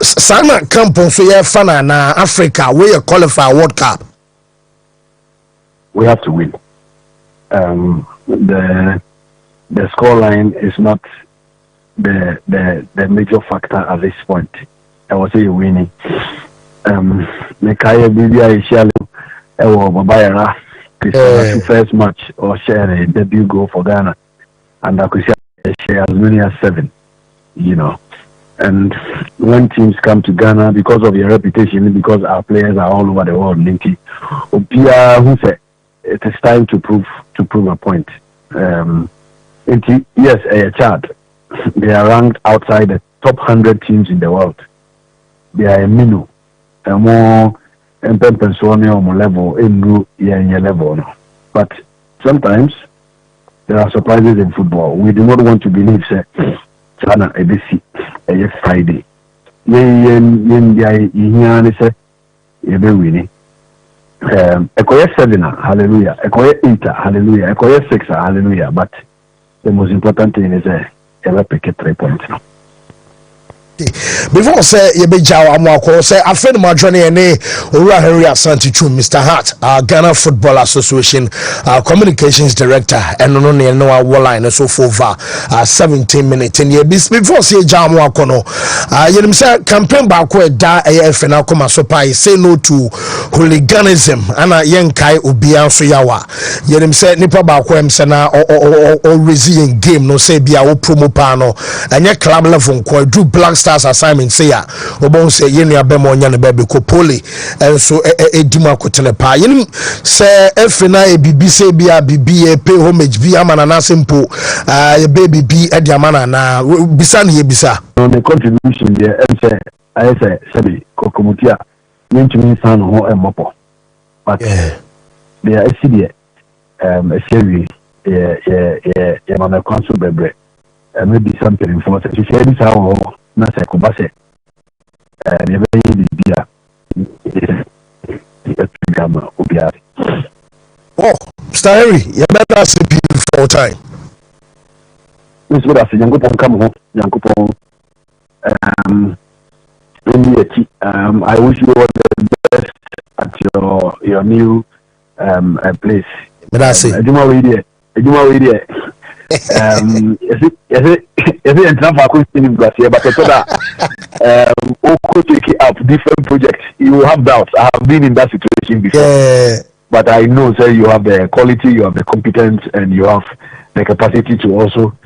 sana campon so ye fana na Africa where you qualify World Cup. We have to win. The score line is not the major factor at this point. I will say you're winning. Mekaya Bibia Ishalo Babayara first match or share a debut goal for Ghana, and I could share as many as 7, you know. And when teams come to Ghana because of your reputation, because our players are all over the world, Linky, who said it is time to prove a point. Yes, a chart. They are ranked outside the top 100 teams in the world. They are a minnow, a more level, level. But sometimes there are surprises in football. We do not want to believe China ABC a Friday. Ekoye 7, hallelujah. Ekoye 8, hallelujah. Ekoye 6, hallelujah. But the most important thing is ever pick 3 points now. Before say you be jaw amwako say afred madrone ene Owura Henry Asante Chu Mr. Hart Ghana Football Association communications director and no ne no line so for 17 minutes and ye before say jaw amwako no yenim say campaign ba ko da AF na koma so pai say no to hooliganism ana yenkai obia so yawa yenim say nipa ba ko em say na o resilient game no say bia wo promo pa no anya club level ko do Black Stars assignment say ya obon say yenu abemo nya ne ba be ko poli enso edima kotene pa yenim say efina e bibi say bia bibi e pay homage bi amana na simple e baby bi e di amana na bisa ne ye bisa on the contribution there and say I say sabi kokomutia nyintumi san ho emopo but they are see a series man council bebre maybe something for say this how na se ko base ne be bibia gama obia Mr. Henry you better see people for time this would have yankopon come home yankopon I wish you all the best at your new place Medasi. Ejuma we there. Is it enough for question but so that could take it up different projects. You will have doubts. I have been in that situation before. Yeah. But I know, sir, you have the quality, you have the competence, and you have the capacity to also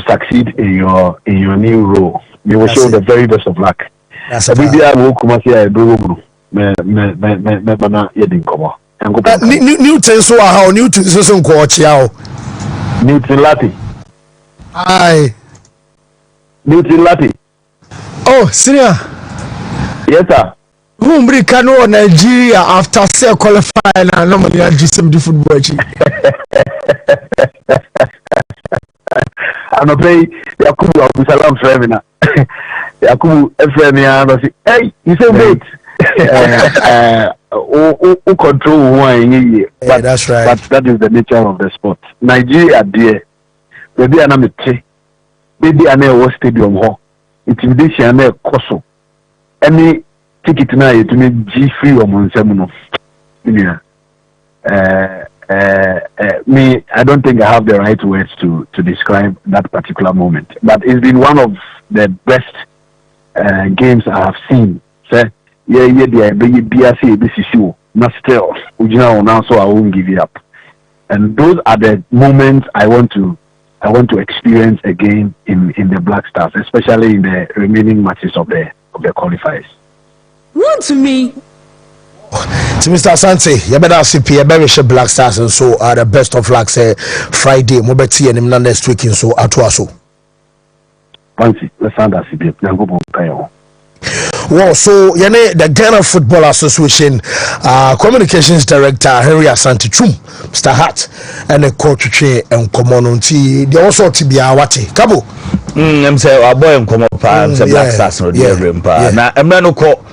succeed in your new role. You will show the very best of luck. That's New so how new so Newton Lati. Aye. Newton Lati. Oh, senior. Yes, sir. Who can know Nigeria after say qualifying and normally I do some football. I'm not paying Yakubu Abusalam Fremina. Yakubu Efremia, hey, you say wait. Who control one year? But that's right. But that is the nature of the sport. Nigeria, dear, maybe I'm a maybe I'm a stadium hall. Intimidation, I'm a coso. Any ticket now to me G free or Monsemuno. Yeah. Me, I don't think I have the right words to describe that particular moment. But it's been one of the best games I have seen. Sir, not still, so I won't give it up. And those are the moments I want to experience again in the Black Stars, especially in the remaining matches of the qualifiers. Wontumi. So Mr. Asante, you better see PA Black Stars and so are the best of luck say Friday, Mobeti and him next week in so Atuaso. Fancy, let's sound as it. Well, so the Ghana Football Association Communications Director Henry Asante Chum, Mr. Hart, and the coach and Comononti, they also to be awati. Kabo. I'm saying our boy and come up and say Black Stars no dear rempa. Now I'm not call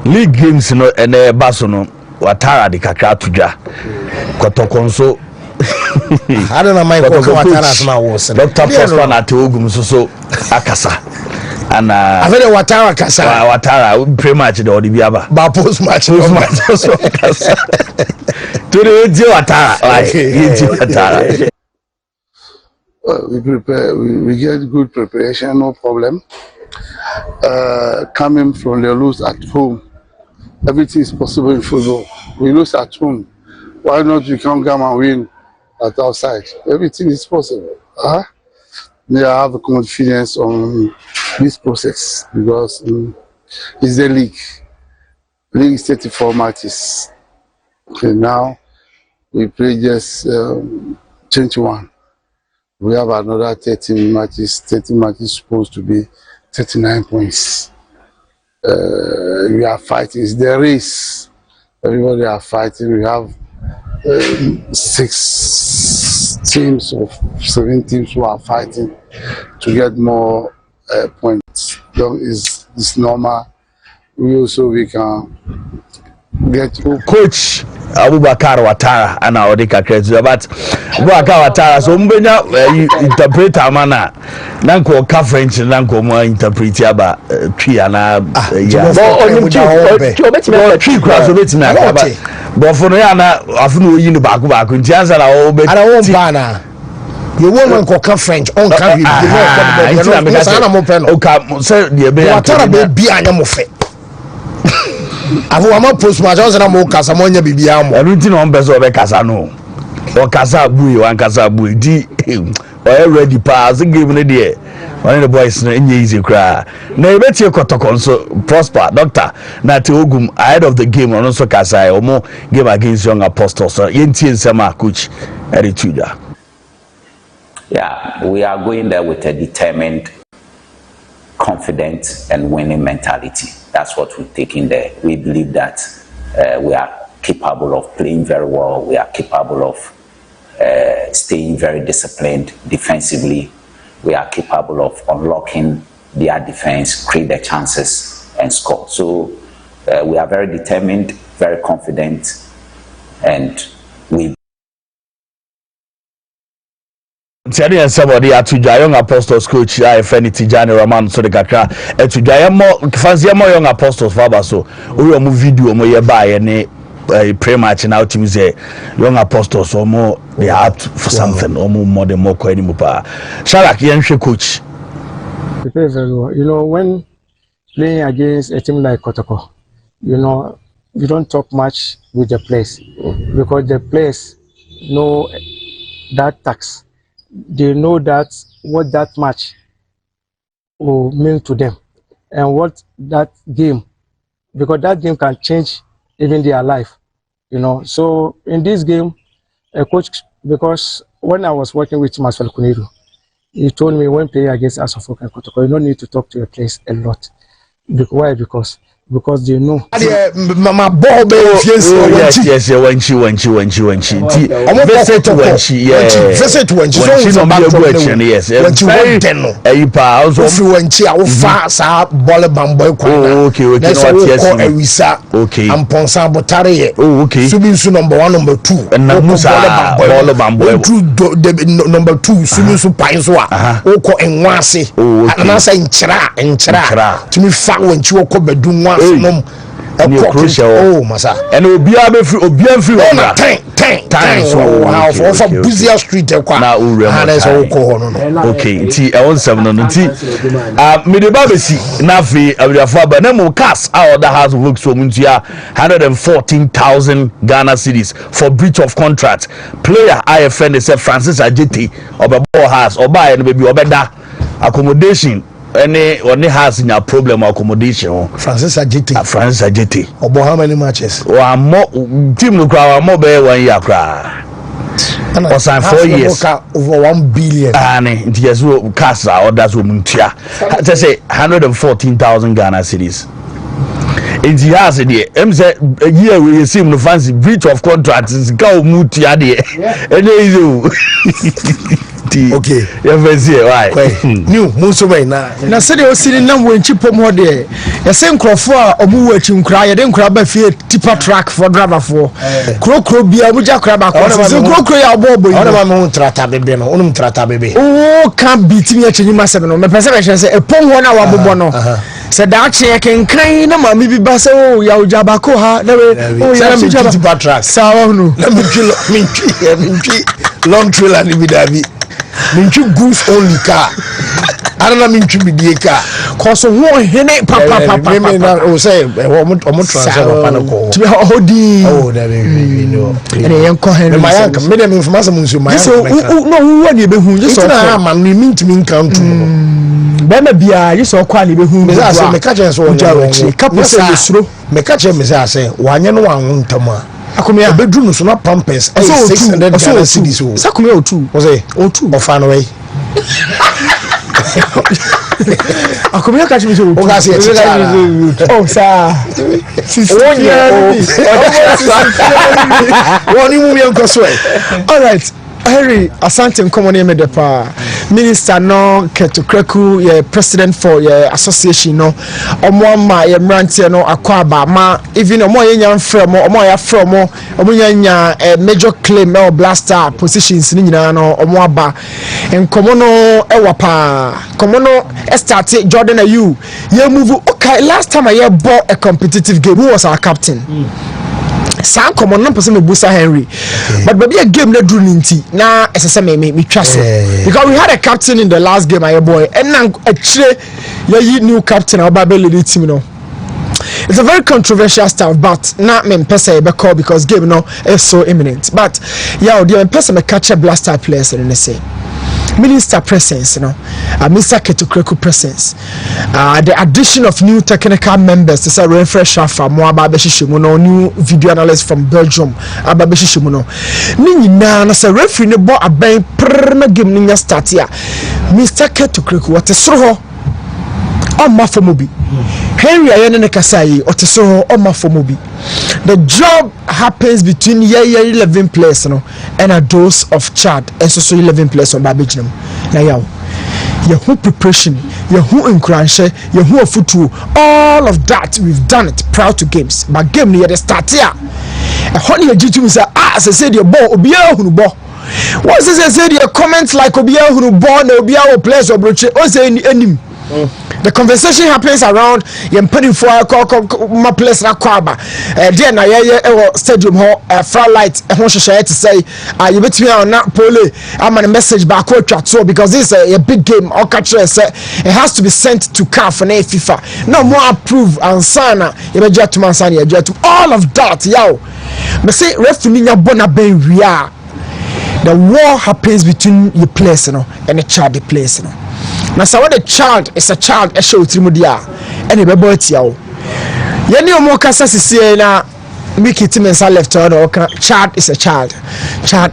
league games no and Basono Watara the kakra tuja. Kotokonso. I don't know my Watara my was. Dr. Prosper na Teogum so akasa. And I very Watara kasa. Watara pretty much the Odibiaba. Ba post match so kasa. To the Watara like Watara. We prepare. We get good preparation, no problem. Coming from the lose at home, everything is possible in football. We lose at home, why not we can come and win at outside? Everything is possible. May I have confidence on this process because it's the league. League is 34 matches. Okay, now we play just 21. We have another 13 matches. 30 matches supposed to be 39 points. We are fighting. It's the race. Everybody are fighting. We have 6 teams or 7 teams who are fighting to get more points. So it's normal. We can get coach Abubakar Watara and our Dika but Abubakar Watara so mbenya interpreter mana nanko ka French nanko mo interpret aba twi ana ya twi kwa so betina aba but for no ya na afunu oyi ni baako nti answer na o be ara won ba na you woman ko ka French on ka you know sana mo pe no o ka say de be Watara be bi anya mo fe afu ama post match on na mo kasa mo nya bibia mo enu ti no mbezo obe kasa no o kasa bui wan kasa bui di o ready pass game ne de one of the boys na enye easy kra na ebetie kotokonso Prosper doctor na te ogum ahead of the game on so kasa o mo game against Young Apostles so yentie nsema coach Erituja. Yeah, we are going there with a determined, confident and winning mentality. That's what we're taking there. We believe that we are capable of playing very well. We are capable of staying very disciplined defensively. We are capable of unlocking their defense, create the chances and score. So we are very determined, very confident, and we Tiani somebody atuja Young Apostles coach I friend Tijani Roman so de kakra atuja mo fancy mo Young Apostles for so we mo video mo ye ba ye ne pre-match now team say young apostles or more they are up for something or more than more quite anymore. Shalak Yanshe coach. Prepare very well. You know, when playing against a team like Kotoko, you know, you don't talk much with the players because the players know that tax. They know that what that match will mean to them and what that game, because that game can change even their life, you know. So in this game, a coach, because when I was working with Marcel Kunedu, he told me when playing against Asofok and Kotoko, you don't need to talk to your players a lot. Why? Because they know. Mama Bob, yes, when she. Visit when she, yes. When she went okay. And Ponsa Botare, okay. Subinsu number 1, number 2, and Namusa number 2, Subisu Painswa, Oko and Wasi, and I say in Chra, to me fat when you walk over doing one. Crucial. Oh, Massa. And it will be able to time for busier street. Okay, see, I want 7 on the tea. Midabasi, Nafi, Abdafaba, Nemo cast out the house of works for Muntia 114,000 Ghana cedis for breach of contract. Player IFN is Francis Ajeti of a ball house or buy and maybe Obeda accommodation. Any has in a problem accommodation. Francis Ajeti. About how many matches? One more team no crowd, more bear 1 year cry. Or sign 4 years over 1 billion. And yes, cast or that's woman. I say 114,000 Ghana cedis. In the house, a year we see no fancy breach of contract is go mutia there. And they do. Okay, why? New Musome na said you see nam when chip more there. You say Crawford or Moo to cry, then crab a fear tipper track for driver for Crow be a Muja crab. I baby. Oh, can't beat me at any massive. My perception say a pong 1 hour bono. Said that check and kind of maybe Basso, Yao Jabacoha, never tipper track. So, no, long trail and Ibidavi. Minchu goose only car. I don't know Minchu be the car. Cause of one hene papa. Oh, say, almost transfer Panaco. To be holding. Oh, that we know. And a young Cohen, my uncle made him from Masamus. My so, no, one you be who just saw man, we mean to mean count. Bema Bia, you saw Quali be who is a catcher. Couple says, me catch him as I say, 1 year 1 Tama. Akumia bedroom so not pampers. I saw 600 Ghana cedis. Sakumia 2. Was it? O2 or fan away. Akumia catch me so. Oh, sir. 1 year. 1 year. All right. Harry Asante Nkomoni Medepa Minister no Ketokreku ye president for ye association no omwama ye mrantie no akwaba ma even omo ye nya mfremo omo ya fremo omo nya major claim or blaster positions ni nyina no omo aba nkomo no ewapa komo no start Jordan Ayew ye move okay last time I bought a competitive game who was our captain Sam come on person me Busa Henry but baby a game na drew ninti na esese me trust because we had a captain in the last game my boy and now a new captain our Babel team no. It's a very controversial stuff, but not me person be call because game no is so imminent. But yeah, the person me catch a blaster players and they say Minister presence, you know, Mr. Ketokreku presence, the addition of new technical members to say refresher from Moababeshimuno, new video analyst from Belgium, Ababeshimuno. Nina, na say referee ne bo aben prna game ninya start here. Mr. Ketokreku, what is so? On my fomobi. Henry Ayane Kasai, what is so on my fomobi. The job happens between 11 players, you know, and a dose of Chad, and so 11 players on Babijinum. Now, your whole preparation, your whole encouragement, your whole football, all of that we've done it prior to games. But game near the start here. A honey G2 say, as I said, your ball, Obia Hunubo. Once I said your comments like Obia Hunubo, no Obia players or Broche, or say any. The conversation happens around yempani for my place na kwaba there na ye stadium ho far light ho hwehwe to say you between na pole am a message back to because this is a big game or catch say it has to be sent to CAF and FIFA no more approve and sana you be jet to mansani you jet to all of that yo me say referee nya bona ben wia the war happens between your players and the child the players now so when the child is a child e show trimudia and e be boy tia o ye ne omo kasa sisi na make it mensa left or child is a child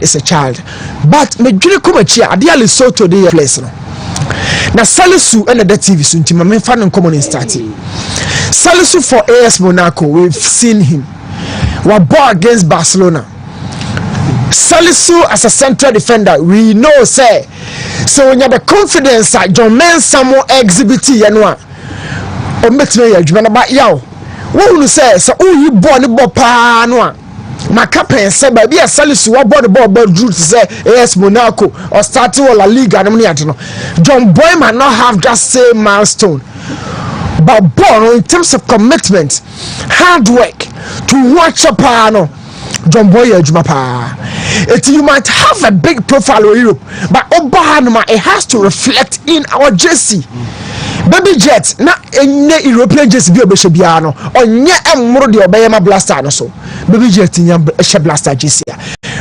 is a child but me dwene komachi ade ale so to the place no na Salisu and the TV so ntima me fa no common starting Salisu for AS Monaco we've seen him we ball against Barcelona. Salisu as a central defender, we know say so when you have the confidence that John Mensah more exhibit yanwa or make me about yaw. What will say so you born the ball pa no my captain said by be a Salisu what bought the ball but drew to say AS Monaco or starting La Liga and John Boy might not have that same milestone. But born in terms of commitment, hard work to watch a pano. John Boy Jumapa. You might have a big profile in Europe, but Obahanuma it has to reflect in our jersey. Baby Jet, not in European jersey be Biano, or nye Murdi or Bayama Blaster no so. Baby Jet in a blaster jersey.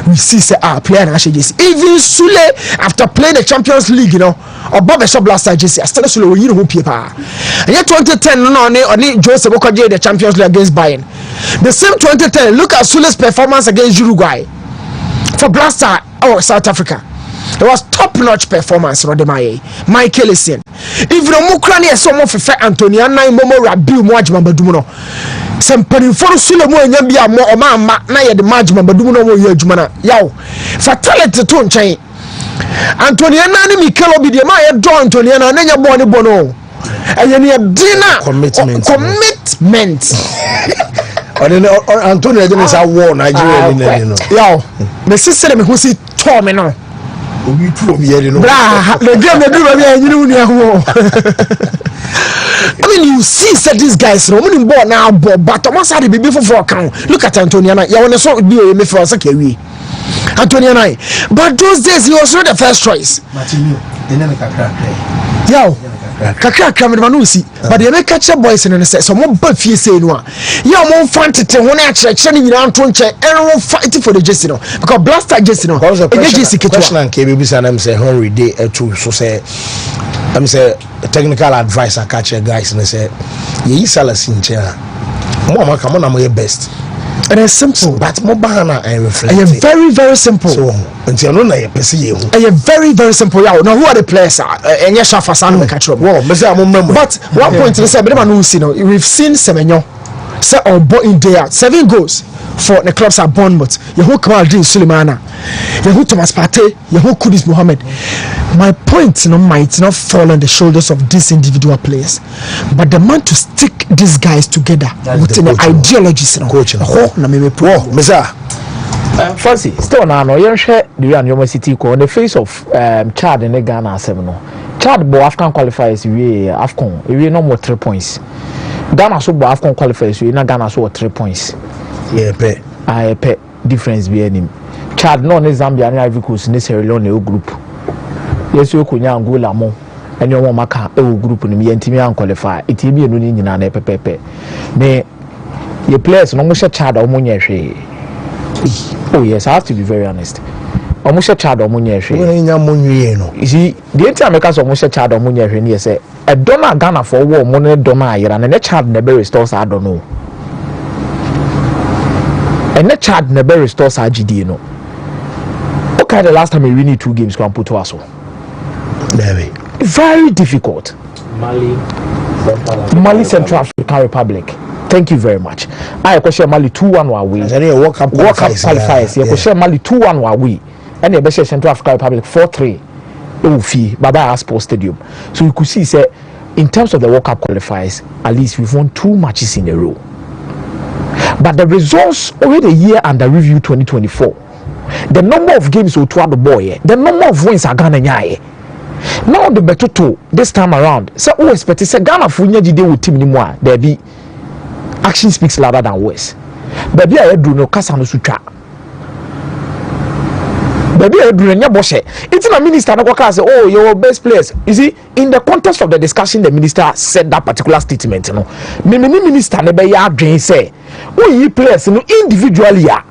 We see say player and jersey. Even Sule after playing the Champions League, you know, or Bob Blaster jersey, I started Sule you know paper. And yet 2010 no Joseph Okoje the Champions League against Bayern. The same 2010, look at Sule's performance against Uruguay for Blaster or South Africa. It was top-notch performance, Rodemaye. Michael Essien. If the Mukrani is someone for Antoniana, Momo Rabiu, Mwajima Badumuno. Sempani for Sulemo and Yambia, Moma, Naya, the Majima Badumuno, Yajumana. Yow. Fatality to chain. Antoniana, Mikel Obidia, Maya, draw Antoniana, and then you're born Bono. And then you dinner commitment. Antonio didn't say war Nigeria you know. Yo, my sister me who see Tom no. We prove here you know. Bra, the game they do you know. I mean you see said these guys no money ball now but Thomas had the before for account. Look at Antoniana. You want to so be me for second Antoniana. But those days he was not the first choice. Martino, they never can play. Yo. Kakra Manusi, but they make catch boys and say some more buffy say no. You more fun to tell one action in around Tonche and fighting for the Jessino because Blaster Jessino. Because the question and KBB and I'm say Henry Day so say I'm say technical advice I catch guys and they say ye salas in chair. Mama come on I'm your best. And it's simple, but more banana and reflect. I am very, very simple. So, until no, I am very, very simple. Now, who are the players? And yes, Shafasan will catch up. But one point is, we've seen Semenyo say on in day out 7 goals for the clubs at Bournemouth. Yahu Kamaldin Sulemana, Yahu Thomas Partey, Yahu Kudus Mohammed. My point might not fall on the shoulders of these individual players, but the man to stick these guys together within an ideology. Coach, Fancy, still now, you share the University on the face of Chad and the Ghana 7. Chad bo Afcon qualifiers, we Afcon, we no more 3 points. Ghana so bo Afcon qualifiers, we na Ghana so 3 points. Yeah, pay difference be any. Chad no Zambia and Ivory Coast necessarily on the group. Yes, you could now go Lamo and your maka a group in the NTM qualify. It will be a new in an epepe. Nay, your players no much a child or money. Oh, yes, I have to be very honest. Almost a child or money. You see, the entire makers almost a child or money. Yes, a donor Ghana for war, money donor, and a child never restores. I don't know. And a child never restores RGD, no. Okay, the last time we win 2 games, can put to us. Very difficult. Mali, Central African Republic. Thank you very much. I question Mali 2-1 away. World Cup qualifiers. You question Mali 2-1 away. And the best Central African Republic 4-3. Fee Baba Sports Stadium. So you could see, say, in terms of the World Cup qualifiers, at least we've won 2 matches in a row. But the results over the year under review 2024, the number of games we throw the boy, the number of wins are gonna nyaye. now the better to this time around so who expect say Ghana for nya gide with team ni mu a there be action speaks louder than words baby I do no kasa no sutwa baby I do nya boshe it's na minister no kwaka say oh your best players you see in the context of the discussion the minister said that particular statement no me minister ne be ya adwen say we players no individually ya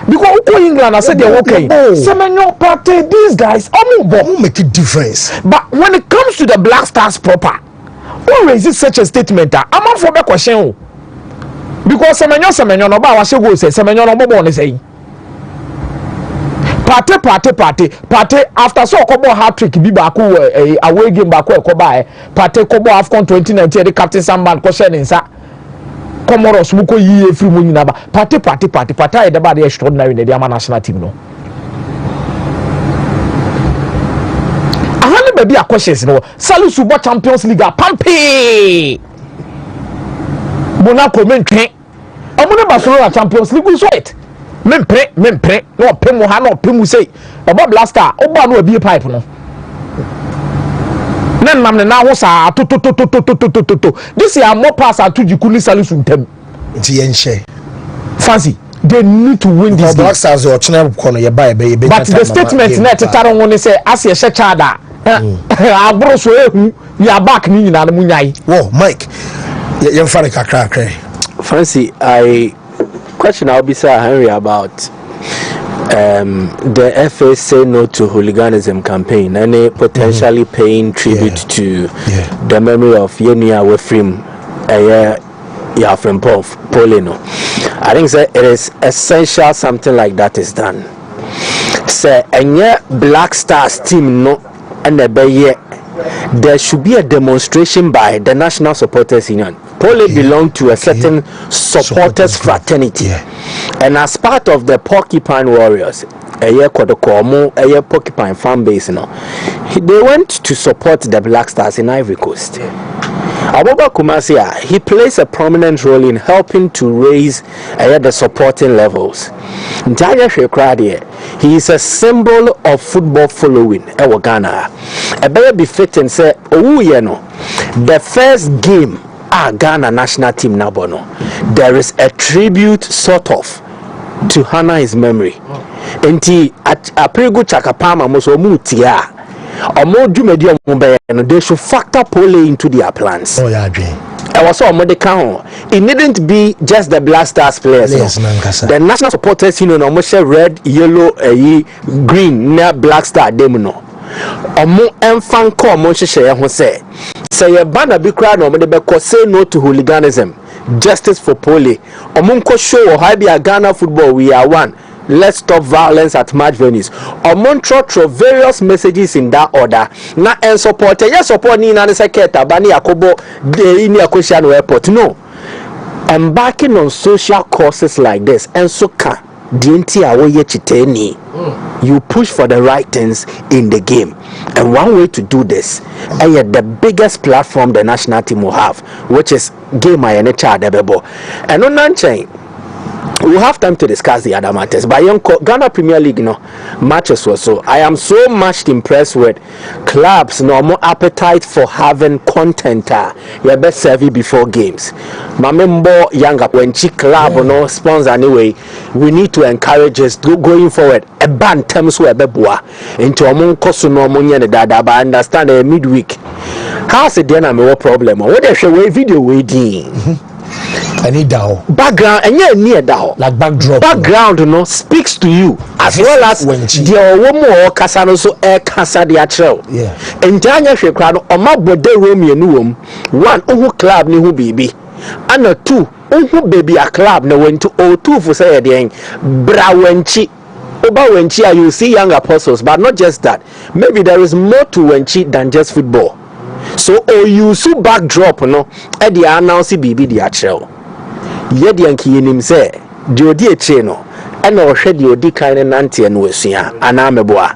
because Uko England I said they're okay. Semenyo party, these guys won't make a difference. But when it comes to the Black Stars proper, who raises such a statement? I'm not for the question. Because Semenyo no ba wase go say Semenyo no bobo ne say. Party after so kobo hat trick bi ba ko away game ba ko ekoba party kobo AFCON 2019 the captain Samban ko share nsa. Comoros muko yi free mu nyina ba party e de ba de extraordinary na the national team no ahani baby questions no Salisu bo Champions League pampi Monaco mentwe amune Barcelona Champions League so it mempre no pemu ha no pemu sei obo blaster obo no abi pipe no nan mam na ho sa to this year more pass at Tujikuni Salisu ntem nti yenhye fancy they need to win this Black Stars or channel corner ye buy be but the statement net taro won say as ye hye chada abro so ehu we are back ni nyina mu nyai wo Mike ye mfare kakra fancy I question I'll be say Henry about the FA say no to hooliganism campaign and they potentially paying tribute to the memory of Yenia Wefrim from Polino. I think it is essential something like that is done. Say and Black Stars team no and there should be a demonstration by the National Supporters Union. Pole belong to a certain supporters fraternity, and as part of the Porcupine Warriors, a Porcupine fan base, they went to support the Black Stars in Ivory Coast. Aboba Kumasia, he plays a prominent role in helping to raise the supporting levels. He is a symbol of football following Ghana. A better befitting say, the first game Ghana national team nabono, there is a tribute sort of to honor his memory. Enti a pretty good chakapama moso mutia. Omo dwumedi ombe no they should factor Pole into their plans. Oh yeah, I was so it needn't be just the Black Stars players. Yes, the National Supporters Union almost red, yellow, green, near Black Star demono. Omo enfan ko mo hye ho say ye bana bi kra no mo de be ko say no to hooliganism, justice for Pole. Omo nko show how be Ghana football we are one. Let's stop violence at match venues. Omo throw various messages in that order. Na en support yes support ni na seketa bani yakobo de ni akosia no airport no. Embarking on social causes like this and so can you push for the right things in the game, and one way to do this and the biggest platform the national team will have, which is game and on non-chain. We'll have time to discuss the other matters. But Ghana Premier League, matches or so. I am so much impressed with clubs, more appetite for having content. Your best service before games. Mamembo younger when club sponsor anyway. We need to encourage us going forward. A band terms where beboa into among kosuno munya dada. But I understand a midweek. How's it then? I'm a problem. What if you video waiting? I need that background and yeah near that like background speaks to you as well as the woman kasano so air kasa the actual and Janya Shekrano or my body room you know one club ni who baby and a two baby a club no went to O2 for say the brawenchi over wenchi you see young apostles, but not just that, maybe there is more to wenchi than just football. So you so backdrop at the announce BB the actual. Yet Yankee in him say, Diodi Cheno, and or shed your decline and auntie and Wessia, and Ameboa.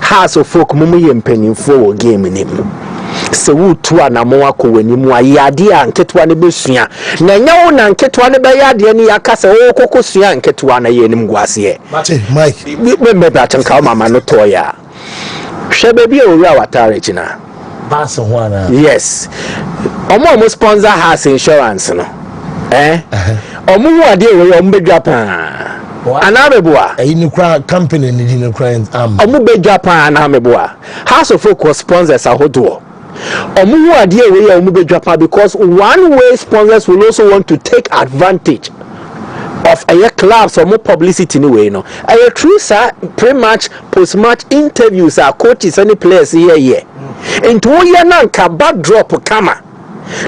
House of folk mummy and penny for game in him. So who to an amoako when you are yadia and ketwane busia. Nanyaw and ketwane by yadi akasa o kokosia and ketwana yenim guasie. Mike, remember that and come mama no toya. baby o wi awatare china pass one yes omo sponsor has insurance no omo wu ade we omo bedwa pa anameboa ni kra company ni kra omo bedwa pa anameboa house of folk sponsors ahodo omo wu ade we omo bedwa pa because one way sponsors will also want to take advantage of a clubs or more publicity anyway, no. A true sir pre-match, post-match interviews are coaches any players here. Into 1 year now, backdrop camera.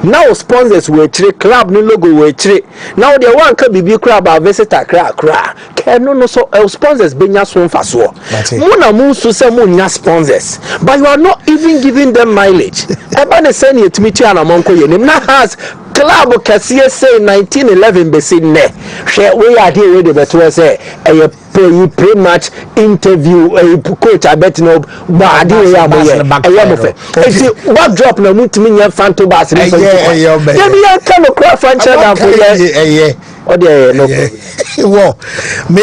Now sponsors will trade club no logo will trade. Now the one can be club or visitor cra. Can no so sponsors be nya so fa so. Mona mu so say mo nya sponsors, but you are not even giving them mileage. Eba ne say ne timi tia na monko ye nim na has club kasiye say 1911 be say ne. Hwe we are there we dey beto say pre-match interview coach I bet no ba ade we am here. Eya mo fe. Enti backdrop na mutimi nya fanto bass ni so. Yeah, me can no craft franchise down for yeah. Oh there no. Wo me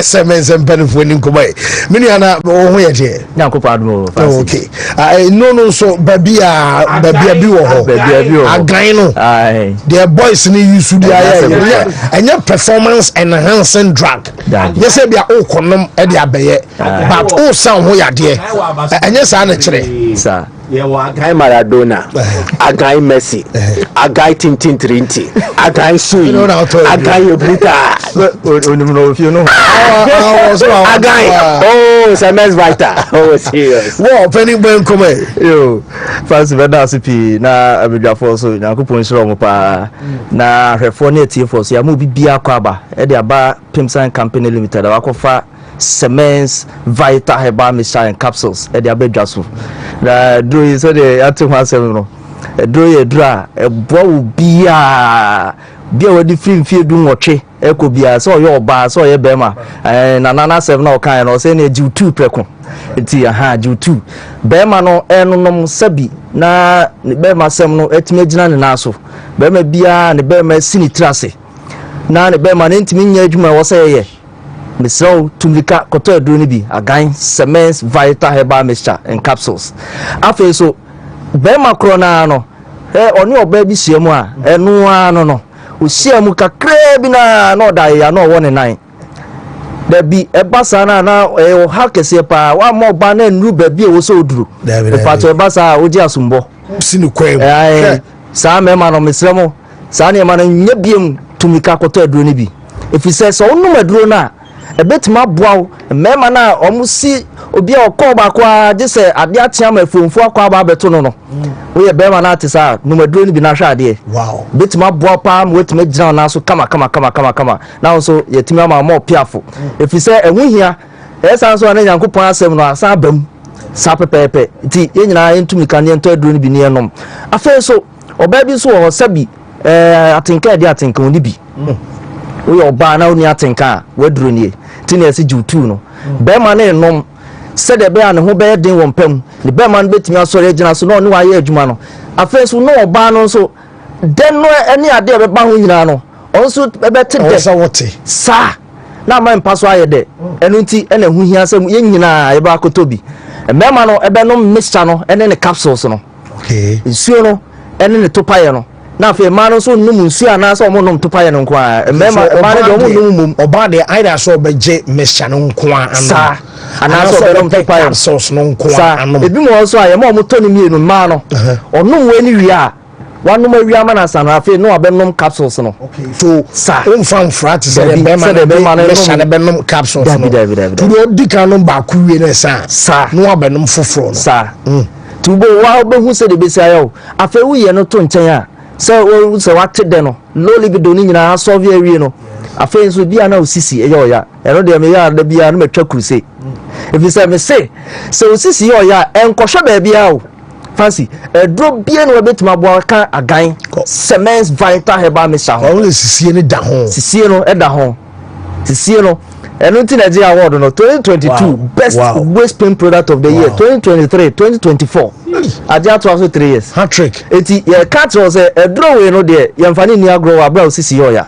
SMS pen for ni nkobai. Me ni ana wo ye de. Nyankopa admo. Okay. No so baby bi wo ho. Baby bi wo. Agan no. The boys ni use to dia anya performance enhancing drug. Yes say bia o konom e de abeye. But o san ho yade. Anya sa na kire. Sir. Agai Maradona, Agai Messi, Agai Tintin Trinity, Agai Sui, Agai Brita. You know, Agai. Oh, Samuel Vita. Oh, serious. Wow, penny ben come. Yo, first veda CP na abidwa for so na kupon shiro mo pa na refone tie for so ya mo bibia kwaba e de aba Pimsan Company Limited akofa Cements Vita Herbal Mixture and Capsules e de abedwa so na do is so de atu hwasem no do ye dra e bo bia wadi fie du nwotwe eko bia so ye oba so ye bema na nana 7 na okan no say na jiu 2 preko enti aha jiu 2 bema no enonom sabi na ne bema sem no etime gina ne naso bema bia ne bema sini trase na ne bema ne ntimi nya adwuma wo say ye Misro tumika koto aduro ni bi Agan Cements Vita Herbal Mixture and Capsules afi so bema krona no oni oba bi siemu a enu ano no o siemu kakra bi na oda ya no wo ne nan da bi ebasa na o ha kese pa wa mo ba na nru ba bi e wo so oduro e pa to ebasa o ji asumbo sinu kwem sa me ma no misremo sa ne ma na nyebiem tumika koto aduro ni bi if say so onu maduro na ebetima boaw mema na omusi obi a okoba kwa jese ade atia mafunfu akwa ba beto no we ye bema na atisa no maduro ni bi na hwa ade wow betima boaw pa am wetima gina na so kama na so yetimi ama mo piafo efi se ehunhia esa so na Nyankopon asem no asa abam sa pepepe ti ye nyina entumi kan ento aduro ni bi ne enom afa so oba bi so ho sabi atinka de atinka oni bi we oba na oni atinka waduro nie tini esi jutu no be ma na enom se de be an ho be den won pam ne be ma no betimi asore agina so no ne wa ye adwuma no afa so no oba no so den no eni ade be ba ho nyina no onso be te de sa wote sa na ma mpa so aye de enu nti ena hu hia sam ye nyina ye ba kotobi be ma no ebe no mixture no ene ne capsules no okay nsuo no ene ne topaye no na fe ma no so num nsu ana so mo num topaye no nko a ma de mo num mum oba de aida so beje mixture no nko a sa ana so be num topaye sauce no nko a anu ebi mo so aye mo to ni mienu ma no onum we ni wi a wanum awi ama na sana afi no abenum capsules no okay so sa umfam frat se de be ma na mixture de benum capsules no to di kan no ba ku wi na sa no abenum foforo no sa tubo wa obehu se de be se ayo afi wi ye no to nchen a se wate de no low libido ni nyina solve awie no afen so bia na osisi eya oya eno de me ya da bia no metwa kruse if say me say so osisi oya enkohwe ba bia o fancy dro bia no betima bo kan Agan Cements Vita Herbal Mixture ho o sisie ni da ho sisie no da ho sisie no eno nti Nigeria award no 2022 best waste paint product of the year 2023 2024 adia to also 3 years hat trick eti ye cat was a draw we no de ye mfani ni agro wa bra osisi yo ya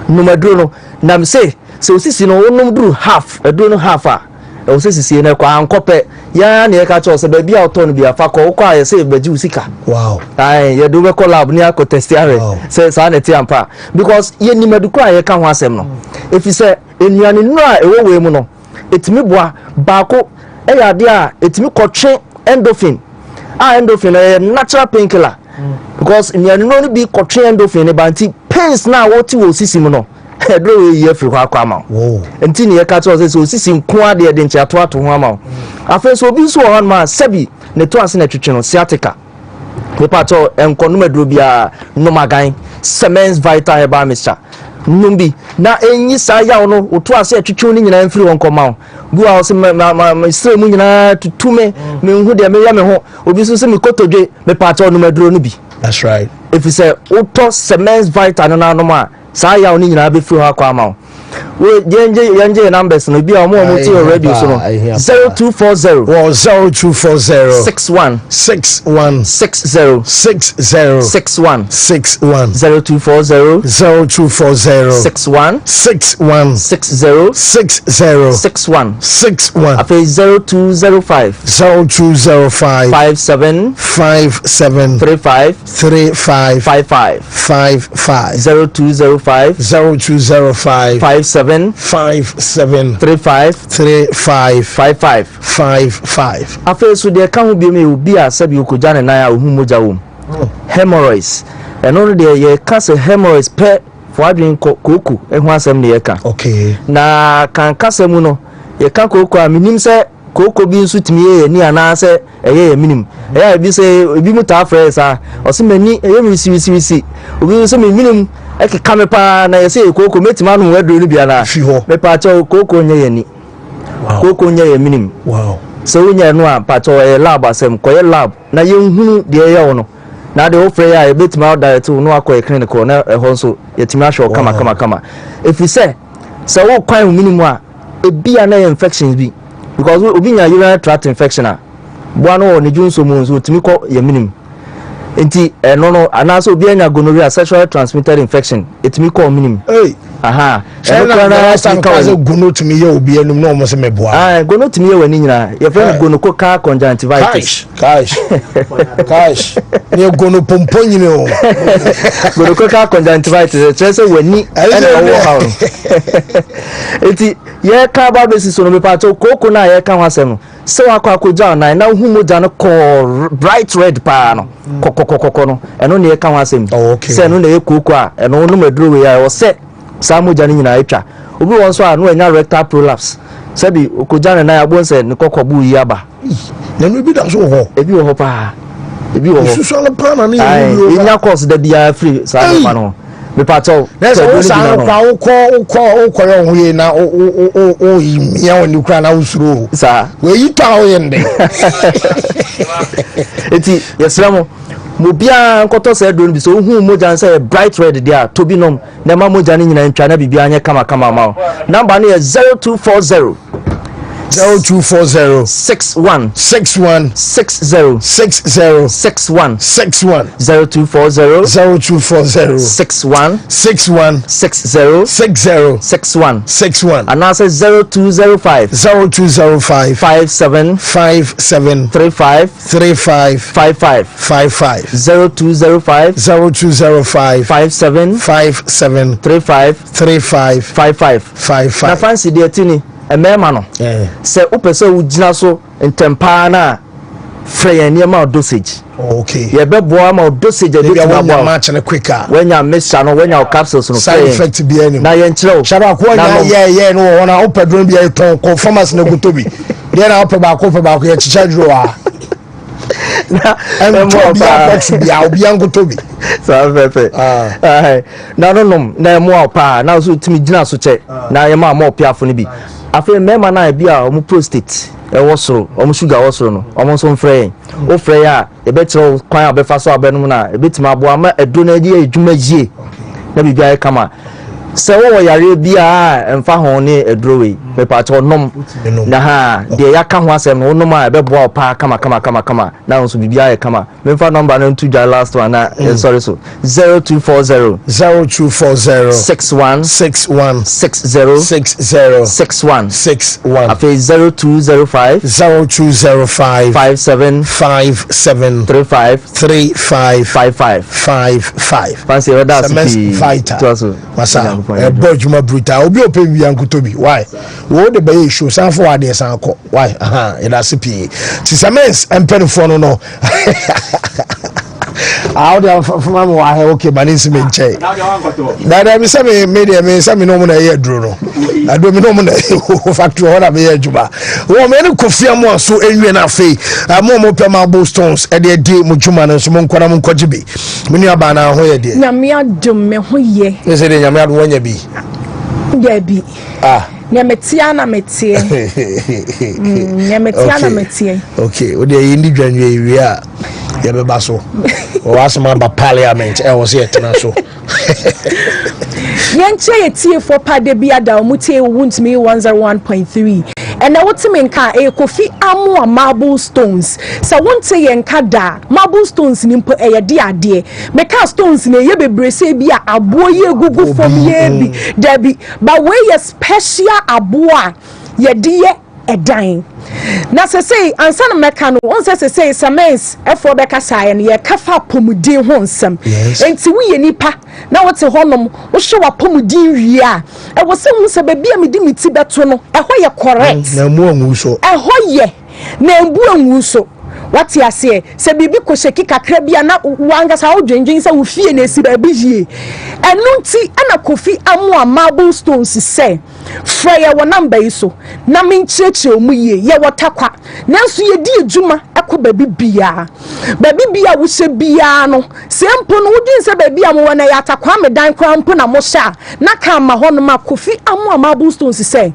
no madro no na me say so osisi no wonum duru half a draw no half a o se sisi na kwa ankope ya na e ka cho se ba bia oto no bia fa ko kwa ye se ba ji usika wow ai ye do be collab ni akọ testiare se sa na ti ampa because ye ni maduko a ye ka ho asem no if you say enuane no a ewo we mu no etimi boa baako e ya de a etimi kotwe endorphin endorphin a natural painkiller because enuane no bi kotwe endorphin ba nti pains na wo ti wo sisi mu no do we ye free kwa ma wo enti ne ye ka to say so sisi nko ade de nchi ato ho ama afa so obi so ho ma sebi ne to ase na twetwe no sciatica we pato enkono maduro bia no magan cements vital herbal mixture numbi na enyi sa ya no oto ase twetwe ni nyina mfiri won koma bu a se ma sire mu nyina tutume me hu de me ya me ho obi so se me kotodwe me pato no maduro no bi that's right if you say oto cements vital na no ma sa ya ni nyina be free ha kwa ma we yenje numbers no bia omo ti already so no 0240 0240 61 61 60 60 61 61 0240 0240 61 61 60 60 61 61 afi 0205 0205 57 57 35 35 55 55 0205 0205 57 35 55 55 afi so de ka ho bi me obi a sabi okoja ne nan a ohu moja wo hemorrhoids eno de ye ka se hemorrhoids pe for adwin koku ehu asem ne ye ka okay na kan kasa mu no ye ka koku a minim se koko bi nsu timi ye ni ana se eye minim eye bi se obi mu ta fresh a o se mani eye mi si obi se minim eke kamepa na ye se koko metima no wadro ni bia na me pa cha koko nye ye ni koko nye ye minim wow so wonya no a pa cha ye lab asem ko ye lab na ye nhunu de ye wo no na de o frey a betima direct no akọ clinic na ho nso yetima ahwe kama if you say so wo kwan minim a ebia na infections bi because obi nya urinary tract infection a boa no ne junso mu nso timi ko ye minim enti no anaso obi anya gonorrhea sexually transmitted infection etimi ko minim aha na sankaze gono timi ye obi enum no mo se meboa gono timi ye wani nyina ye friend gonococcal conjunctivitis cash ne gono pompo nyine o gonococcal conjunctivitis chese wani ena wo ha no enti ye ka ba besi so no me pato koko na ye ka hwasem se wakwakoja na hu moja no ko bright red pa no kokokokoko no eno ne ye ka hwasem se no ne ye koko a eno no maduro we ya wo se samu jani nyina etwa obi won so a no anya rectal prolapse sabi okoja na ya bonse ne kokkobu yi aba na no bi da so ho ebi wo ho pa ebi wo ho susu ala pa na ne yi nya course da bia free sa pa no me pato na so sa kwa ukọ yo hu ye na o yi ya oni kra na usuro sa we yi ta o ye nde eti yesramo mo bia nkoto se do bi so hu moja say bright red there to bi nom na ma moja ni nyina ntwa na bibia anya kama ma number no 0240 0240 61 61 60 60 61 61 0240 0240 61 61 60 60 61 61 and now say 0205 0205 57 57 35 55 0205 0205 57 35 55 na fancy de tini emema no se upese ugina so ntempa na frey niema dosage okay ye beboa ma dosage de bia wanya match na quicker wanya mixture no wanya capsules no side effect bi ani na ye nchiro shaba ko nya ye no wona opedron bi e ton ko pharmacy na gutobi ye na opeba ko ye chicha duro a na mo ba box bi a obi an gutobi sa fefe na no na mo pa na so timi gina so che na ye ma mo piafo ni bi afi mema na bi a omu prostate e wosoro omu sugar wosoro no omu so mfrey o frey a e betro kwan abefa so abenum na e betima abo ama edo na di adwuma yie na bibia e kama se wo yare bia emfa ho ne edrowe me pa to nom na ha de ya ka ho asem no nom a bebo opa kama na nso bibia e kama me fa number no to last one na sorry so 0240 61 61 60 61 afi 0205 57 35 fancy others fighter masa bojuma brutal obi open wi ankutobi why wo de be show san for ade san ko why it has p tisamens empenfo no how the from why okay management check that me say me say me no na here dro no ado me no na factory ho na me here juba wo me ne kofia mo so enwie na afei mo pema Boston's e de di mo juma no so mo nkora mo nkogibe me nua ba na ho ye de nyame adom me ho ye me say de nyame adom wonya bi ya bi nyametia na metie nyametia na metie okay o de yindi dwanwe wi a ya be baso o asma ba parliament e wo se etena so yenche yetie for pade bia da omutie Wontumi 101.3 and na wotime nka e Kofi Amu Marble Stones sa wonte yenka da Marble Stones ni mpo e yede ade meka stones ne ye bebrese bia abo ye gugu fom ye bi dabi but we ye special abo a yede ye edan na say ansa na meka no on say samens efo beka saye ne ye kafa pomudin ho nsam enti wo ye nipa na wote honom wo hwe wa pomudin wie a e wo se hu se ba bia me di miti beto no e ho ye correct na mu anwu so e ho ye na mbu anwu so wati ase se bibi ko sheki kakra bia na wanga sa odwenjin se wo fie na esi ba bihie enu nti ana Kofi Amu Marble Stones se fraya wo number iso na mencheche omu ye ye wotakwa nanso ye di adwuma ekọ ba bibia wo se bia no se mpo no wodin se ba bia mo wana ya atakwa me dan kwa mpo na mo sha na ka ma ho no ma Kofi Amu Marble Stones se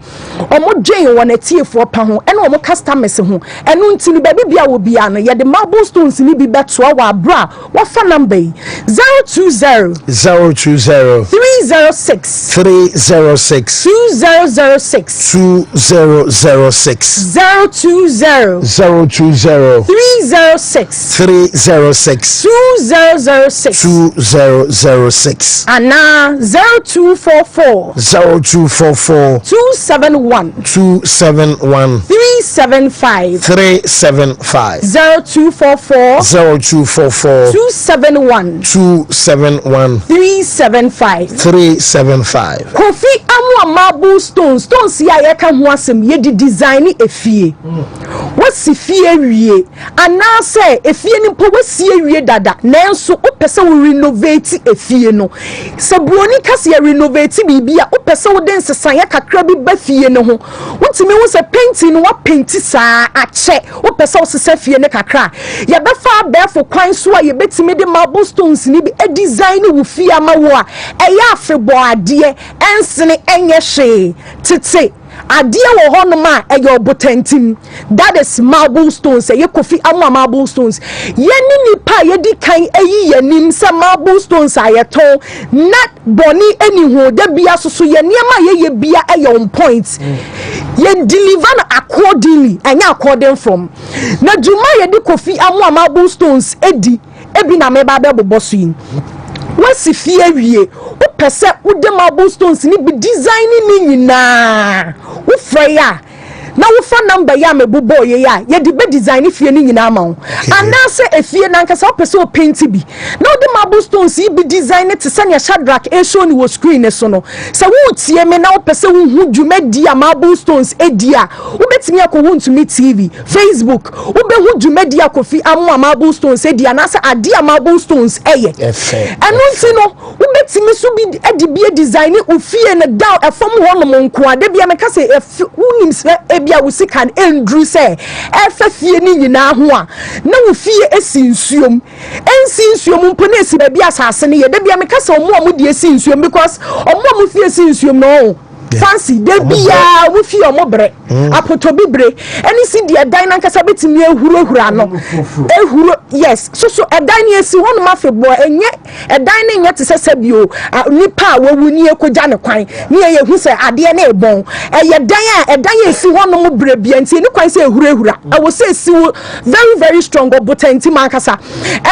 omo dwen wona tiefo pa ho ena omo customers ho enu nti ni ba bibia wo bia no ye de Marble Stones ni bi beto wa bra wa fa number 020 306 2006 2006 020 306 2006 ana 0244 271 375 0244 271 375 Kofi Amu Marble Stones ya ye ka ho asem ye di design efie wasi fie wie ana se efie ni po wasi wie dada nanso opese wo renovate efie no se buoni kase ya renovate bibia opese wo den sesan ya kakra bi ba fie no ho wotimi wo se painting no wa painti saa ache opese wo se fie ne kakra ya be fa befo kwan so a ye betimi de Marble Stones ni bi e design wo fie ama wo a eya afebo ade ensene enye hwe tete adie wo honoma eyo botantim that is Marble Stones ye Kofi Amu Marble Stones ye ni nipa ye di kan eyi yanim se Marble Stones ayeton not boni eni ho da bia soso ye niam ye bia eyo on point ye deliver accordingly anya according from na juma ye di Kofi Amu Marble Stones edi ebi na me ba be boboso yin wasi fie wie wo pese wo de Marble Stones ni bi design ni nyina wo fraya na wo fa number ya mebubo ye ya ye de be design fie ni nyina ma wo anase efie na nkasa wo pese wo paint bi na wo de Marble Stones bi design te sanya Shadrack e show ni wo screen so no se wo tie me na wo pese wo hu dwumadi a Marble Stones edia wo betimi akọ Wontumi TV Facebook wo be hu dwumadi a Kofi Amu Marble Stones edia na se ade a Marble Stones eye enu nti no wo betimi so bi edi bi design wo fie na down efom ho no monko ade bia me ka se unim se bia wo sikan endru se efa fie ni nyina ho a na wo fie esinsuom ensinsuom mpo na esi ba bia asase ne ye de bia me ka se omo de esinsuom because omo fie esinsuom no fancy de bia wo fi omobre apoto bibre eni si de dan na nkasa betimi ehuro no ehuro yes so edan ne esi hono ma febo enye edan ne nye te sesebio nipa wawu ni ekoja ne kwan ni ye hu se ade na ebon eye dan a edan esi hono mo bre bia nti ni kwan se ehuro I will say esi very very strong obotanti man kasa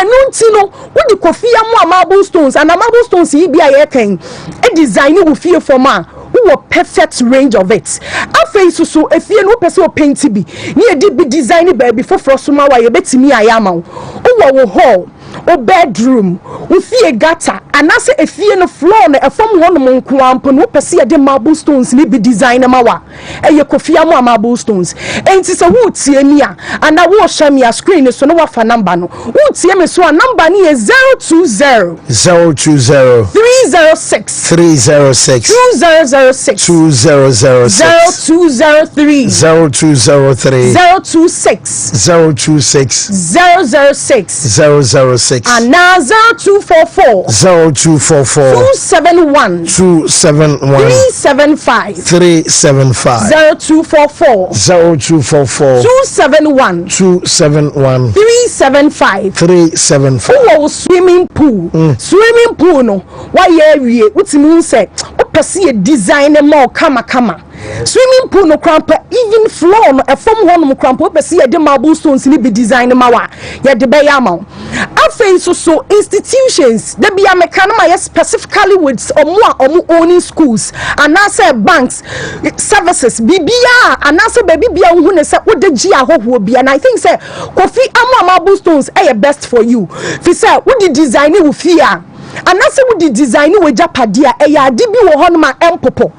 enu nti no wo di kofia mo marble stones and marble stones yi bia ye kan e design wo fie for ma who perfect range of it. Afei so if you no person paint bi ni e di bi design baby for suma wa ye betimi ayama wo hall o bedroom wo fie gutter anase efie no floor no efom ho no nko ampo no pese ye de marble stones ni bi design ma wa eye kofia mo marble stones enti se wo tie mi a ana wo hye mi a screen so no wa fa number no wo tie me so a number ni e 020 020 306 306 2006 2006 0203 0203 026 026 006 and now 0244 0244 271 375 0244 0244 271 375 oh swimming pool no why area wutimi say opese e design more kama swimming pool no cramp even floor no efom honum cramp opese e de marble stones ni be design ma wa ye de be yama afei so institutions de bia mekano ma specifically with omo owning schools and say banks services bibia and say baby bia hu ne say wo de gi ahoho bia and I think say kofi amo marble stones e best for you fi say wo di design wo fia anase wo di design wo japadia e ya di bi wo hono ma empopo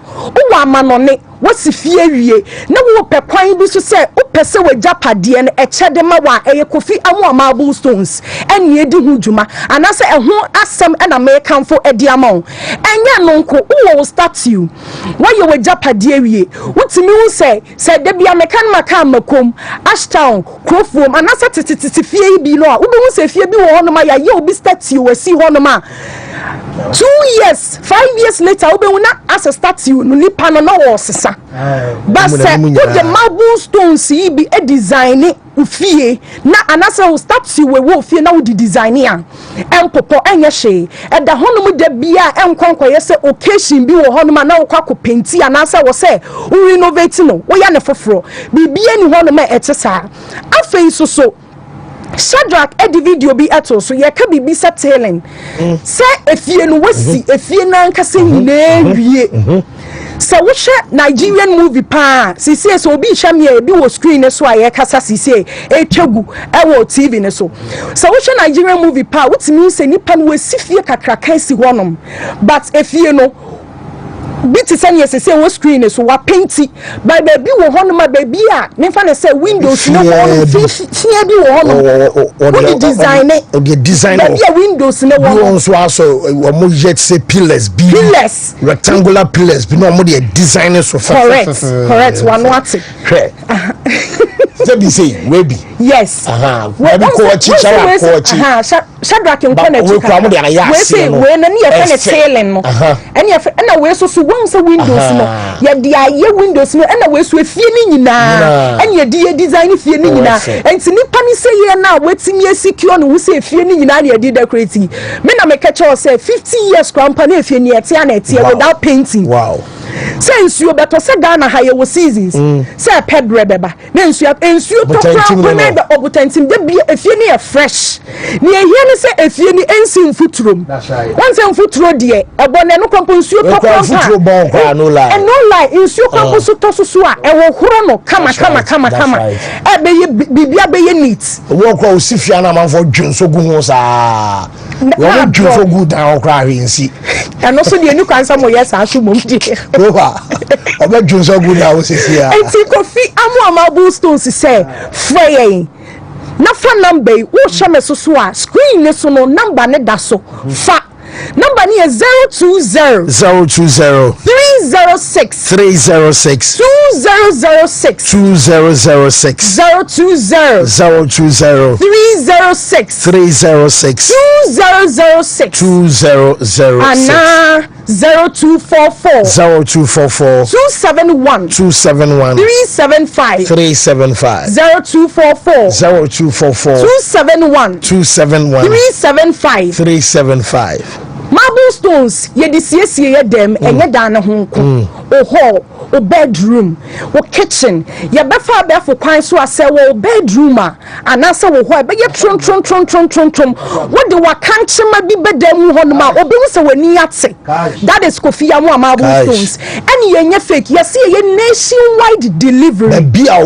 wo amanone wo sifie wie na wo pe kwan bi so se wo pese wo japadia ne e chede ma wa e kofi amo marble stones ene edi hu djuma anase eho asem na me kanfo edi amon enya nonko wo statue wo ye wo japadia wie wotimi hu se de bia mekan maka makom ashtown krofom anase tititi fie bi no a wo be hu se fie bi wo hono ma ya ye obi statue wasi hono ma 2 years 5 years later we will not as a statue no nipa no no sesa but say the marble stones be a design ufie na anasa statue we wo fie na wo di design ya empopo enye hye e da honom da bia enkonkwa ye se occasion bi wo honom na wo kwako painti anasa wo se wo renovate no wo ya ne foforo bibia ni honom e etesa afei so Shadrach edi video bi ato so ye ka bibi settling say efie no wasi efie na nkase nyina wie say wo hwe Nigerian movie pa sisi so obi hwe me e bi wo screen so a ye kasa sisi e twegu e wo TV ne so say wo hwe Nigerian movie pa wotimi se nipa no wasi fie kakraka si honom but efie no biti sani say wo screen so wa painti by baby wo hono ma baby a me fa na say windows no wo fie bi wo hono wo design baby a windows no wo so aso wo mo jet say pillars rectangular pillars bi no mo dey design so correct one what so be say we be yes we be ko Shadrach nkwana chika we say we na ne ye fa tailing no na we so once windows no ye dia ye windows no na we so efie ni nyina ye dia design fie ni nyina enti nipa ni say ye na wetimi secure no we say efie ni nyina na ye di decorate me na me catch us say 50 years grandpa na efie ni etia na etia without painting wow sense you better say Ghana higher with seasons say pebre beba na ensuo to from na the obutantim de bia efie ni fresh ni ehie ni say efie ni ensin futurom that's right once en futuro de ebone no kwampo ensuo to from futuro bon kwa no lie and no lie ensuo kwampo so to so a e wo horo no kama e be ye bibia be ye neat wo kwa osifia na manfo dwunso gu ho sa wo dwunso gu dan okra hwensi and also the new kwansa mo yes asumom di oba dwunso gu na wo sisia enti kofi amo marble stones say frey na fa number wo hwe me so a screen ne so no number ne da so fa number ni is 020 020 306 306 306 2006 2006 020 020 306 306 2006 2006 Anna 0244 0244 271 271 375 375 0244 0244 271 271 375 375 Marble stones, ye disiesie ye dem, enye dan ho nko. O hall, o bedroom, o kitchen. Ye befa befo kwan so ase wo bedroom a anase wo ho be ye tron. What the wakanche ma bi bedam ho no ma obi wo se wani ate. That is Kofi Amu Marble stones. Any ye fake, ye see ye nationwide delivery. Be a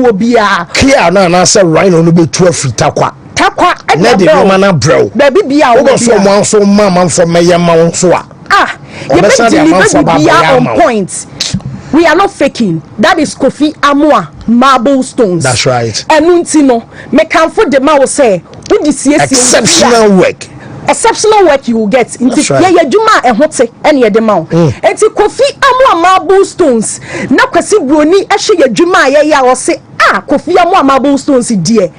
obi a. Clear na say rhino no be 12 takwa. Takwa na de mana bro baby bia wo so mo so mama for meya ma so a you better deliver bia on point. We are not faking. That is Kofi Amua Marble stones. That's right. Enunti no me can for the ma will say exceptional work. Exceptional work you will get. Inti ye juma ehote ene ye de ma. Enti Kofi Amua Marble stones na kwasi broni ehwe ye juma ye ya wo say Kofi Amua Marble stones dear.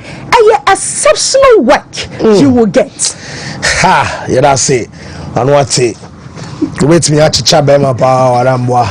Exceptional work you will get. Ha, yeah, that's it. And what's it? Wait me at Chabema Power Ramboa.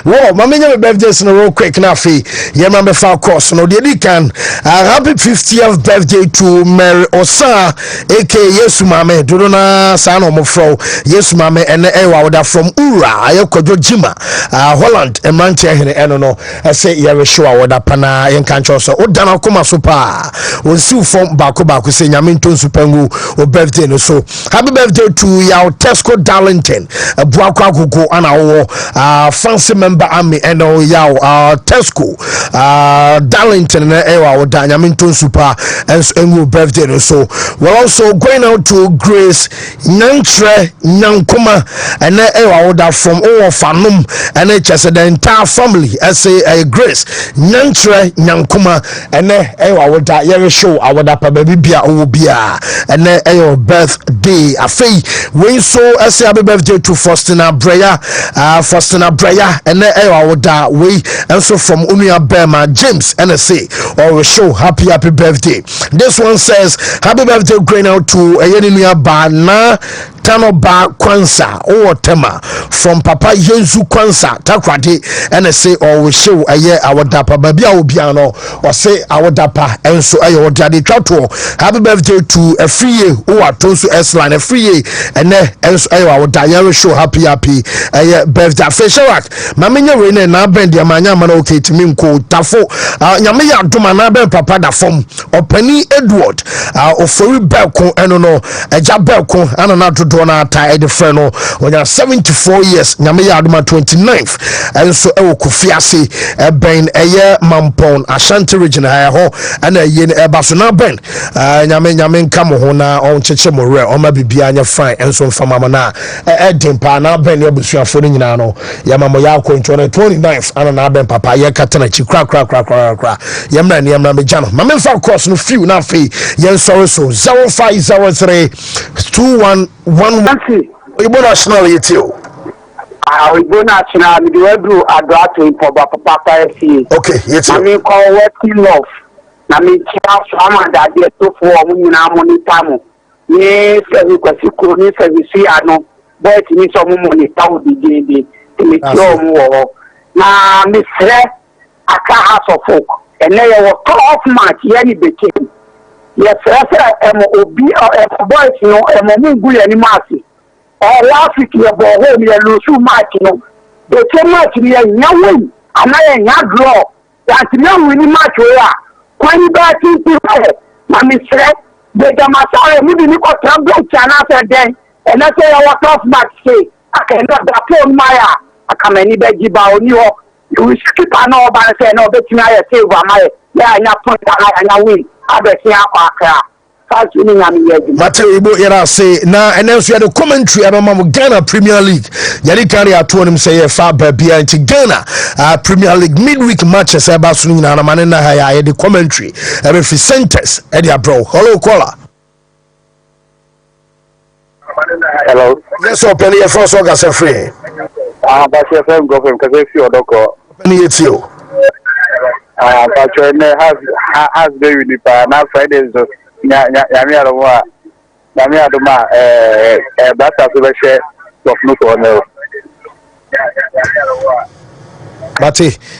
Whoa, my many birthdays in a real quick now. Yeah, remember for course. No, they can. Happy 50th birthday to Mary Osa, aka Yesu Mame. Dudona San Omofro, Yesu Mame, and Ewa from Ura, Ayoko Jima, Holland, and Manchester. I don't know. I say, yeah, sure, what up, Pana, and Cancho. So, Dana Kuma Super, will sue from Baku saying, Yaminton Supengu, or birthday. So, happy birthday to Yao Tesco Darlington, Buaka Kuku, and our fancy member army and Yao Tesco, Darlington, and Ewa, Yaminton Super, and birthday. So, we're also going out to Grace Nyantre Nyankuma, and Ewa from Fanum, and the entire family. I say, Grace Nyantre Nyankuma, and Ewa Yeri show our baby Bia Ubia, and Ewa birthday. A fee, we so I say happy birthday to Faustina Breya, and Ewa we also from Unia Bema James NSA, or we show happy birthday. This one says happy birthday going out to Ayeniya Bana Tanoba Kwansa or Tema from Papa Yenzu Kwansa Takrati NSA, or we show a year our dapa baby Obiano, or say our dapa and so I would daddy Chato. Happy birthday to a free year who are Tosu S line a free year, and then as I would die show happy a birthday Fisherak. Mamina Rene na bend ya manyama okay to me ko tafo nyame duma na ben papa da fom Openi Edward ofori belko eno no eja belko ana na dodo na ata de friend no when 74 years nyame duma 29th and so e kofiase ben eye mampon Ashanti region ha ho ana ye ne eba so na ben nyame nkam ho na on cheche mo re o ma bibia anya fine enso mfama na edimpa na ben ne abusuafo ni nyina no ya mamo ya ko 29th ana na ben papa ye katana chi kra yemna ni yemna me jano mame fa course no few na fe yen sorry so 0503 2111 Ibo national yetio Ibo national me dey do adoato for papa FC. Okay, yetio me call working love na me chia so amanda dey to for mu nyina monitor mu ni se kwasi ko ni service ano but ni so mu monitor di me tio mu wo na misre aka house of folk and they were off match yani became yes obi boys no mungu yani masi last week you go home you lose match no the match ni nyawe anaye nya draw that no win match where when back into na misre the damasare mu ni ko trambo chana for then and I say our tough match say I cannot that phone maya akameni beji ba oni ho you skip an over and say no bet me I say over my yeah nya point and I win abesi akwa fast winning am here Matthew Ibo yera say na and then so the commentary about Ghana Premier League yari carry at one him say fa ba bia into Ghana Premier League midweek matches about so na na man na ha the commentary every centers e dia bro hello caller Hello. Yes, open your first August free. But your friend go from because you don't go. Open it you. But your name has very deep. Now Fridays, Yamia Roma, Yamia Doma, that's a super share of no. But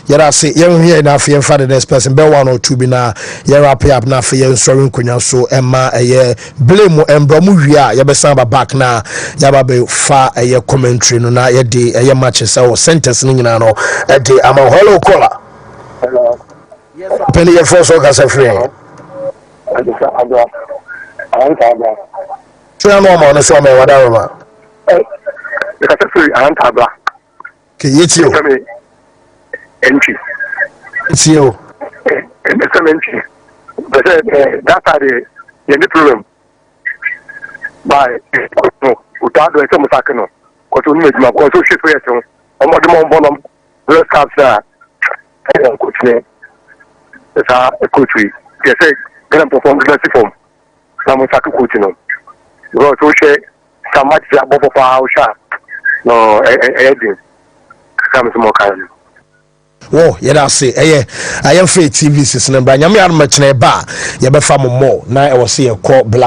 yɛra se yɛn here na afie mfa the next person be 1 or 2 bi na yɛra pay up na afie yɛn sorry nkonya so ɛma ɛyɛ blame embromu wi a yɛbɛsan ba back na yɛba be fa ɛyɛ commentary no na yɛde ɛyɛ matches ɛwɔ centers no nyina no ɛde ama hello caller. Hello. Yes, penny your first August free. Try no more no so me whatever. Because free and tabla. Okay, it's you. Entry. It's you. And it's an entry. But that's the problem. By without the same second, because we make my control ship here. So I'm not the more bonum. Let's have that. Coach name. It's a coach. They say, get perform the best form. Some coaching. Because we share some match above our shot. No, Eddie. Come to more kind. Wo yɛda se I am free TV system bra nyame arma kyene ba yɛbɛfa mo na ɛwɔ se yɛkɔ